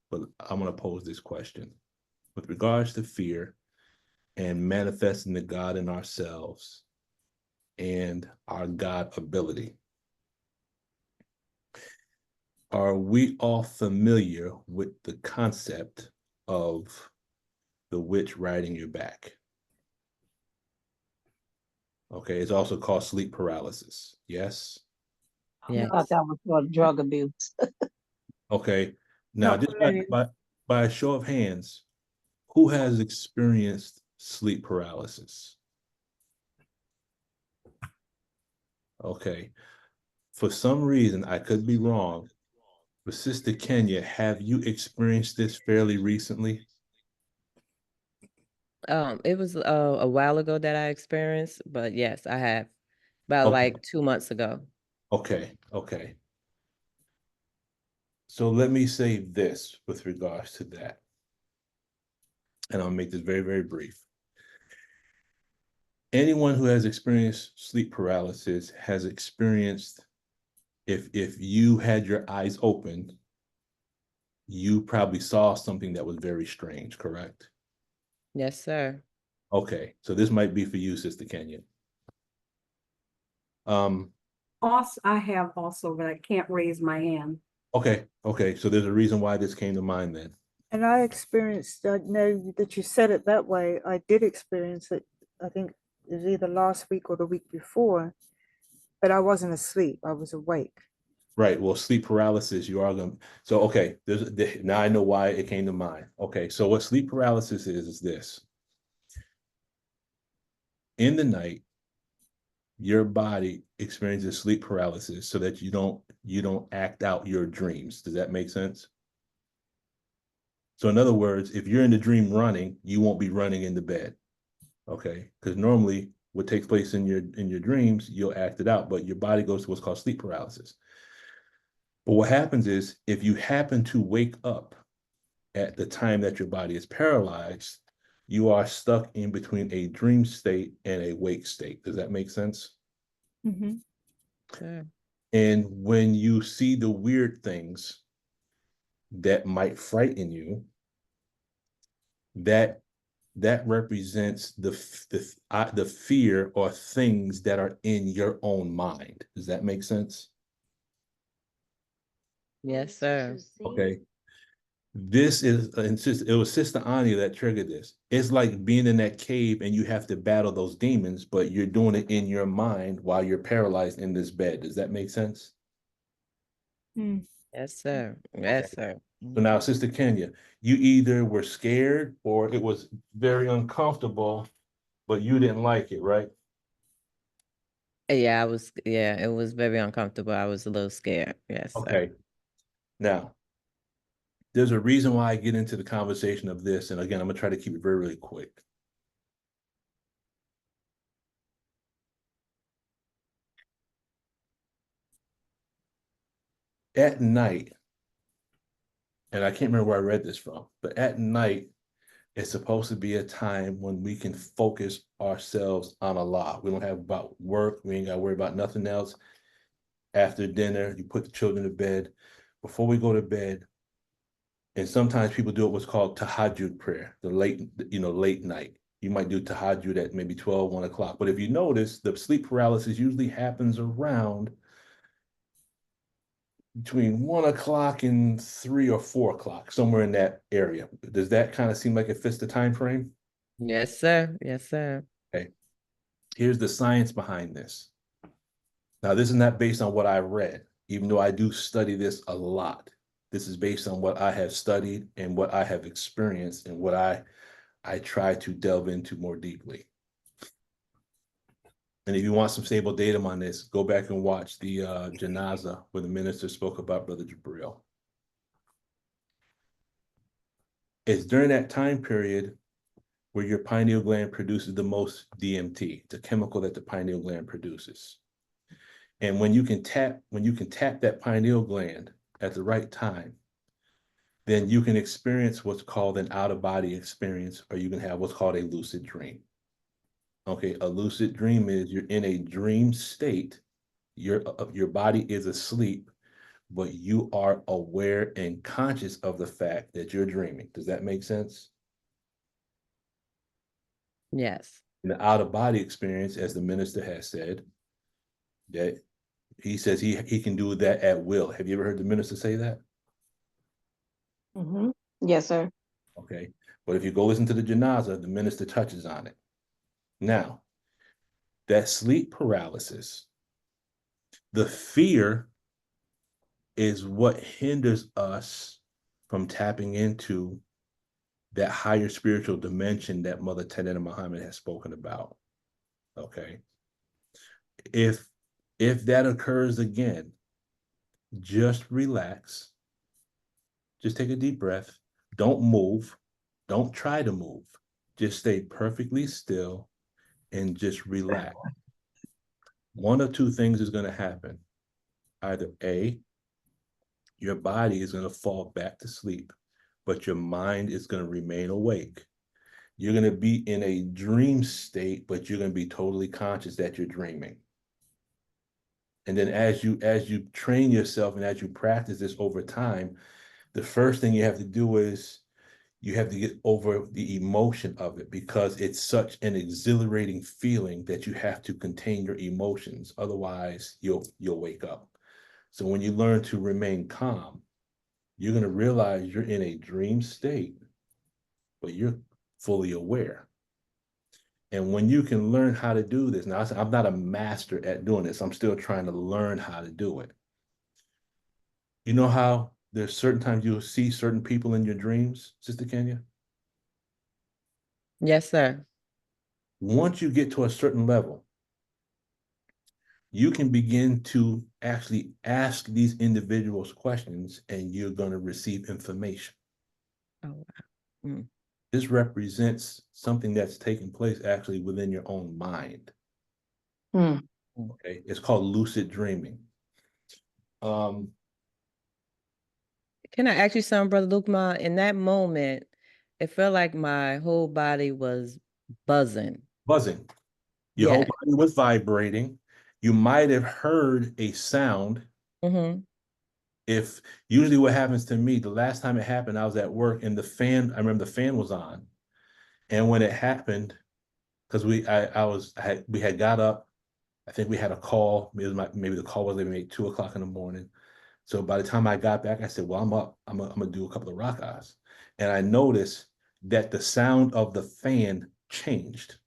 but I'm going to pose this question. With regards to fear and manifesting the God in ourselves and our God ability, are we all familiar with the concept of the witch riding your back? Okay, it's also called sleep paralysis. Yes? I thought that was for drug abuse. Okay, now Not just familiar. by a show of hands, who has experienced sleep paralysis? Okay, for some reason, I could be wrong, but Sister Kenya, have you experienced this fairly recently? It was a while ago that I experienced, but yes, I have. About Okay. like 2 months ago. Okay. So let me say this with regards to that. And I'll make this very, very brief. Anyone who has experienced sleep paralysis has experienced, if you had your eyes open, you probably saw something that was very strange, correct? Yes, sir. Okay, so this might be for you, Sister Kenya. Also, I have also, but I can't raise my hand. Okay, so there's a reason why this came to mind then. And I experienced, I know that you said it that way. I did experience it. I think it was either last week or the week before, but I wasn't asleep. I was awake. Right. Well, sleep paralysis, you are going to. So, okay, now I know why it came to mind. Okay, so what sleep paralysis is this. In the night, your body experiences sleep paralysis so that you don't act out your dreams. Does that make sense? So in other words, if you're in the dream running, you won't be running in the bed. Okay? Because normally what takes place in your dreams, you'll act it out, but your body goes to what's called sleep paralysis. But what happens is if you happen to wake up at the time that your body is paralyzed, you are stuck in between a dream state and a wake state. Does that make sense? Mm-hmm. Sure. And when you see the weird things that might frighten you, that represents the fear or things that are in your own mind. Does that make sense? Yes, sir. Okay. This is, it was Sister Anya that triggered this. It's like being in that cave and you have to battle those demons, but you're doing it in your mind while you're paralyzed in this bed. Does that make sense? Yes, sir. Yes, sir. So now, Sister Kenya, you either were scared or it was very uncomfortable, but you didn't like it, right? Yeah, it was very uncomfortable. I was a little scared. Yes, sir. Okay. Now, there's a reason why I get into the conversation of this. And again, I'm going to try to keep it very, really quick. At night, and I can't remember where I read this from, but at night, it's supposed to be a time when we can focus ourselves on Allah. We don't have about work. We ain't got to worry about nothing else. After dinner, you put the children to bed. Before we go to bed, and sometimes people do what's called tahajjud prayer, the late night. You might do tahajjud at maybe 12, 1 o'clock. But if you notice, the sleep paralysis usually happens around between 1 o'clock and 3 or 4 o'clock, somewhere in that area. Does that kind of seem like it fits the time frame? Yes, sir. Yes, sir. Okay. Here's the science behind this. Now, this is not based on what I read, even though I do study this a lot. This is based on what I have studied and what I have experienced and what I try to delve into more deeply. And if you want some stable data on this, go back and watch the Janaza where the minister spoke about Brother Jabril. It's during that time period where your pineal gland produces the most DMT, the chemical that the pineal gland produces. And when you can tap that pineal gland at the right time, then you can experience what's called an out-of-body experience, or you can have what's called a lucid dream. Okay, a lucid dream is you're in a dream state, your body is asleep, but you are aware and conscious of the fact that you're dreaming. Does that make sense? Yes. In the out-of-body experience, as the minister has said, that he says he can do that at will. Have you ever heard the minister say that? Mm-hmm. Yes, sir. Okay. But if you go listen to the janaza, the minister touches on it. Now, that sleep paralysis, the fear is what hinders us from tapping into that higher spiritual dimension that Mother Tenena Muhammad has spoken about. Okay. If that occurs again, just relax. Just take a deep breath. Don't move. Don't try to move. Just stay perfectly still and just relax. One of two things is going to happen. Either A, your body is going to fall back to sleep, but your mind is going to remain awake. You're going to be in a dream state, but you're going to be totally conscious that you're dreaming. And then as you train yourself and as you practice this over time, the first thing you have to do is you have to get over the emotion of it, because it's such an exhilarating feeling that you have to contain your emotions. Otherwise, you'll wake up. So when you learn to remain calm, you're going to realize you're in a dream state, but you're fully aware. And when you can learn how to do this, now I'm not a master at doing this. I'm still trying to learn how to do it. You know how there's certain times you'll see certain people in your dreams, Sister Kenya? Yes, sir. Once you get to a certain level, you can begin to actually ask these individuals questions and you're going to receive information. Oh, wow. Mm. This represents something that's taking place actually within your own mind. Mm. Okay, it's called lucid dreaming. Can I ask you something, Brother Lukman? In that moment, it felt like my whole body was buzzing. Buzzing. Your whole body was vibrating. You might have heard a sound. Mm-hmm. If usually what happens to me, the last time it happened, I was at work and I remember the fan was on. And when it happened, because we had got up, I think we had a call. Maybe the call was maybe 2 o'clock in the morning. So by the time I got back, I said, well, I'm up. I'm gonna do a couple of rak'ahs. And I noticed that the sound of the fan changed.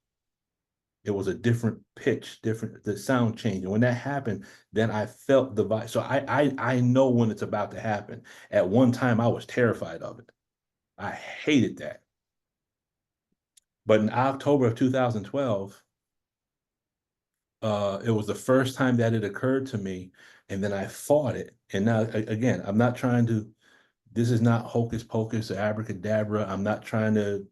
It was a different pitch, the sound changed. And when that happened, then I felt the vibe. So I know when it's about to happen. At one time, I was terrified of it. I hated that. But in October of 2012, It was the first time that it occurred to me, and then I fought it. And now, again, I'm not trying to, this is not hocus pocus or abracadabra. I'm not trying to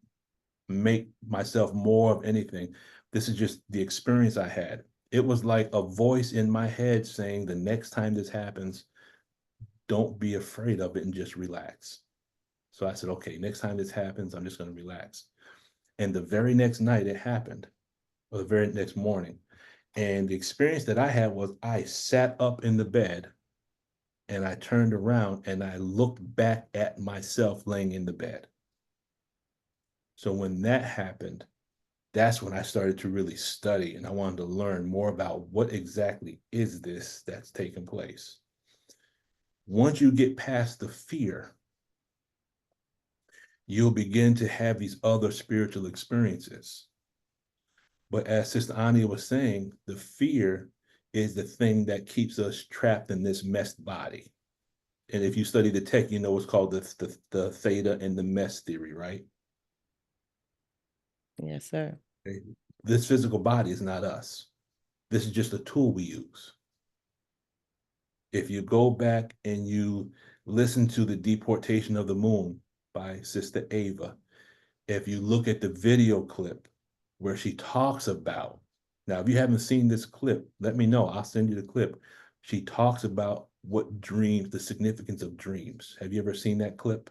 make myself more of anything. This is just the experience I had. It was like a voice in my head saying, the next time this happens, don't be afraid of it and just relax. So I said, okay, next time this happens, I'm just going to relax. And the very next night it happened, or the very next morning. And the experience that I had was I sat up in the bed and I turned around and I looked back at myself laying in the bed. So when that happened, that's when I started to really study, and I wanted to learn more about what exactly is this that's taking place. Once you get past the fear, you'll begin to have these other spiritual experiences. But as Sister Ania was saying, the fear is the thing that keeps us trapped in this messed body. And if you study the tech, you know what's called the theta and the mess theory, right? Yes, sir. Okay. This physical body is not us. This is just a tool we use. If you go back and you listen to the Deportation of the Moon by Sister Ava, if you look at the video clip where she talks about, now if you haven't seen this clip, let me know, I'll send you the clip. She talks about what dreams, the significance of dreams. Have you ever seen that clip?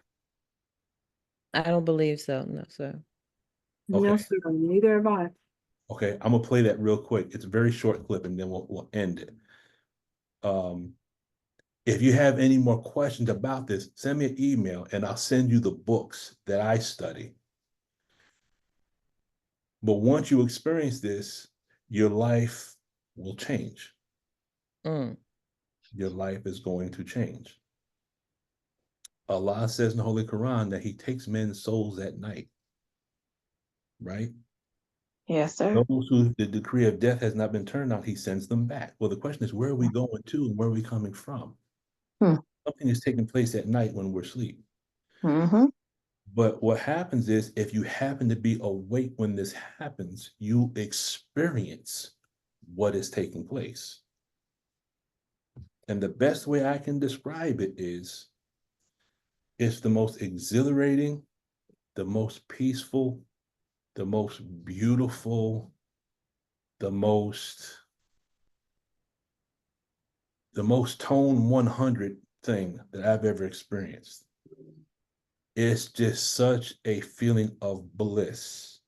I don't believe so. No, sir. Okay. No, sir. Neither have I. Okay, I'm gonna play that real quick. It's a very short clip and then we'll end it. If you have any more questions about this, send me an email and I'll send you the books that I study. But once you experience this, your life will change. Your life is going to change. Allah says in the Holy Quran that he takes men's souls at night, right? Yes, sir. Those who the decree of death has not been turned on, he sends them back. Well, the question is, where are we going to and where are we coming from? Something is taking place at night when we're asleep. But what happens is, if you happen to be awake when this happens, you experience what is taking place. And the best way I can describe it is, it's the most exhilarating, the most peaceful, the most beautiful, the most tone 100 thing that I've ever experienced. It's just such a feeling of bliss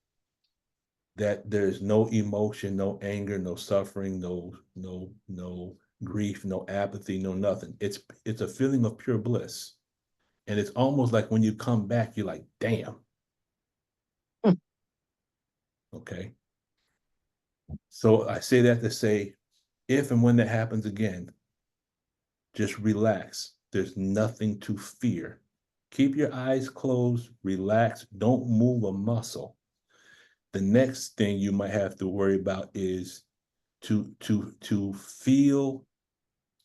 that there's no emotion, no anger, no suffering, no grief, no apathy, no nothing. It's a feeling of pure bliss. And it's almost like when you come back, you're like, damn. Okay. So I say that to say, if and when that happens again, just relax. There's nothing to fear. Keep your eyes closed, relax, don't move a muscle. The next thing you might have to worry about is to feel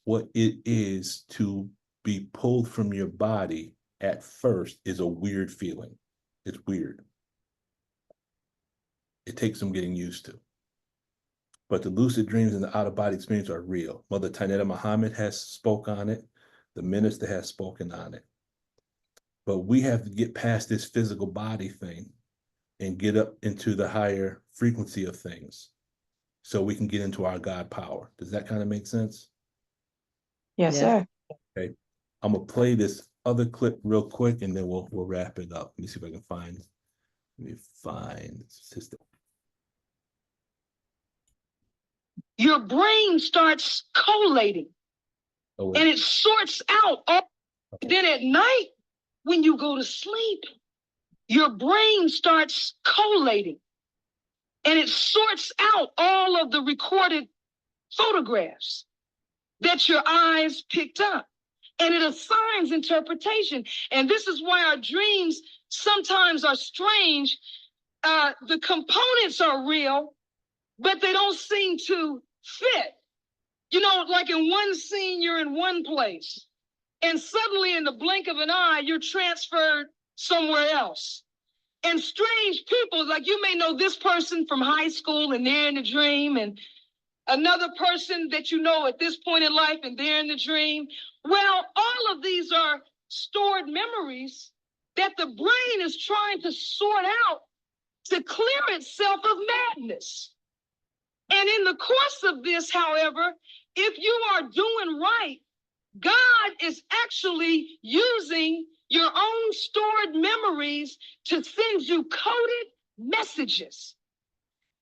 what it is to be pulled from your body at first is a weird feeling. It's weird. It takes some getting used to. But the lucid dreams and the out-of-body experience are real. Mother Tainetta Muhammad has spoke on it. The minister has spoken on it. But we have to get past this physical body thing and get up into the higher frequency of things so we can get into our God power. Does that kind of make sense? Yes, sir. Okay. I'm gonna play this other clip real quick and then we'll wrap it up. Let me see if I can find, sister. Your brain starts collating and it sorts out all. Then at night, when you go to sleep, your brain starts collating and it sorts out all of the recorded photographs that your eyes picked up. And it assigns interpretation. And this is why our dreams sometimes are strange. The components are real, but they don't seem to fit. You know, like in one scene, you're in one place, and suddenly in the blink of an eye, you're transferred somewhere else. And strange people, like you may know this person from high school and they're in a dream, and another person that you know at this point in life and they're in the dream. Well, all of these are stored memories that the brain is trying to sort out to clear itself of madness. And in the course of this, however, if you are doing right, God is actually using your own stored memories to send you coded messages.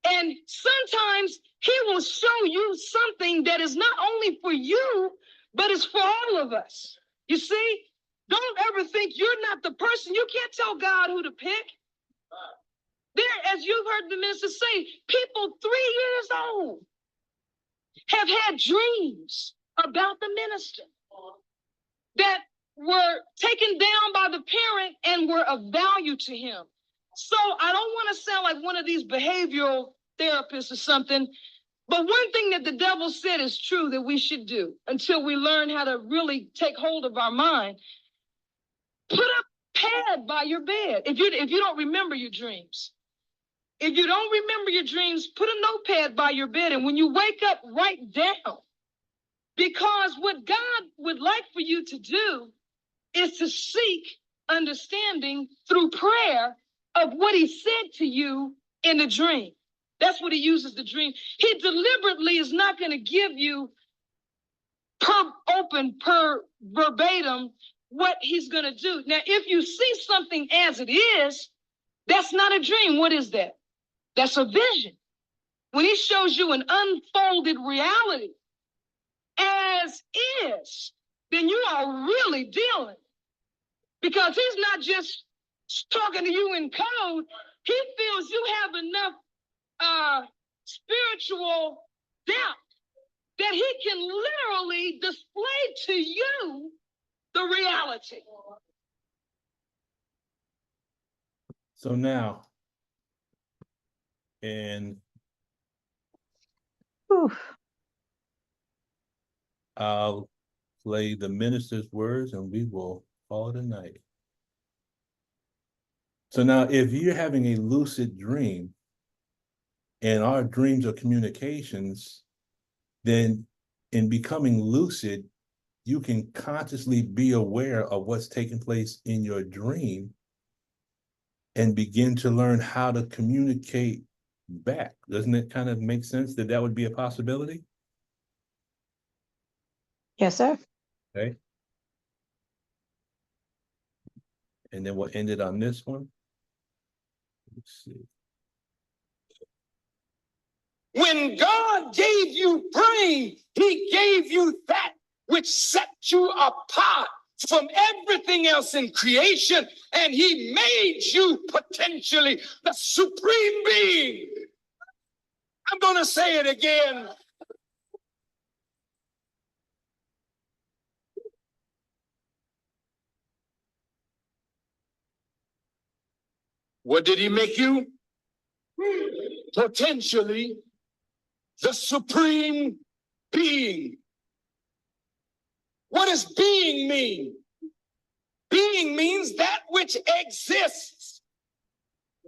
And sometimes he will show you something that is not only for you, but it's for all of us. You see, don't ever think you're not the person. You can't tell God who to pick. There, as you've heard the minister say, people 3 years old have had dreams about the minister that were taken down by the parent and were of value to him. So I don't want to sound like one of these behavioral therapists or something, but one thing that the devil said is true that we should do until we learn how to really take hold of our mind. Put a pad by your bed if you don't remember your dreams. If you don't remember your dreams, put a notepad by your bed, and when you wake up, write down. Because what God would like for you to do is to seek understanding through prayer of what he said to you in the dream. That's what he uses the dream. He deliberately is not going to give you per verbatim what he's going to do. Now, if you see something as it is, that's not a dream. What is that? That's a vision. When he shows you an unfolded reality as is, then you are really dealing. Because he's not just talking to you in code. He feels you have enough spiritual depth that he can literally display to you the reality. So now, and I'll play the minister's words and we will call it a night. So now, if you're having a lucid dream, and our dreams are communications, then in becoming lucid, you can consciously be aware of what's taking place in your dream and begin to learn how to communicate back. Doesn't it kind of make sense that that would be a possibility? Yes, sir. Okay. And then we'll end it on this one. Let's see. When God gave you brain, he gave you that which set you apart from everything else in creation, and he made you potentially the supreme being. I'm going to say it again. What did he make you? Potentially the supreme being. What does being mean? Being means that which exists.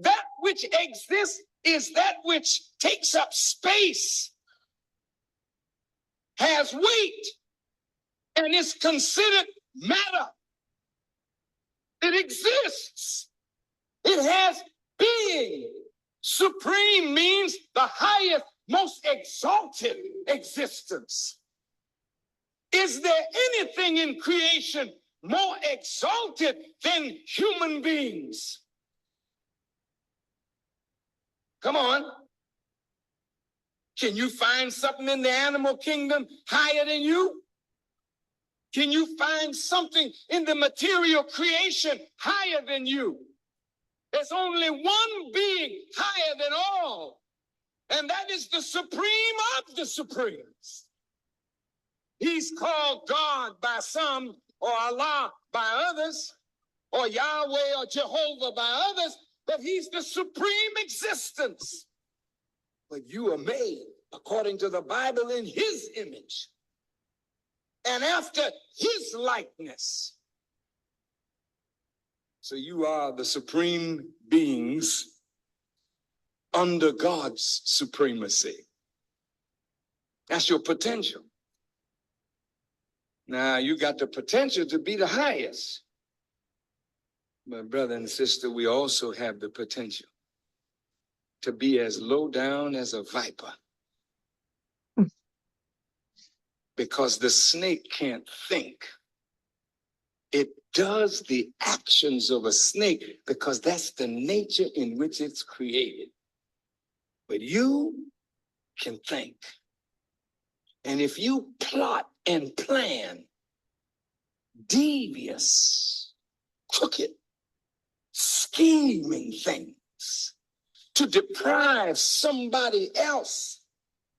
That which exists is that which takes up space, has weight, and is considered matter. It exists. It has being. Supreme means the highest, most exalted existence. Is there anything in creation more exalted than human beings? Come on. Can you find something in the animal kingdom higher than you? Can you find something in the material creation higher than you? There's only one being higher than all, and that is the supreme of the supremes. He's called God by some, or Allah by others, or Yahweh or Jehovah by others, but he's the supreme existence. But you are made, according to the Bible, in his image and after his likeness. So you are the supreme beings under God's supremacy. That's your potential. Now you got the potential to be the highest. But brother and sister, we also have the potential to be as low down as a viper. Because the snake can't think. It does the actions of a snake because that's the nature in which it's created. But you can think. And if you plot and plan devious, crooked, scheming things to deprive somebody else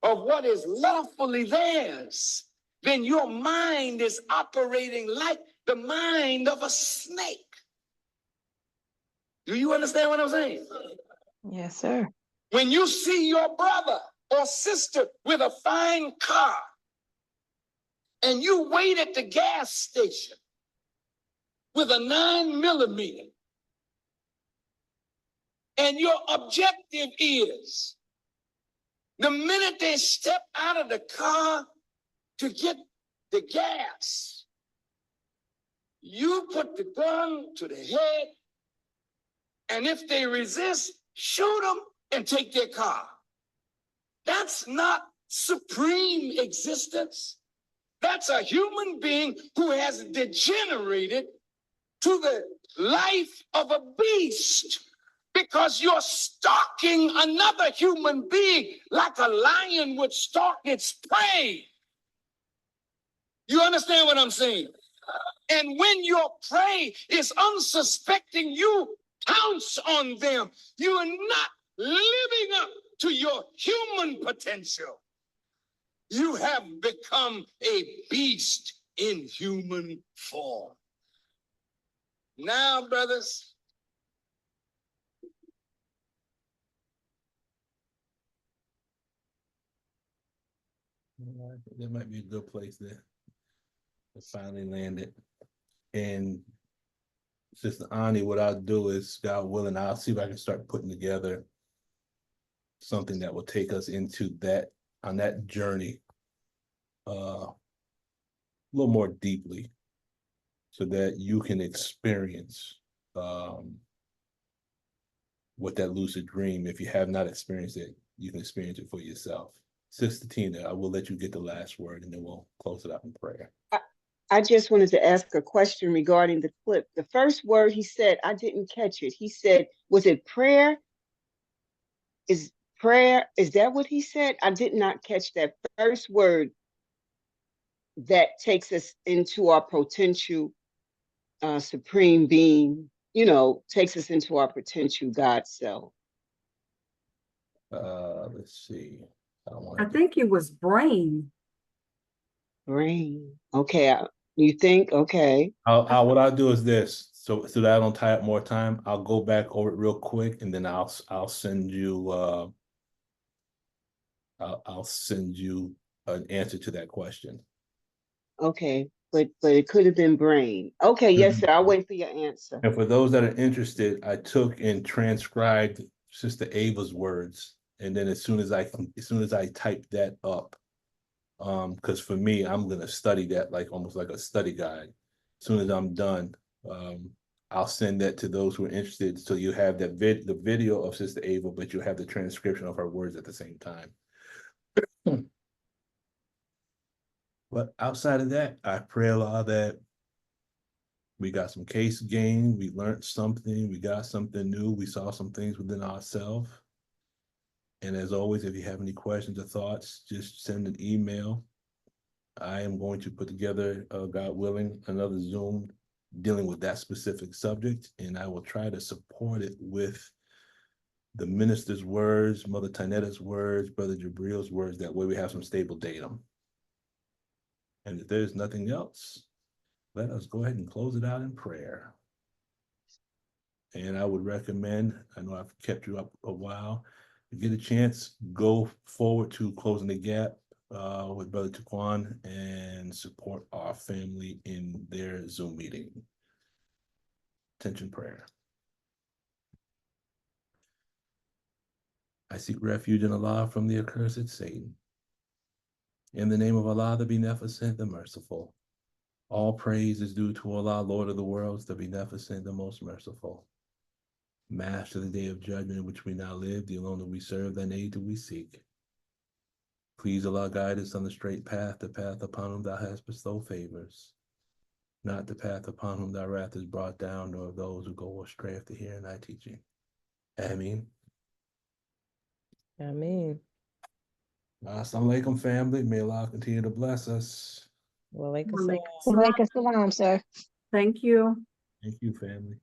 of what is lawfully theirs, then your mind is operating like the mind of a snake. Do you understand what I'm saying? Yes, sir. When you see your brother or sister with a fine car and you wait at the gas station with a 9mm, and your objective is the minute they step out of the car to get the gas, you put the gun to the head, and if they resist, shoot them and take their car. That's not supreme existence. That's a human being who has degenerated to the life of a beast because you're stalking another human being like a lion would stalk its prey. You understand what I'm saying? And when your prey is unsuspecting, you pounce on them. You are not living up to your human potential. You have become a beast in human form. Now, brothers, That might be a good place to finally land it. And Sister Ani, what I'll do is, God willing, I'll see if I can start putting together something that will take us into that, on that journey a little more deeply, so that you can experience what that lucid dream, if you have not experienced it, you can experience it for yourself. Sister Tina, I will let you get the last word and then we'll close it out in prayer. I just wanted to ask a question regarding the clip. The first word he said, I didn't catch it. He said, was it prayer? Is that what he said? I did not catch that first word that takes us into our potential supreme being, takes us into our potential God self. Let's see. I think it was brain. Brain. Okay. You think? Okay. What I'll do is this, so that I don't tie up more time. I'll go back over it real quick, and then I'll send you I'll send you an answer to that question. Okay, but it could have been brain. Okay, yes, sir. I'll wait for your answer. And for those that are interested, I took and transcribed Sister Ava's words, and then as soon as I typed that up, because for me, I'm gonna study that like almost like a study guide. As soon as I'm done, I'll send that to those who are interested, so you have that the video of Sister Ava, but you have the transcription of her words at the same time. But outside of that, I pray a lot that we got some case gain, we learned something, we got something new, we saw some things within ourselves. And as always, if you have any questions or thoughts, just send an email. I am going to put together, God willing, another Zoom dealing with that specific subject, and I will try to support it with the minister's words, Mother Tanetta's words, Brother Jabril's words. That way we have some stable datum. And if there's nothing else, let us go ahead and close it out in prayer. And I would recommend, I know I've kept you up a while, if you get a chance, go forward to Closing the Gap with Brother Taquan and support our family in their Zoom meeting. Attention prayer. I seek refuge in Allah from the accursed Satan. In the name of Allah, the Beneficent, the Merciful. All praise is due to Allah, Lord of the worlds, the Beneficent, the most merciful. Master the day of judgment in which we now live, the alone that we serve, thine aid do we seek. Please, Allah, guide us on the straight path, the path upon whom thou hast bestowed favors, not the path upon whom thy wrath is brought down, nor of those who go astray after hearing thy teaching. Ameen. Ameen. Assalamu alaikum, family. May Allah continue to bless us. Walaikum Walaikum salam. Walaikum salam, sir. Thank you. Thank you, family.